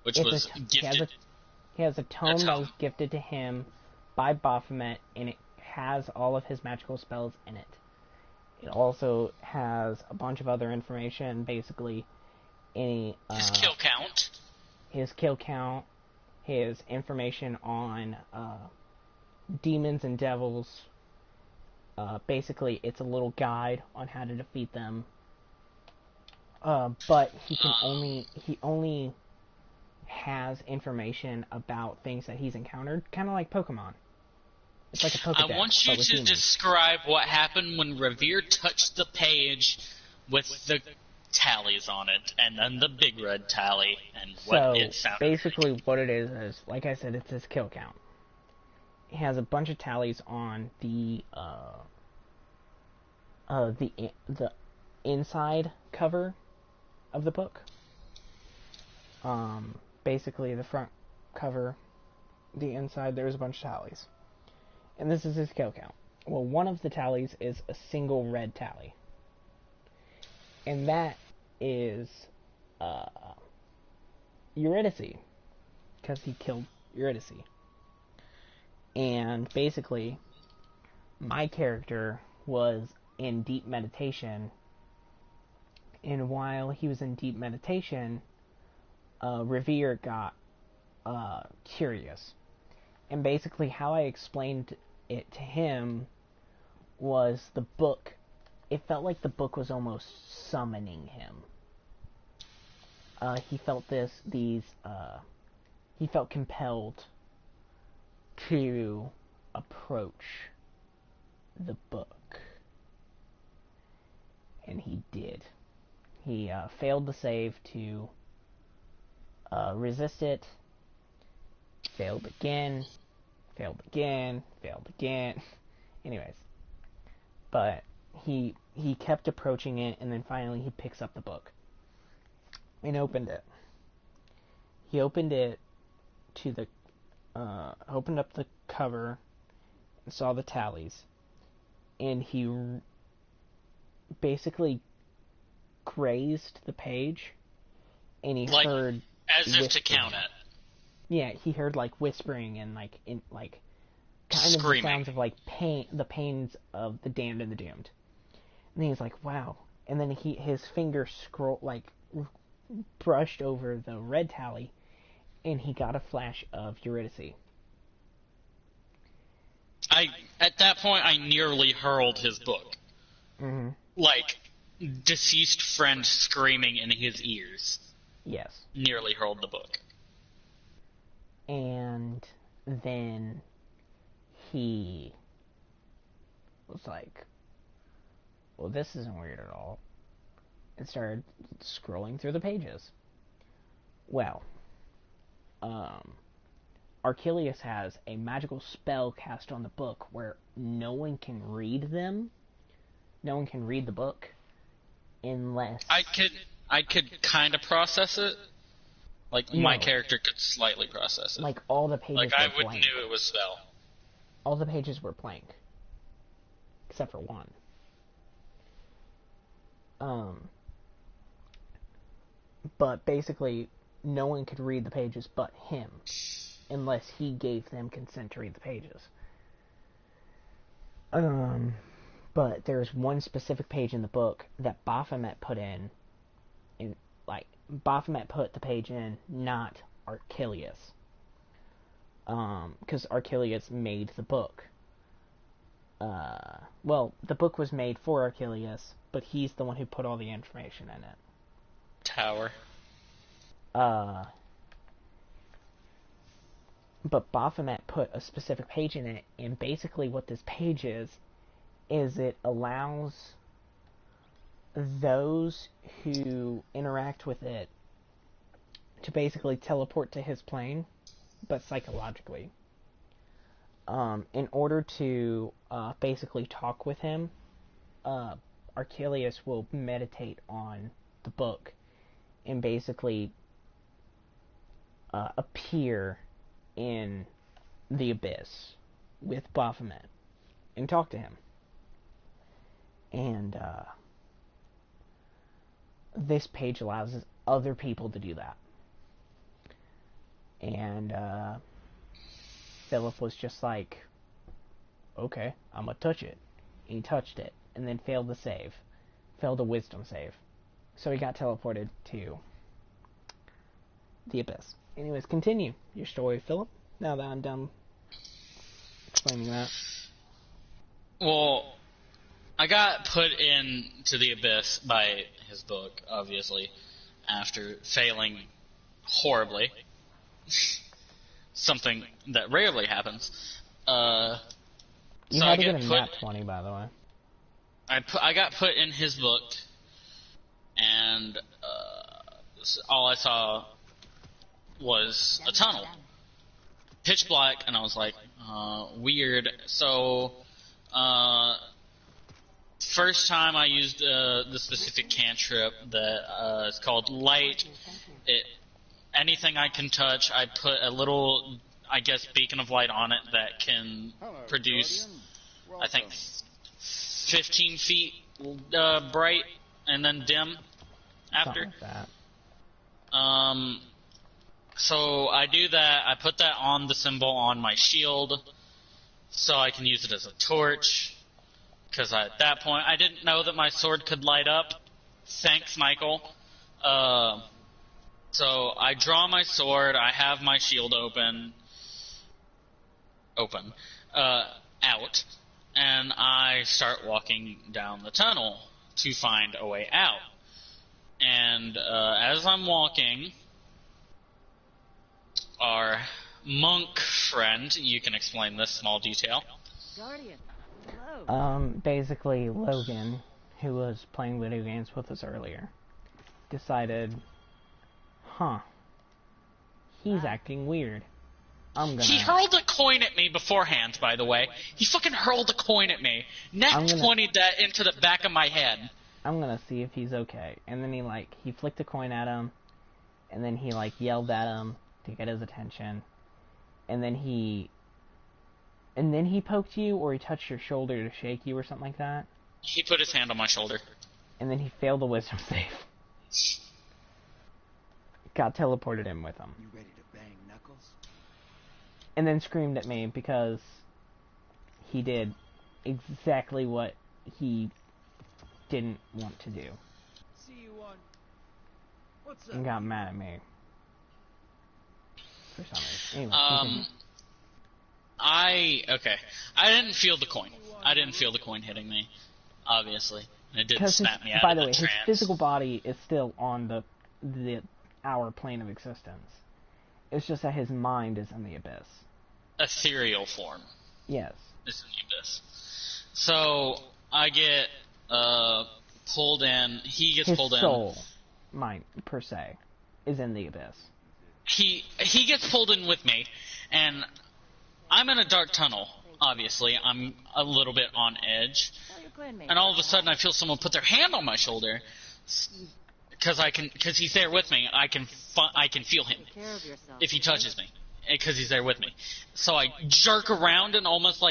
which was gifted. He has a tome that was gifted to him by Baphomet, and it has all of his magical spells in it. It also has a bunch of other information, basically his kill count, his information on demons and devils. Basically, it's a little guide on how to defeat them. But he only has information about things that he's encountered, kind of like Pokemon. It's like a Pokedex. I want you to describe what happened when Revere touched the page with the tallies on it, and then the big red tally, and what it sounded. Basically what it is, like I said, it's his kill count. He has a bunch of tallies on the inside cover of the book. Basically the front cover, the inside, there's a bunch of tallies. And this is his kill count. Well, one of the tallies is a single red tally. And that is Eurydice. Because he killed Eurydice. And basically, my character was in deep meditation. And while he was in deep meditation, Revere got curious. And basically how I explained it to him was the book. It felt like the book was almost summoning him. He felt he felt compelled to approach the book. And he did. He failed the save to resist it, failed again, failed again, failed again. Anyways. But he kept approaching it, and then finally he picks up the book and opened it. He opened it to the opened up the cover and saw the tallies, and he basically grazed the page, and he heard as if to count it. Yeah, he heard like whispering and like kind Screaming. of the sounds of like the pains of the damned and the doomed. And then he's like, wow. And then his finger brushed over the red tally, and he got a flash of Eurydice. At that point, I nearly hurled his book. Mm-hmm. Like, deceased friend screaming in his ears. Yes. Nearly hurled the book. And then he was like, well, this isn't weird at all. And started scrolling through the pages. Well, Archelius has a magical spell cast on the book where no one can read them. No one can read the book unless... I could kind of process it. Like, my character could slightly process it. Like, all the pages I were would blank. knew it was spell. All the pages were blank. Except for one. But basically, no one could read the pages but him, unless he gave them consent to read the pages. But there's one specific page in the book that Baphomet put in, Baphomet put the page in, not Archelius. Because Archelius made the book. Well, the book was made for Archelius, but he's the one who put all the information in it. Tower. But Baphomet put a specific page in it, and basically what this page is it allows those who interact with it to basically teleport to his plane, but psychologically. In order to basically talk with him, Archelius will meditate on the book and basically appear in the abyss with Baphomet and talk to him. And this page allows other people to do that. And Philip was just like, okay, I'm gonna touch it. And he touched it, and then failed the save. Failed a wisdom save. So he got teleported to the abyss. Anyways, continue your story, Philip. Now that I'm done explaining that. Well, I got put into the abyss by his book, obviously, after failing horribly. Something that rarely happens. You so had to get a nat 20, by the way. I got put in his book, and all I saw was a tunnel. Pitch black, and I was like, weird. So, first time I used the specific cantrip that is called Light. Anything I can touch, I put a little, I guess, beacon of light on it that can produce, I think, 15 feet bright and then dim after. Something like that. So I do that. I put that on the symbol on my shield so I can use it as a torch. Because at that point, I didn't know that my sword could light up. Thanks, Michael. So I draw my sword. I have my shield open. open, out, and I start walking down the tunnel to find a way out. And as I'm walking, our monk friend, you can explain this small detail. Guardian, hello. Basically, Logan, who was playing video games with us earlier, decided, he's acting weird. He hurled a coin at me beforehand, by the way. He fucking hurled a coin at me. Pointed that into the back of my head. I'm gonna see if he's okay. And then he flicked a coin at him, and then he, yelled at him to get his attention. And then he poked you, or he touched your shoulder to shake you, or something like that. He put his hand on my shoulder. And then he failed the wisdom save. Got teleported in with him. You ready to bang Knuckles? And then screamed at me because he did exactly what he didn't want to do. See you on. What's up? And got mad at me. For some reason. Anyway, continue. I didn't feel the coin. I didn't feel the coin hitting me, obviously. And it didn't snap me out by of the the way, trance. his physical body is still on our plane of existence. It's just that his mind is in the abyss. Ethereal form. Yes. Is in the abyss. So I get pulled in. He gets pulled in. His soul, mind per se, is in the abyss. He gets pulled in with me, and I'm in a dark tunnel. Obviously, I'm a little bit on edge, and all of a sudden I feel someone put their hand on my shoulder, because he's there with me. I can feel him if he touches me, because he's there with me. So I jerk around and almost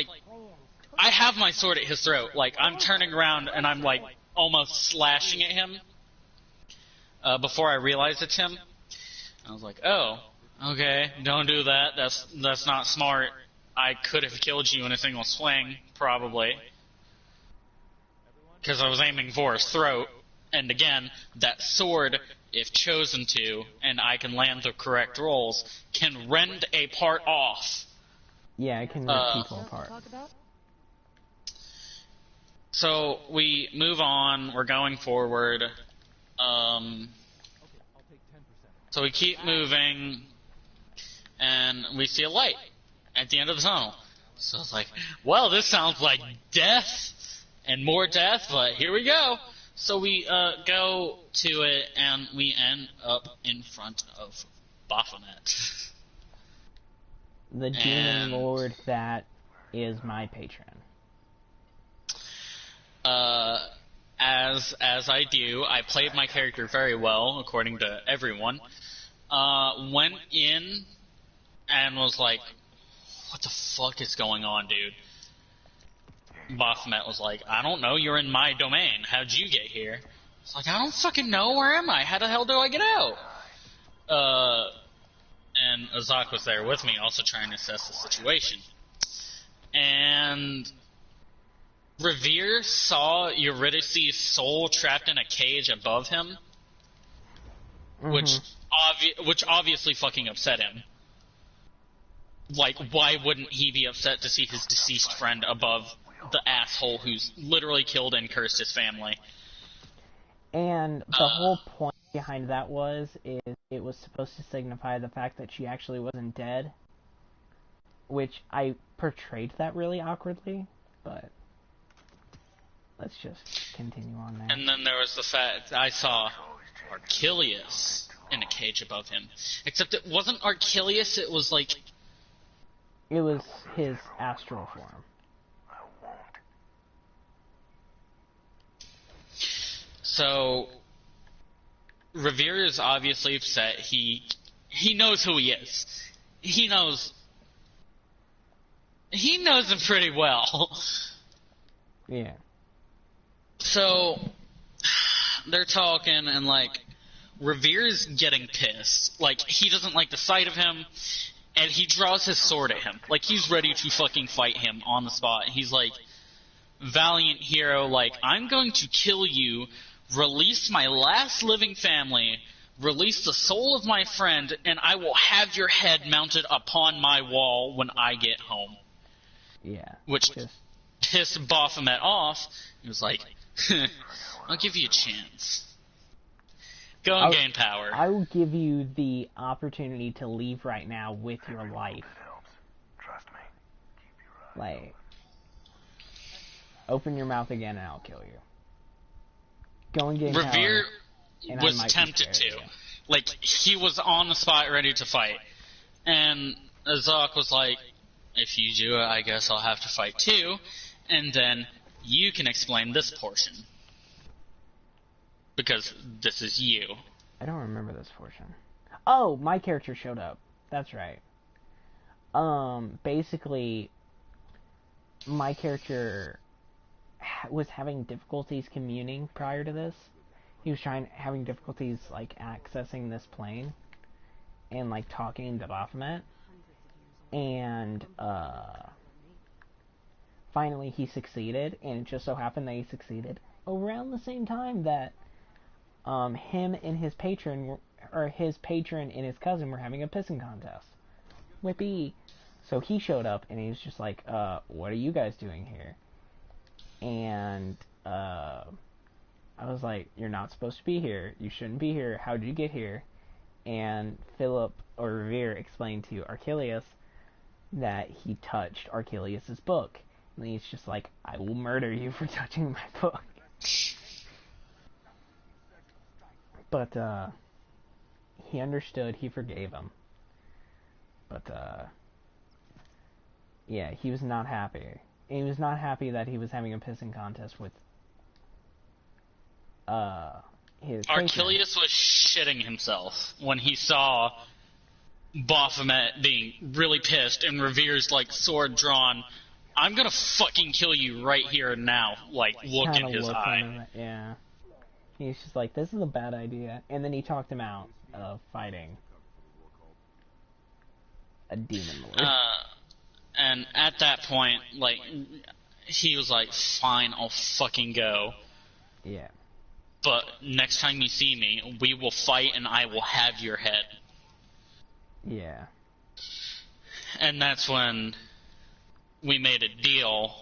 I have my sword at his throat. I'm turning around and I'm almost slashing at him before I realize it's him. I was like, oh, okay, don't do that. That's not smart. I could have killed you in a single swing, probably, because I was aiming for his throat. And again, that sword, if chosen to, and I can land the correct rolls, can rend a part off. Yeah, it can rip people apart. So we move on. We're going forward. So we keep moving, and we see a light at the end of the tunnel. So it's like, well, this sounds like death and more death, but here we go. So we go to it, and we end up in front of Baphomet. The demon lord that is my patron. As I do, I played my character very well, according to everyone. Went in and was like, what the fuck is going on, dude? Baphomet was like, I don't know, you're in my domain. How'd you get here? It's like, I don't fucking know, where am I? How the hell do I get out? And Azak was there with me, also trying to assess the situation. And Revere saw Eurydice's soul trapped in a cage above him, which obviously fucking upset him. Why wouldn't he be upset to see his deceased friend above the asshole who's literally killed and cursed his family? And the whole point behind that is it was supposed to signify the fact that she actually wasn't dead, which I portrayed that really awkwardly, but let's just continue on there. And then there was the fact I saw Archelius in a cage above him. Except it wasn't Archelius, it was it was his astral form. So Revere is obviously upset. He knows who he is. He knows him pretty well. Yeah. So they're talking, and Revere's getting pissed. He doesn't like the sight of him, and he draws his sword at him. He's ready to fucking fight him on the spot. He's like, valiant hero, I'm going to kill you, release my last living family, release the soul of my friend, and I will have your head mounted upon my wall when I get home. Yeah. Which Just, pissed Baphomet off. He was like, I'll give you a chance. Go and gain power. I will give you the opportunity to leave right now with your life. Trust me. Keep your eyes Like, open your mouth again and I'll kill you. Go and gain Revere power. And was I might be tempted scared, to. yeah. Like, he was on the spot ready to fight. And Azok was like, if you do it, I guess I'll have to fight too. And then you can explain this portion. Because this is you. I don't remember this portion. Oh, my character showed up. That's right. Basically, my character was having difficulties communing prior to this. He was having difficulties, like, accessing this plane and, like, talking to Baphomet. And, finally he succeeded, and it just so happened that he succeeded around the same time that, him and his patron, or his patron and his cousin were having a pissing contest. Whippy! So he showed up, and he was just like, what are you guys doing here? And, I was like, you're not supposed to be here. You shouldn't be here. How did you get here? And Philip, or Revere, explained to Archelaus that he touched Archelaus' book. And he's just like, I will murder you for touching my book. But, he understood, he forgave him. But, yeah, he was not happy. He was not happy that he was having a pissing contest with, his Archelaus was shitting himself when he saw Baphomet being really pissed and Revere's, like, sword drawn. I'm gonna fucking kill you right here and now, like, look in his eye. Yeah. He's just like, this is a bad idea. And then he talked him out of fighting a demon lord. And at that point, like, he was like, fine, I'll fucking go. Yeah. But next time you see me, we will fight and I will have your head. Yeah. And that's when we made a deal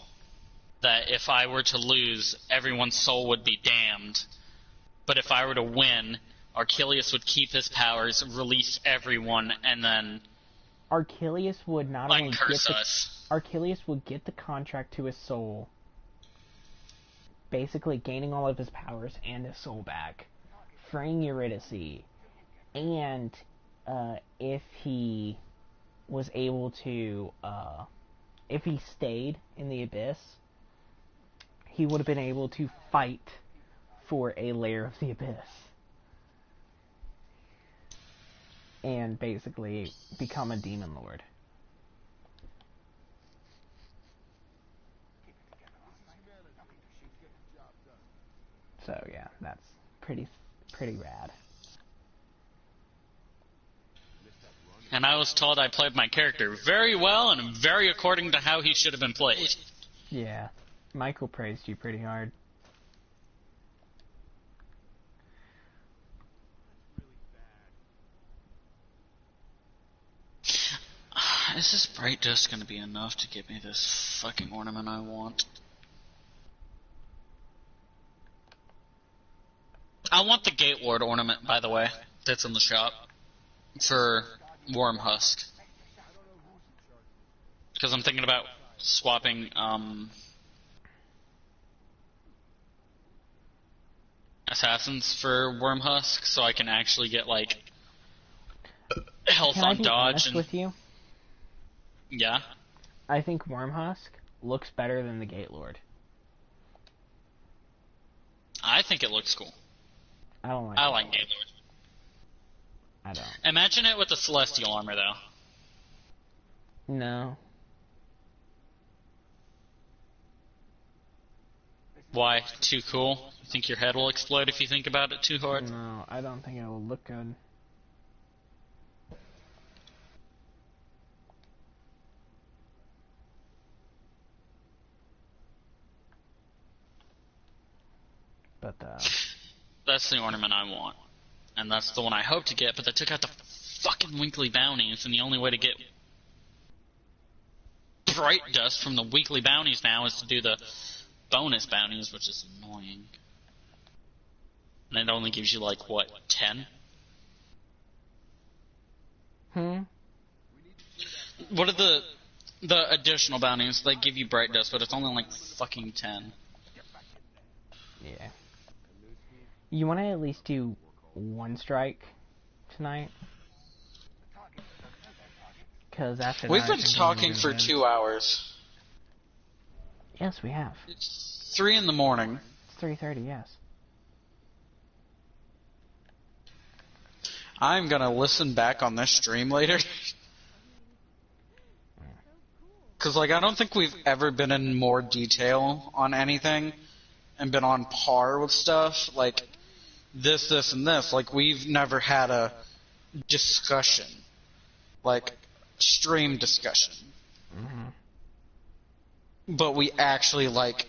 that if I were to lose, everyone's soul would be damned. But if I were to win, Archelaus would keep his powers, release everyone, and then Archelaus would not only curse get us. Archelaus would get the contract to his soul, basically gaining all of his powers and his soul back, freeing Eurydice, and if he was able to, if he stayed in the Abyss, he would have been able to fight for a layer of the Abyss. And basically become a demon lord. So yeah, that's pretty rad. And I was told I played my character very well and very according to how he should have been played. Yeah, Michael praised you pretty hard. Is this bright dust going to be enough to get me this fucking ornament I want? I want the Gate Lord ornament, by the way, that's in the shop, for Wormhusk. Because I'm thinking about swapping, Assassins for Wormhusk, so I can actually get, like, health Can on I be dodge honest and... with you? Yeah? I think Wormhusk looks better than the Gate Lord. I think it looks cool. I don't like I Gate like Lord. Gate Lord. I don't. Imagine it with the Celestial armor, though. No. Why? Too cool? You think your head will explode if you think about it too hard? No, I don't think it will look good. But, That's the ornament I want. And that's the one I hope to get, but they took out the fucking Winkley bounties, and the only way to get bright dust from the weekly bounties now is to do the bonus bounties, which is annoying. And it only gives you, like, what, 10? What are the additional bounties? They give you bright dust, but it's only, like, fucking 10. Yeah. You want to at least do one strike tonight? Because after We've that, been talking for 2 hours. Yes, we have. It's 3 in the morning. It's 3:30. Yes. I'm gonna listen back on this stream later. Cause like I don't think we've ever been in more detail on anything and been on par with stuff like this, and this. Like we've never had a discussion, like stream discussion. But we actually like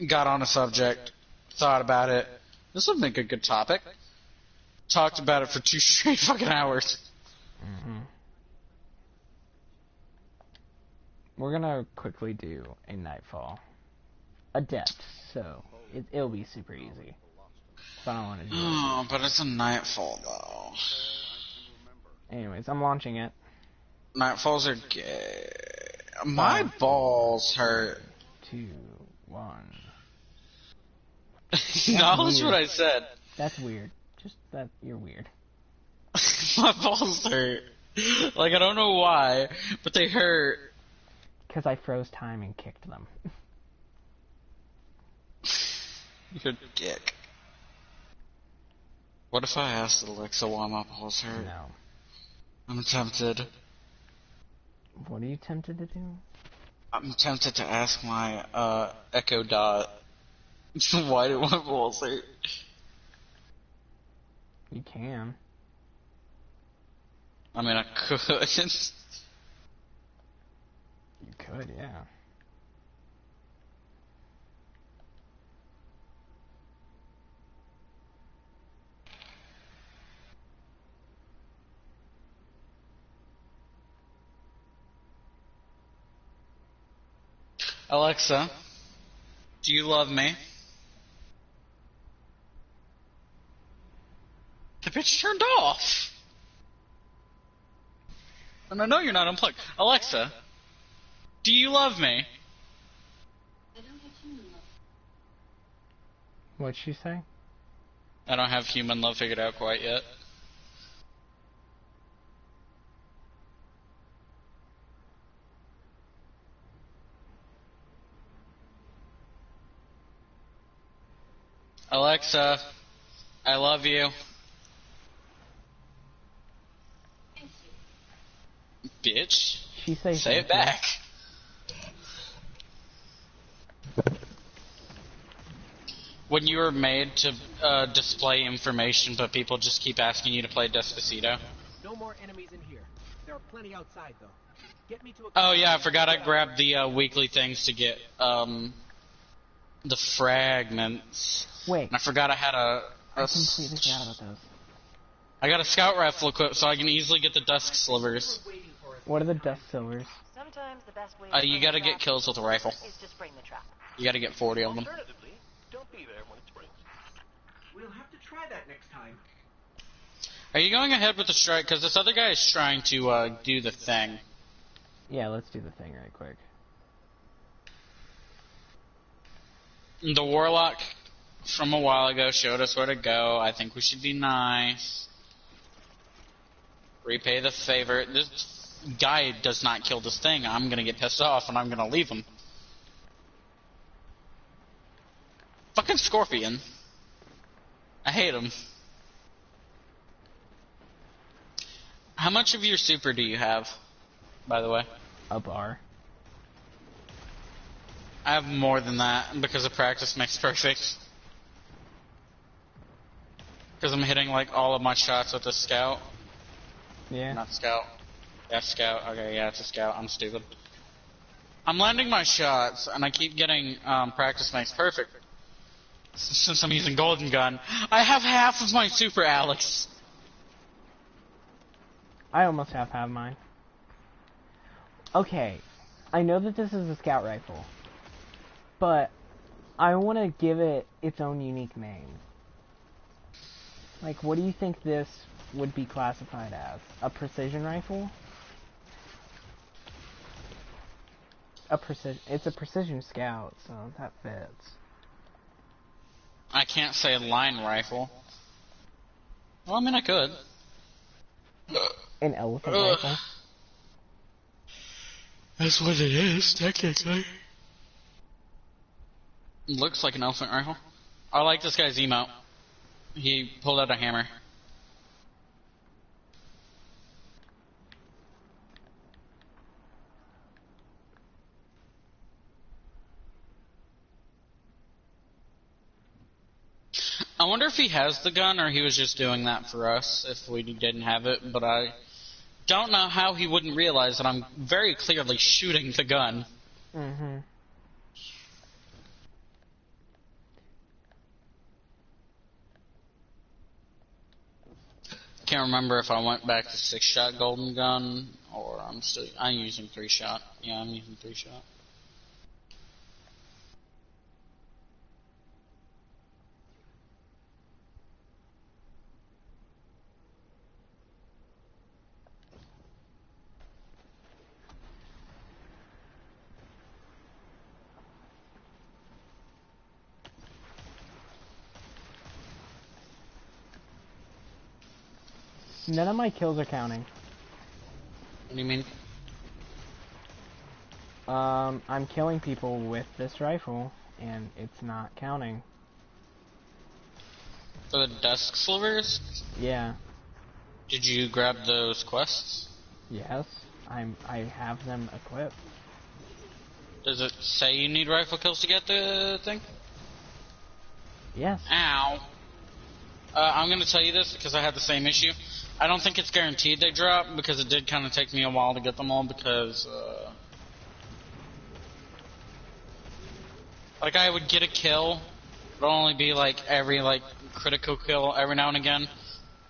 got on a subject, thought about it. This would make a good topic. Talked about it for 2 straight fucking hours. We're gonna quickly do a Nightfall. A depth, so it'll be super easy. So I don't want to do Oh, but it's a Nightfall though. Anyways, I'm launching it. Nightfalls are gay. My balls hurt. 2, 1. Acknowledge what I said. That's weird. Just that you're weird. My balls hurt. Like I don't know why, but they hurt. Because I froze time and kicked them. You're a dick. What if I asked Alexa why my balls hurt? No. I'm tempted. What are you tempted to do? I'm tempted to ask my Echo Dot why do my balls hurt? You can. I mean, I could. You could, yeah. Alexa, do you love me? The bitch turned off. And I know you're not unplugged. Alexa, do you love me? I don't have human love. What'd she say? I don't have human love figured out quite yet. Alexa, I love you. Thank you. Bitch. She say Say it thank you. back. When you were made to display information, but people just keep asking you to play Despacito. No more enemies in here. There are plenty outside, though. Get me to a... Oh yeah, I forgot I grabbed the weekly things to get the fragments. Wait, And I forgot I had I completely forgot about those. I got a scout rifle equipped, so I can easily get the dusk slivers. What are the dust silvers? Sometimes the best way You gotta get kills with a rifle. is to spring the trap. You gotta get 40 of them. Alternatively, don't be there when it springs. We'll have to try that next time. Are you going ahead with the strike? Because this other guy is trying to do the thing. Yeah, let's do the thing right quick. The warlock from a while ago showed us where to go. I think we should be nice. Repay the favor. This guy does not kill this thing. I'm gonna get pissed off and I'm gonna leave him. Fucking Scorpion. I hate him. How much of your super do you have, by the way? A bar. I have more than that because of practice makes perfect. Because I'm hitting like all of my shots with the scout. Yeah. Not scout. Yeah, scout. Okay, yeah, it's a scout. I'm stupid. I'm landing my shots, and I keep getting practice makes perfect. Since I'm using golden gun, I have half of my super, Alex. I almost have mine. Okay. I know that this is a scout rifle, but I want to give it its own unique name. Like, what do you think this would be classified as? A precision rifle? It's a precision scout, so that fits. I can't say line rifle. Well, I mean, I could. An elephant rifle? That's what it is, technically. Looks like an elephant rifle. I like this guy's emote. He pulled out a hammer. I wonder if he has the gun or he was just doing that for us if we didn't have it, but I don't know how he wouldn't realize that I'm very clearly shooting the gun. Mm-hmm. Can't remember if I went back to 6-shot golden gun or I'm using 3-shot. Yeah, I'm using 3-shot. None of my kills are counting. What do you mean? I'm killing people with this rifle, and it's not counting. For the desk slivers? Yeah. Did you grab those quests? Yes. I have them equipped. Does it say you need rifle kills to get the thing? Yes. Ow. I'm gonna tell you this because I had the same issue. I don't think it's guaranteed they drop because it did kind of take me a while to get them all because, like I would get a kill, but only be like every like critical kill every now and again,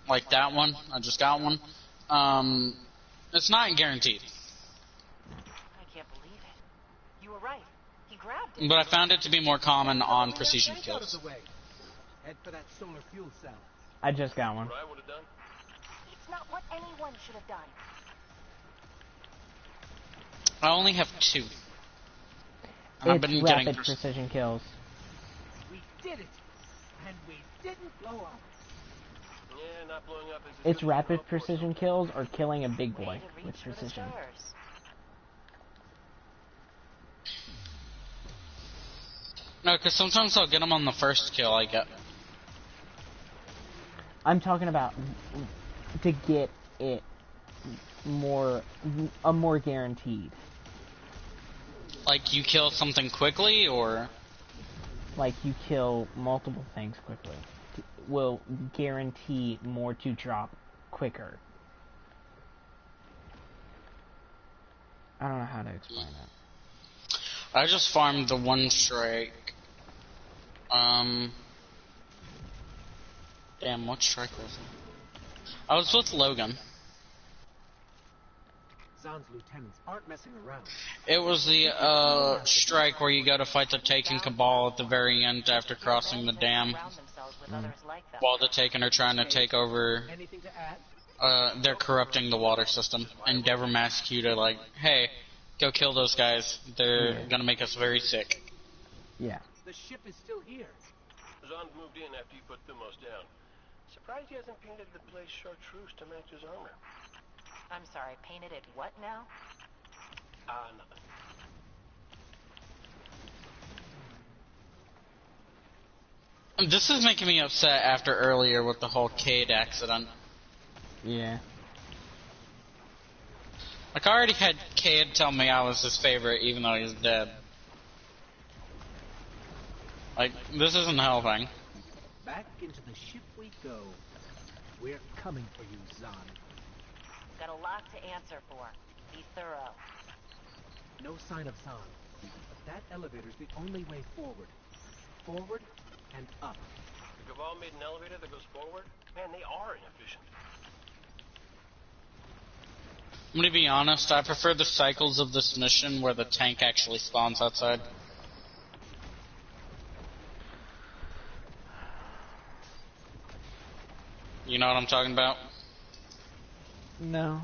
like that one. I just got one. It's not guaranteed. I can't believe it. You were right. He grabbed it. But I found it to be more common on precision Get out kills. of the way. Head for that solar fuel cell. I just got one. What I would have done? It's not what anyone should have done. I only have 2. And I've It's been rapid getting precision kills. We did it, and we didn't blow up. Yeah, not blowing up is It's rapid precision kills or killing a big boy Way to reach with for the precision. stars. No, because sometimes I'll get them on the first kill I get. I'm talking about to get it more guaranteed. Like you kill something quickly, or Like you kill multiple things quickly. Will guarantee more to drop quicker. I don't know how to explain it. I just farmed the 1 strike. Damn, what strike was it? I was with Logan. Zahn's lieutenants aren't messing around. It was the strike where you go to fight the Taken Cabal at the very end after crossing the dam, Surround themselves with others like them. while the Taken are trying to take over. Anything to add? They're corrupting the water system. Endeavor asks you to like, hey, go kill those guys. They're gonna make us very sick. Yeah. The ship is still here. Zahn moved in after you put Thumos down. Surprised he hasn't painted the place chartreuse to match his armor. I'm sorry, painted it what now? Nothing. This is making me upset after earlier with the whole Cade accident. Yeah. Like, I already had Cade tell me I was his favorite, even though he's dead. Like, this isn't helping. Back into the ship we go. We're coming for you, Zahn. Got a lot to answer for. Be thorough. No sign of Zahn. But that elevator's the only way forward. Forward and up. The Cabal made an elevator that goes forward? Man, they are inefficient. I'm gonna be honest, I prefer the cycles of this mission where the tank actually spawns outside. You know what I'm talking about? No.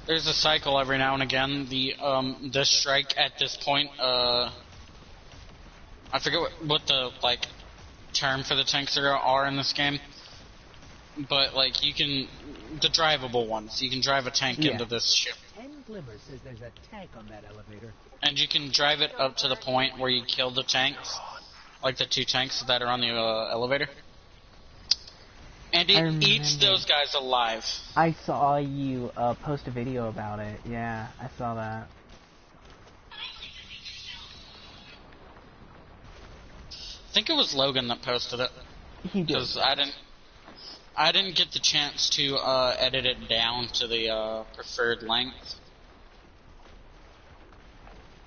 There's a cycle every now and again. The strike at this point, I forget what the, like, term for the tanks are in this game. But, like, you can, the drivable ones, you can drive a tank into this ship. 10 Glimmer says there's a tank on that elevator. And you can drive it up to the point where you kill the tanks, like the 2 tanks that are on the elevator. And it eats those guys alive. I saw you post a video about it. Yeah, I saw that. I think it was Logan that posted it. He did. Because I didn't get the chance to edit it down to the preferred length.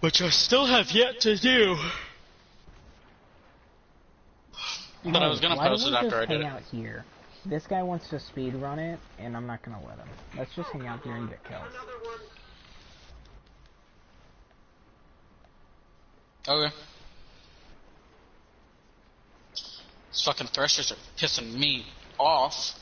Which I still have yet to do. But I was gonna post it after I did it. Hang out here. This guy wants to speed run it, and I'm not gonna let him. Let's just hang out here and get kills. Okay. These fucking threshers are pissing me off.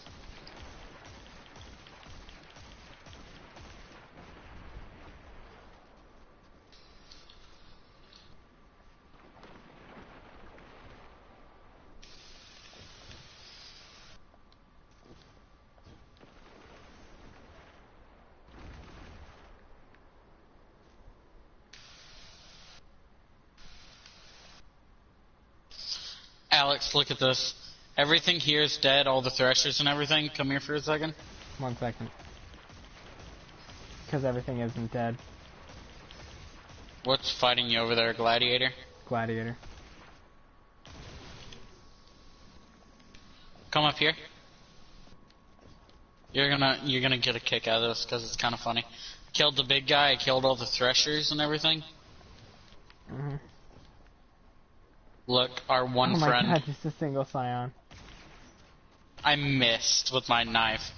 Alex, look at this. Everything here is dead, all the threshers and everything. Come here for a second. 1 second. Because everything isn't dead. What's fighting you over there, Gladiator? Gladiator. Come up here. You're gonna get a kick out of this because it's kind of funny. Killed the big guy. I killed all the threshers and everything. Mhm. Look, our one friend. Oh my god, just a single Scion. I missed with my knife.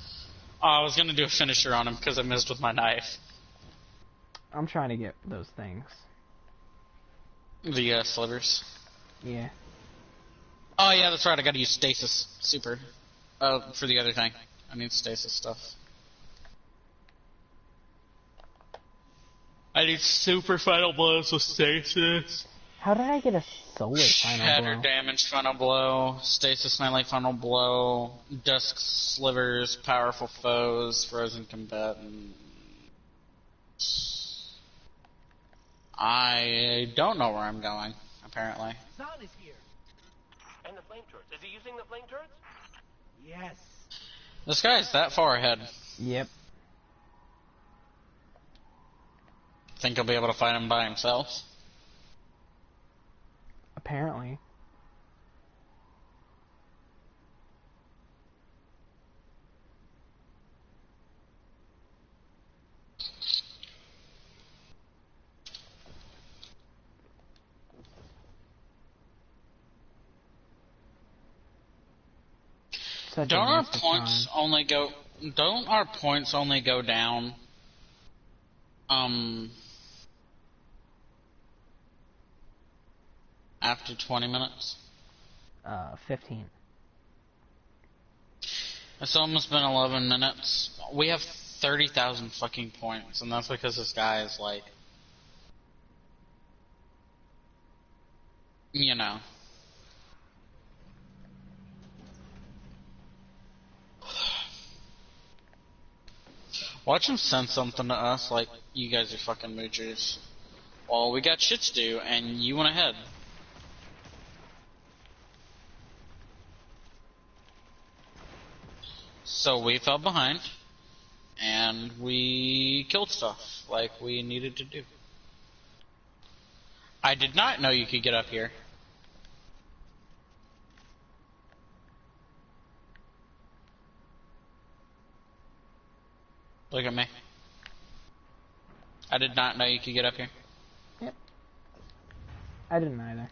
Oh, I was gonna do a finisher on him because I missed with my knife. I'm trying to get those things. The slivers. Yeah. Oh yeah, that's right. I gotta use stasis super. For the other thing. I need stasis stuff. I need super final blows with stasis. How did I get a solar final Shatter blow? damage final blow, stasis melee final blow, dusk slivers, powerful foes, frozen combatant. I don't know where I'm going, apparently. Zahn is here. And the flame turrets. Is he using the flame turrets? Yes. This guy's that far ahead. Yep. Think he'll be able to fight him by himself? Apparently. Such Don't a our waste of points time. only go? Don't our points only go down? After 20 minutes. 15. It's almost been 11 minutes. We have 30,000 fucking points, and that's because this guy is like, you know. Watch him send something to us like, you guys are fucking moochers. Well, we got shit to do, and you went ahead. So we fell behind, and we killed stuff like we needed to do. I did not know you could get up here. Look at me. I did not know you could get up here. Yep. I didn't either.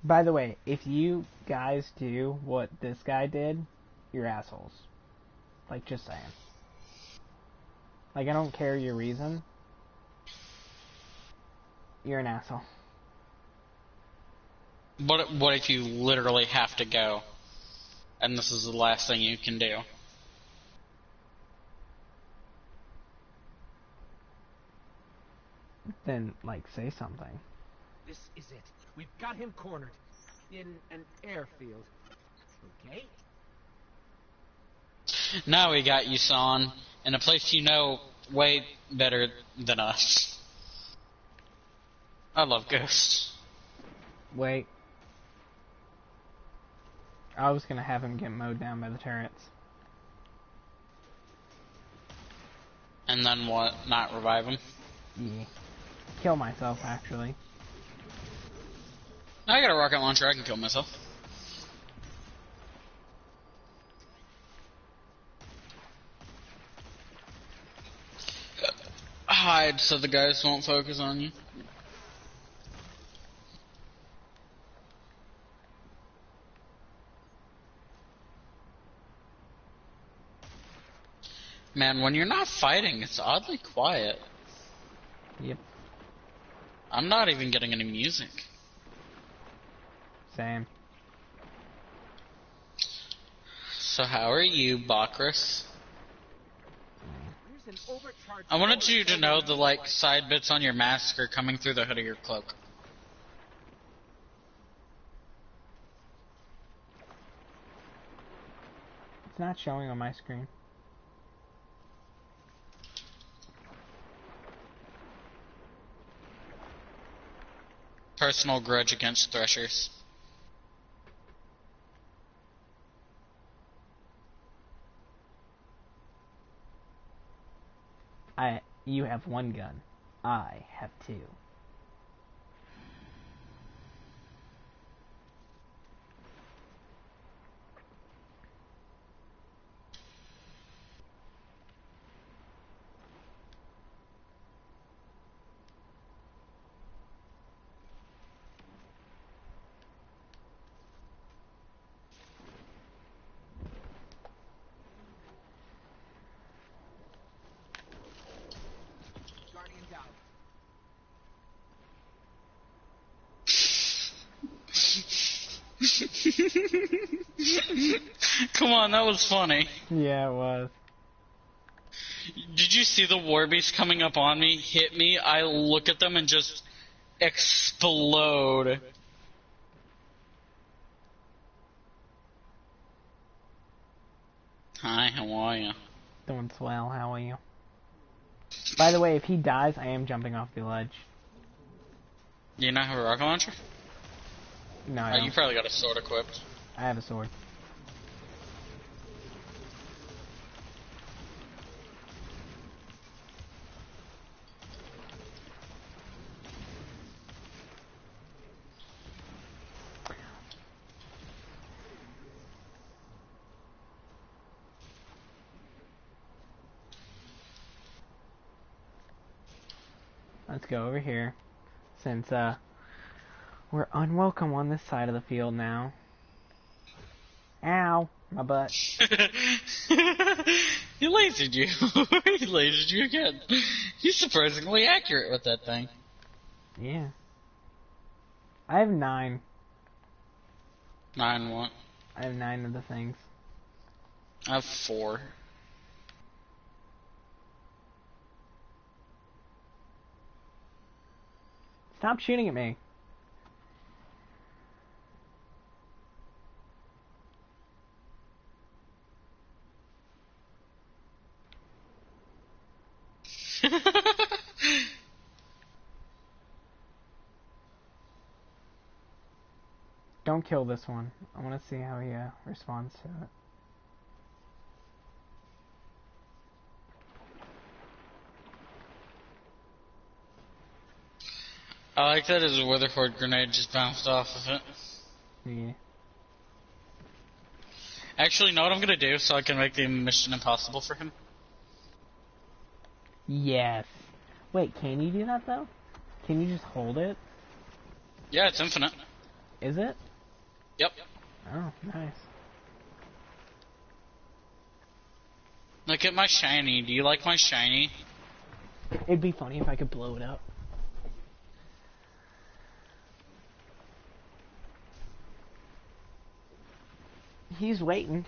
By the way, if you guys do what this guy did, you're assholes. Like, just saying. Like, I don't care your reason. You're an asshole. What if you literally have to go, and this is the last thing you can do? Then, like, say something. This is it. We've got him cornered. In an airfield. Okay? Now we got you, Son, in a place you know way better than us. I love Ghost. Wait. I was gonna have him get mowed down by the turrets. And then what? Not revive him? Yeah. Kill myself, actually. I got a rocket launcher, I can kill myself. Hide so the guys won't focus on you. Man, when you're not fighting, it's oddly quiet. Yep. I'm not even getting any music. Same. So how are you, Bakris? There's an overcharged I wanted you to know the, like, side bits on your mask are coming through the hood of your cloak. It's not showing on my screen. Personal grudge against Threshers. You have one gun. I have two. Guardians out. Come on, that was funny. Yeah, it was. Did you see the war beast coming up on me, hit me? I look at them and just explode. Hi, how are you? Doing swell, how are you? By the way, if he dies, I am jumping off the ledge. Do you not have a rocket launcher? No, I Oh, don't. you probably got a sword equipped. I have a sword. Let's go over here, since we're unwelcome on this side of the field now. Ow, my butt. He lasered you. He lasered you again. He's surprisingly accurate with that thing. Yeah. I have 9. 9 what? I have 9 of the things. I have 4. Stop shooting at me. Don't kill this one. I want to see how he responds to it. I like that his Witherford grenade just bounced off of it. Yeah. Actually, you know what I'm gonna do so I can make the mission impossible for him? Yes. Wait, can you do that though? Can you just hold it? Yeah, it's infinite. Is it? Yep. Oh, nice. Look at my shiny. Do you like my shiny? It'd be funny if I could blow it up. He's waiting.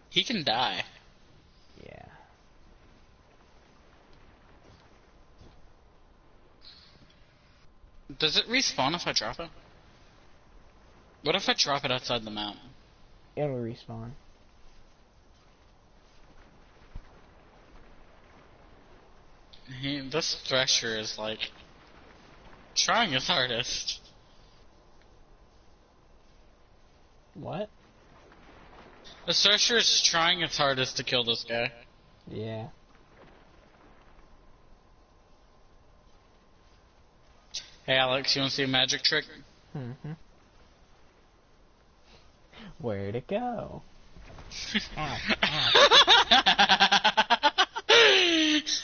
He can die. Yeah. Does it respawn if I drop it? What if I drop it outside the map? It'll respawn. This Thresher is like trying his hardest. What? The Thresher is trying its hardest to kill this guy. Yeah. Hey Alex, you wanna see a magic trick? Mm-hmm. Where'd it go? Ow, ow.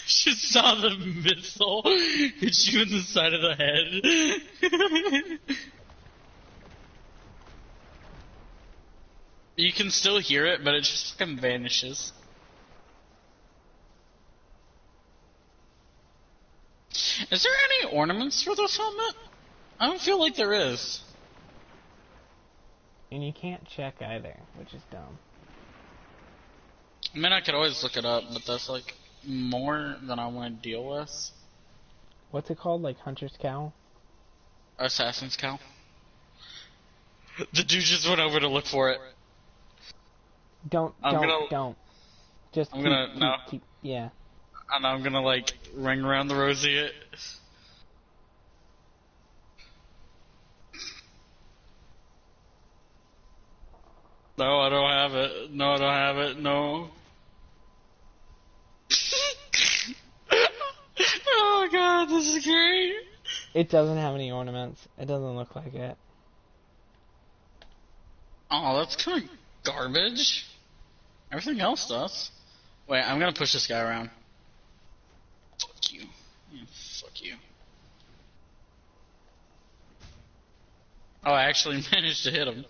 Just saw the missile hit you in the side of the head. You can still hear it, but it just fucking vanishes. Is there any ornaments for this helmet? I don't feel like there is. And you can't check either, which is dumb. I mean, I could always look it up, but that's like more than I want to deal with. What's it called? Like Hunter's Cowl? Assassin's Cowl. The dude just went over to look for it. Don't. Just keep, yeah. And I'm gonna like ring around the rosy it. No, I don't have it. No, I don't have it. No. Oh god, this is great. It doesn't have any ornaments. It doesn't look like it. Oh, that's kind of garbage. Everything else does. Wait, I'm gonna push this guy around. Fuck you. Yeah, fuck you. Oh, I actually managed to hit him.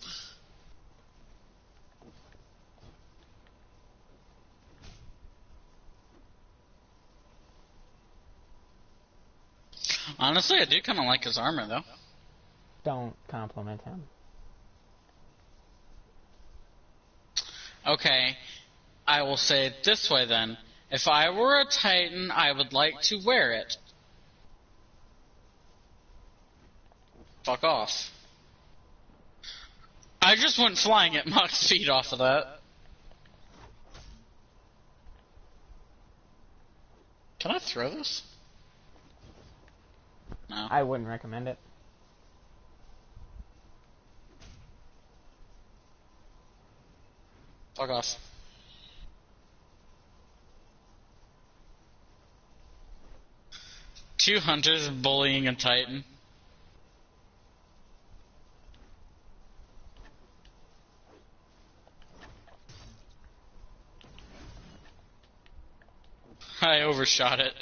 Honestly, I do kind of like his armor, though. Don't compliment him. Okay, I will say it this way then. If I were a Titan, I would like to wear it. Fuck off. I just went flying at Mach speed off of that. Can I throw this? No. I wouldn't recommend it. Fuck off. Two hunters bullying a Titan. I overshot it.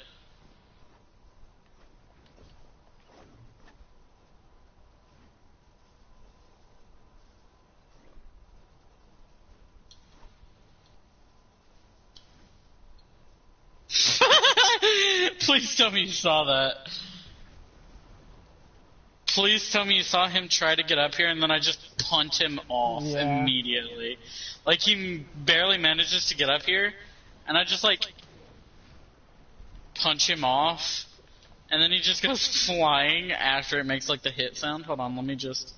Please tell me you saw that. Please tell me you saw him try to get up here and then I just punt him off immediately. Like, he barely manages to get up here, and I just, like, punch him off, and then he just goes flying after it makes, like, the hit sound. Hold on, let me just...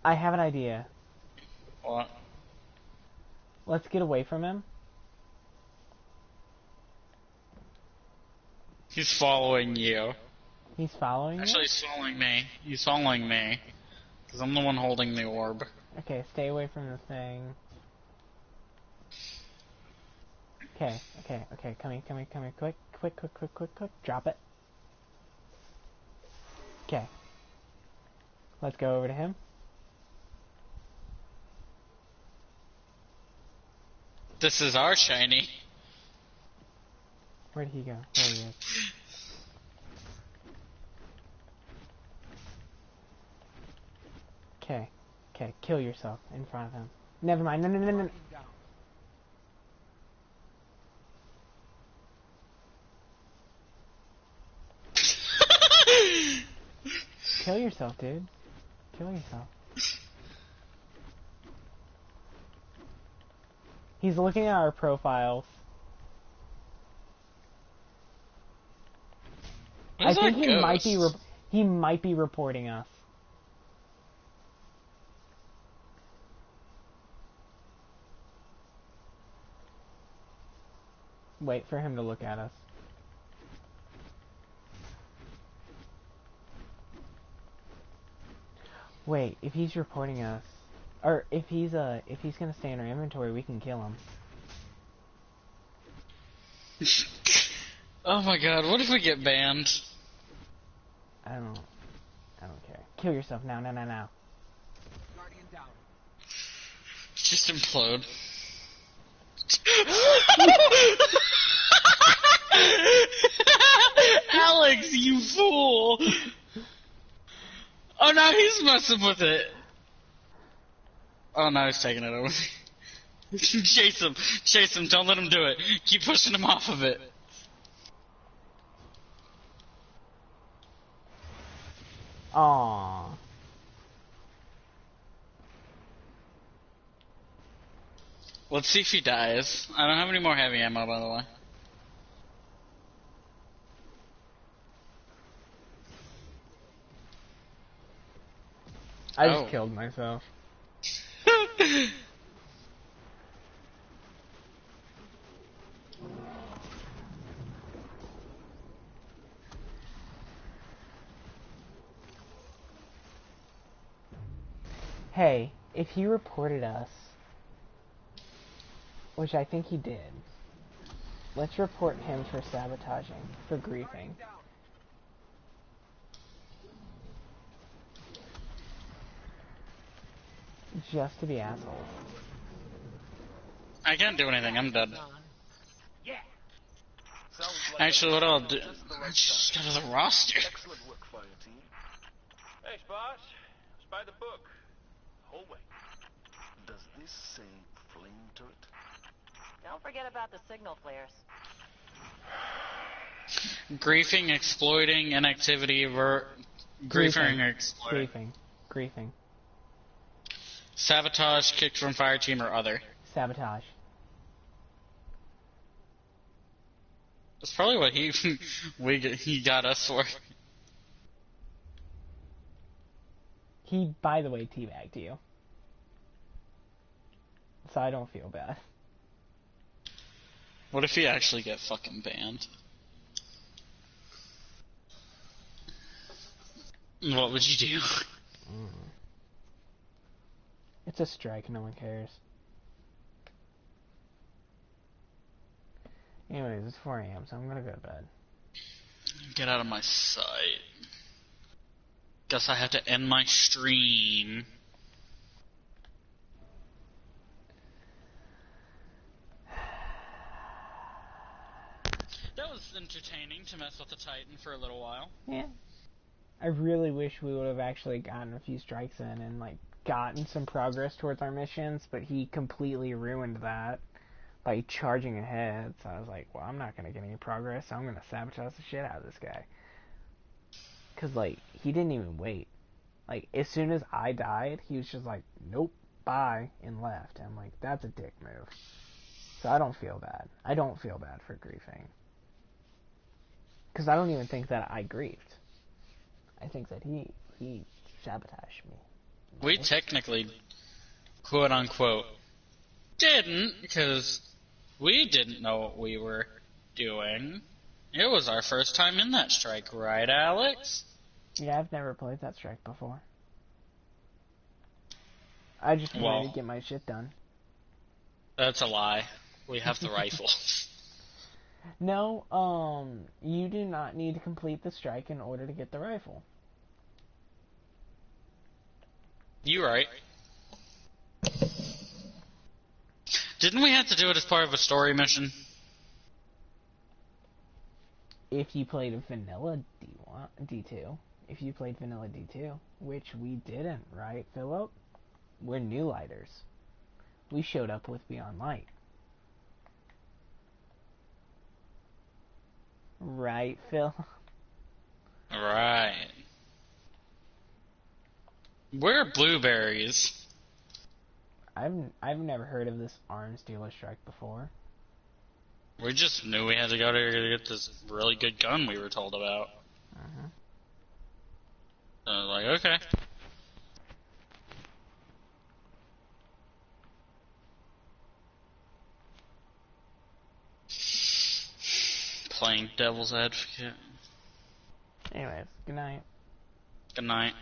I have an idea. What? Let's get away from him. He's following you. He's following Actually, you? he's following me. He's following me. Because I'm the one holding the orb. Okay, stay away from the thing. Okay. Come here. Quick. Drop it. Okay. Let's go over to him. This is our shiny. Where'd he go? There he is. Okay. Okay, kill yourself in front of him. Never mind. No, no, no, no, no. Kill yourself, dude. Kill yourself. He's looking at our profiles. I think he might be reporting us. Wait for him to look at us. Wait, if he's reporting us, or if he's gonna stay in our inventory, we can kill him. Oh my god, what if we get banned? I don't care. Kill yourself now, now, now, now. Guardian down. Just implode. Alex, you fool! Oh, now he's messing with it. Oh, now he's taking it over. Chase him, don't let him do it. Keep pushing him off of it. Aww. Let's see if he dies. I don't have any more heavy ammo, by the way. I just killed myself. Hey, if he reported us, which I think he did, let's report him for sabotaging, for griefing. Just to be assholes. I can't do anything, I'm dead. Yeah. Sounds like Actually, what I'll do... I just got to the roster. excellent work, fire team. Thanks, boss. Spy the book. Hallway. Does this say flame turret? Don't forget about the signal flares. Griefing, exploiting, inactivity, griefing or exploiting. Griefing. Sabotage, kicked from fire team, or other. Sabotage. That's probably what he got us for. He, by the way, teabagged you. So I don't feel bad. What if he actually get fucking banned? What would you do? It's a strike, no one cares. Anyways, it's 4 AM, so I'm gonna go to bed. Get out of my sight. Guess I have to end my stream. That was entertaining to mess with the Titan for a little while. Yeah. I really wish we would have actually gotten a few strikes in and, like, gotten some progress towards our missions, but he completely ruined that by charging ahead. So I was like, well, I'm not going to get any progress, so I'm going to sabotage the shit out of this guy. Because, like, he didn't even wait. Like, as soon as I died, he was just like, nope, bye, and left. And I'm like, that's a dick move. So I don't feel bad. I don't feel bad for griefing. Because I don't even think that I griefed. I think that he sabotaged me. We technically, quote unquote, didn't, because we didn't know what we were doing. It was our first time in that strike, right, Alex? Yeah, I've never played that strike before. I just wanted to get my shit done. That's a lie. We have the rifle. No, you do not need to complete the strike in order to get the rifle. You right. Didn't we have to do it as part of a story mission? If you played a vanilla D2, if you played Vanilla D2, which we didn't, right, Philip? We're new lighters. We showed up with Beyond Light. Right, Phil? Right. Where are blueberries? I've never heard of this Arms Dealer Strike before. We just knew we had to go there to get this really good gun we were told about. Uh-huh. So I was like, okay. Playing devil's advocate. Anyways, good night. Good night.